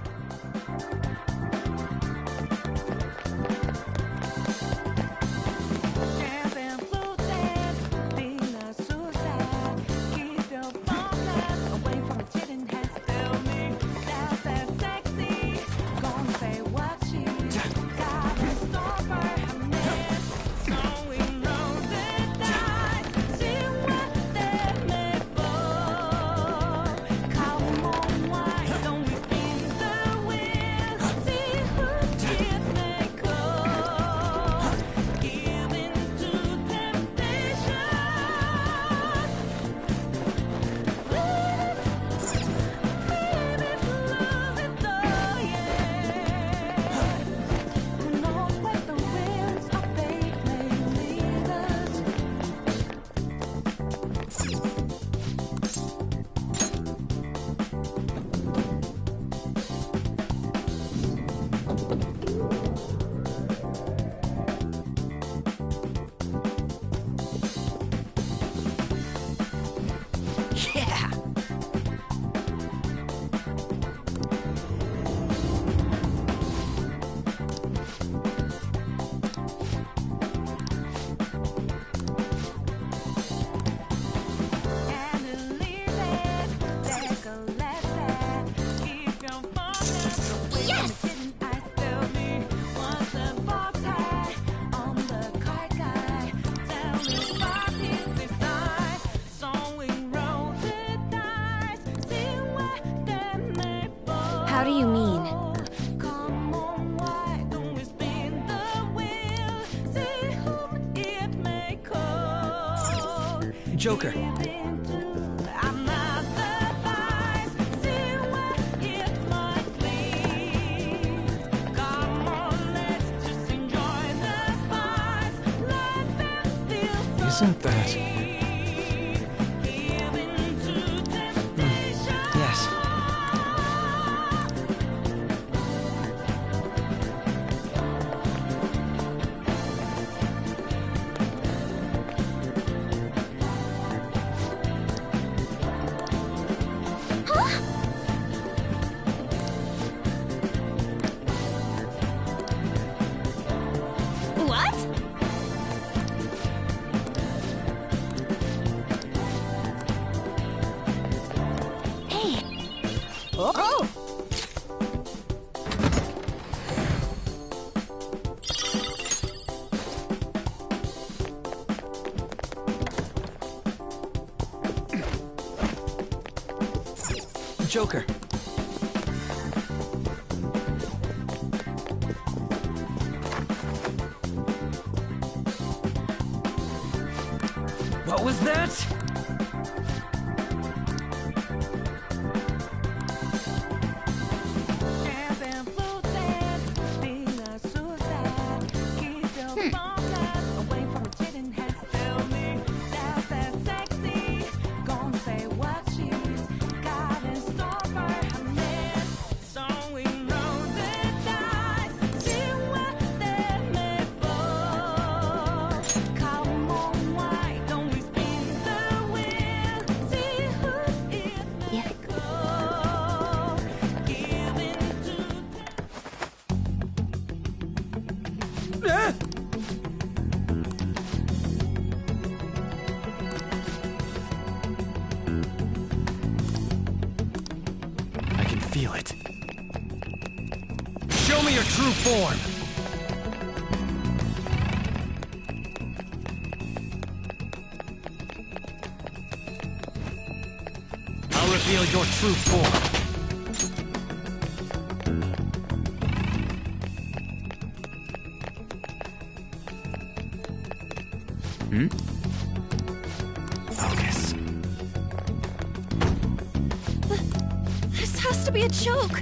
Yeah! How do you mean? Joker. Isn't that... Yes. What? Hey. Oh! Joker. What was that? I can feel it. Show me your true form! I'll reveal your true form. Focus. This has to be a joke.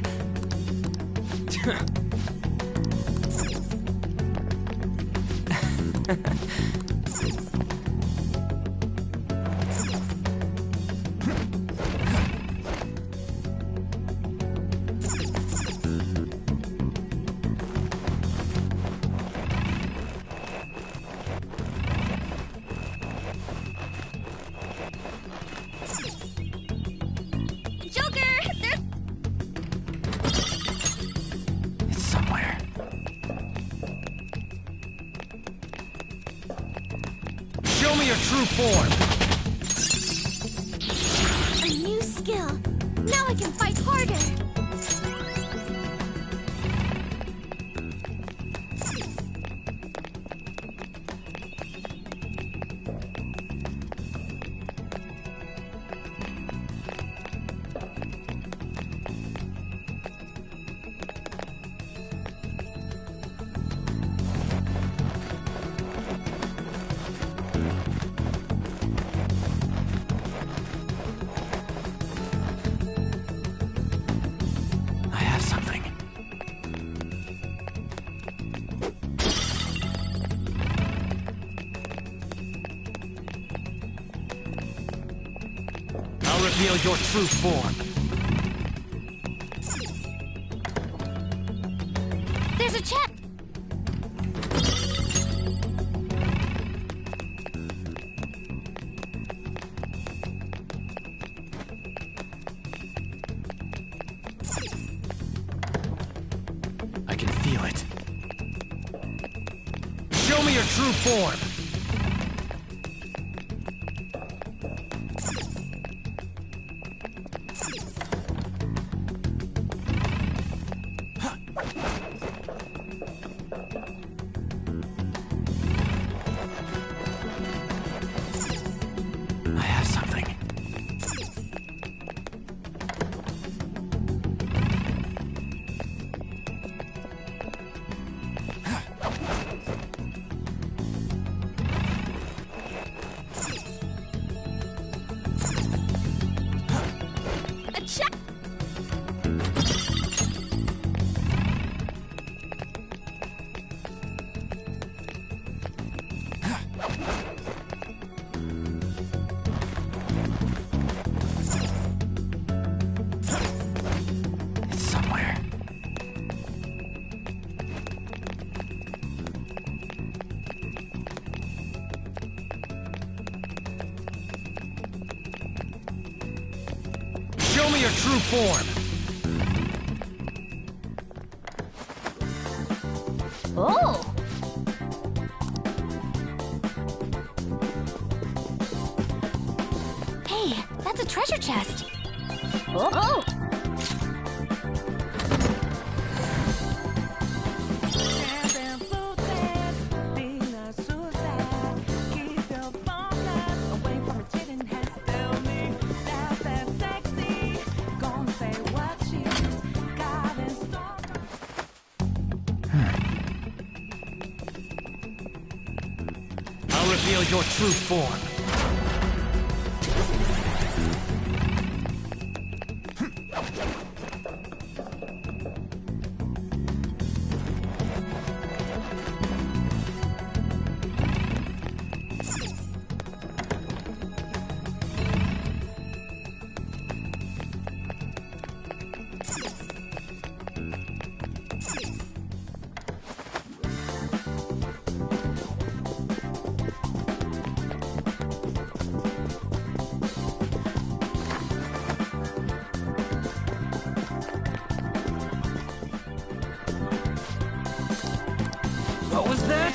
Joker! There's... It's somewhere. Show me your true form! A new skill. Now I can fight harder. I have something. I'll reveal your true form. There's a chest. Show me your true form! I have something. It's somewhere. Show me your true form! Oh! Hey, that's a treasure chest. Oh! I'll reveal your true form. What was that?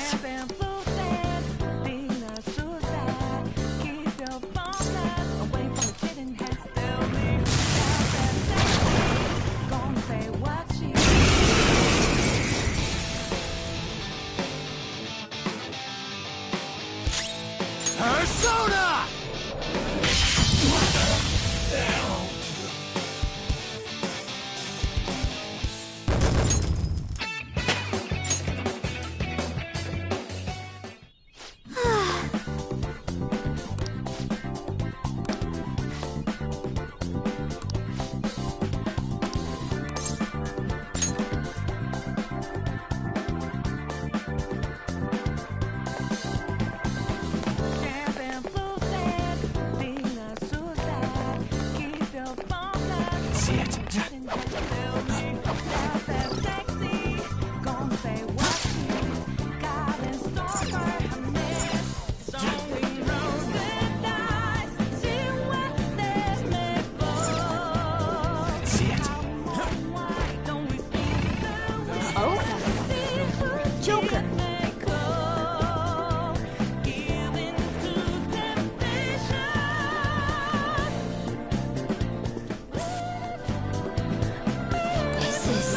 Persona! See it. See it. Oh! Joker! This is...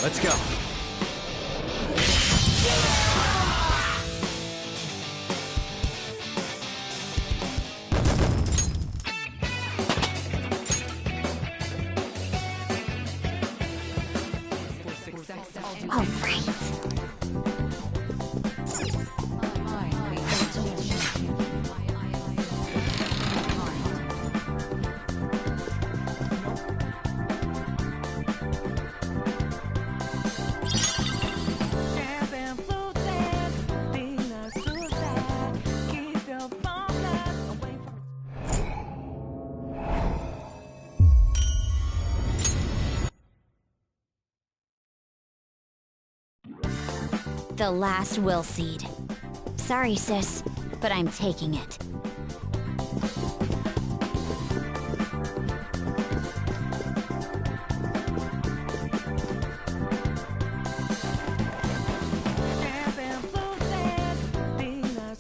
Let's go. All right. The last will seed. Sorry, sis, but I'm taking it.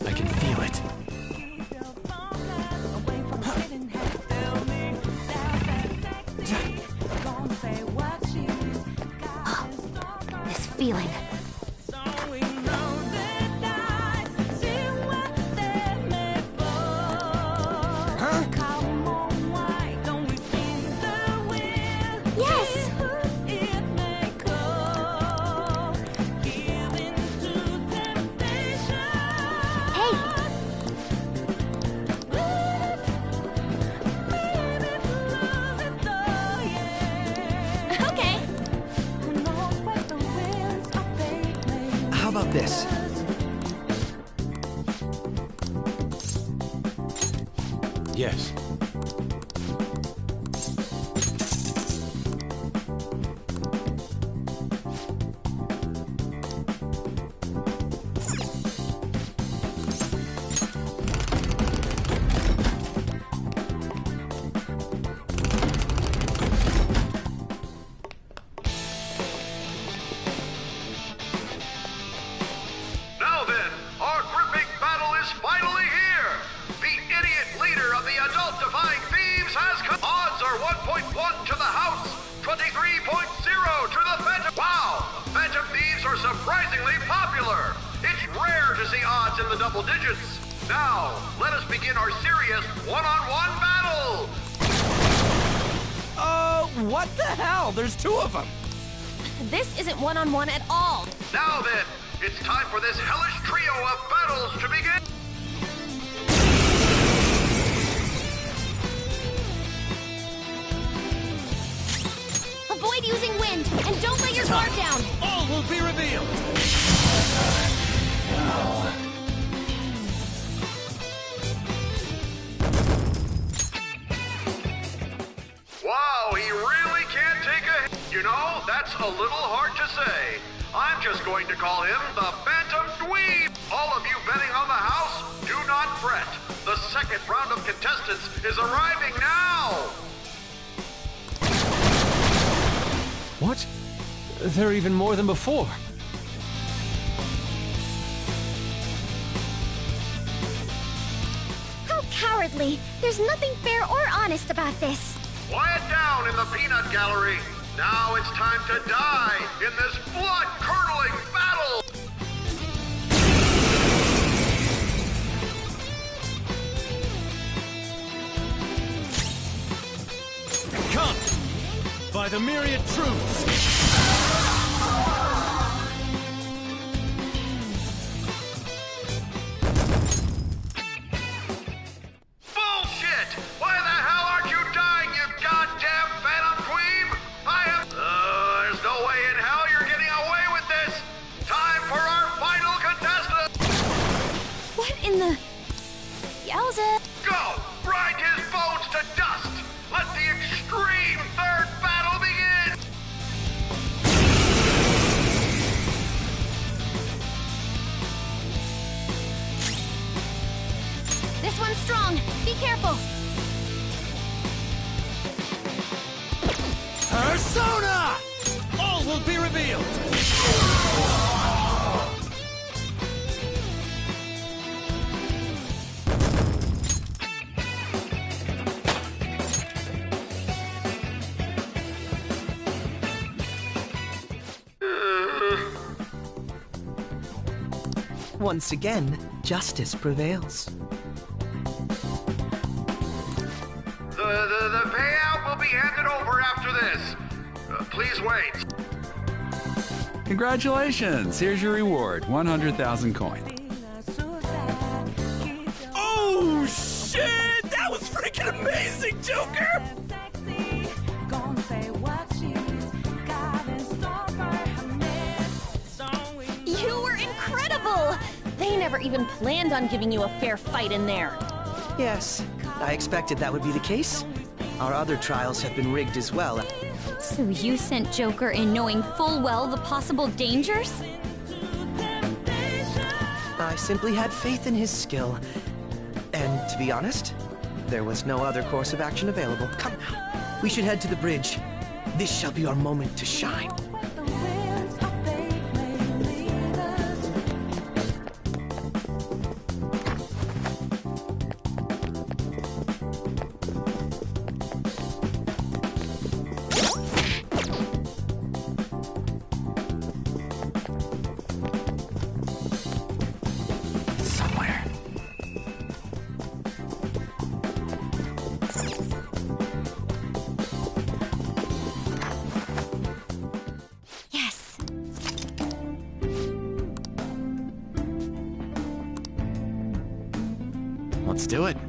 I can feel it. This feeling. Yes! Okay. How about this? Yes. Now then, our gripping battle is finally here! The idiot leader of the adult-defying thieves has come! Odds are 1.1 to the house, 23.0 to the Phantom... Wow! Phantom Thieves are surprisingly popular! It's rare to see odds in the double digits! Now, let us begin our serious one-on-one battle! What the hell? There's two of them! This isn't one-on-one at all. Now then, it's time for this hellish trio of battles to begin! Avoid using wind, and don't let your guard down. All will be revealed! Wow, he really can't take a hit. You know, that's a little hard to say. I'm just going to call him the Phantom Dweeb. All of you betting on the house, do not fret. The second round of contestants is arriving now. What? They're even more than before. How cowardly! There's nothing fair or honest about this. Quiet down in the peanut gallery. Now it's time to die in this blood-curdling battle. Come! By the myriad truths! Bullshit! Why the hell aren't you dying, you goddamn Phantom Dweeb? There's no way in hell you're getting away with this! Time for our final contestant! What in the... Yowza. Go! Grind his bones to dust! Let the extreme third battle begin! This one's strong. Be careful. Persona! All will be revealed! Once again, justice prevails. The payout will be handed over after this. Please wait. Congratulations! Here's your reward, 100,000 coin. Oh, shit! That was freaking amazing, Joker! You were incredible! They never even planned on giving you a fair fight in there. Yes, I expected that would be the case. Our other trials have been rigged as well. So you sent Joker in knowing full well the possible dangers? I simply had faith in his skill. And to be honest, there was no other course of action available. Come now, we should head to the bridge. This shall be our moment to shine. Let's do it.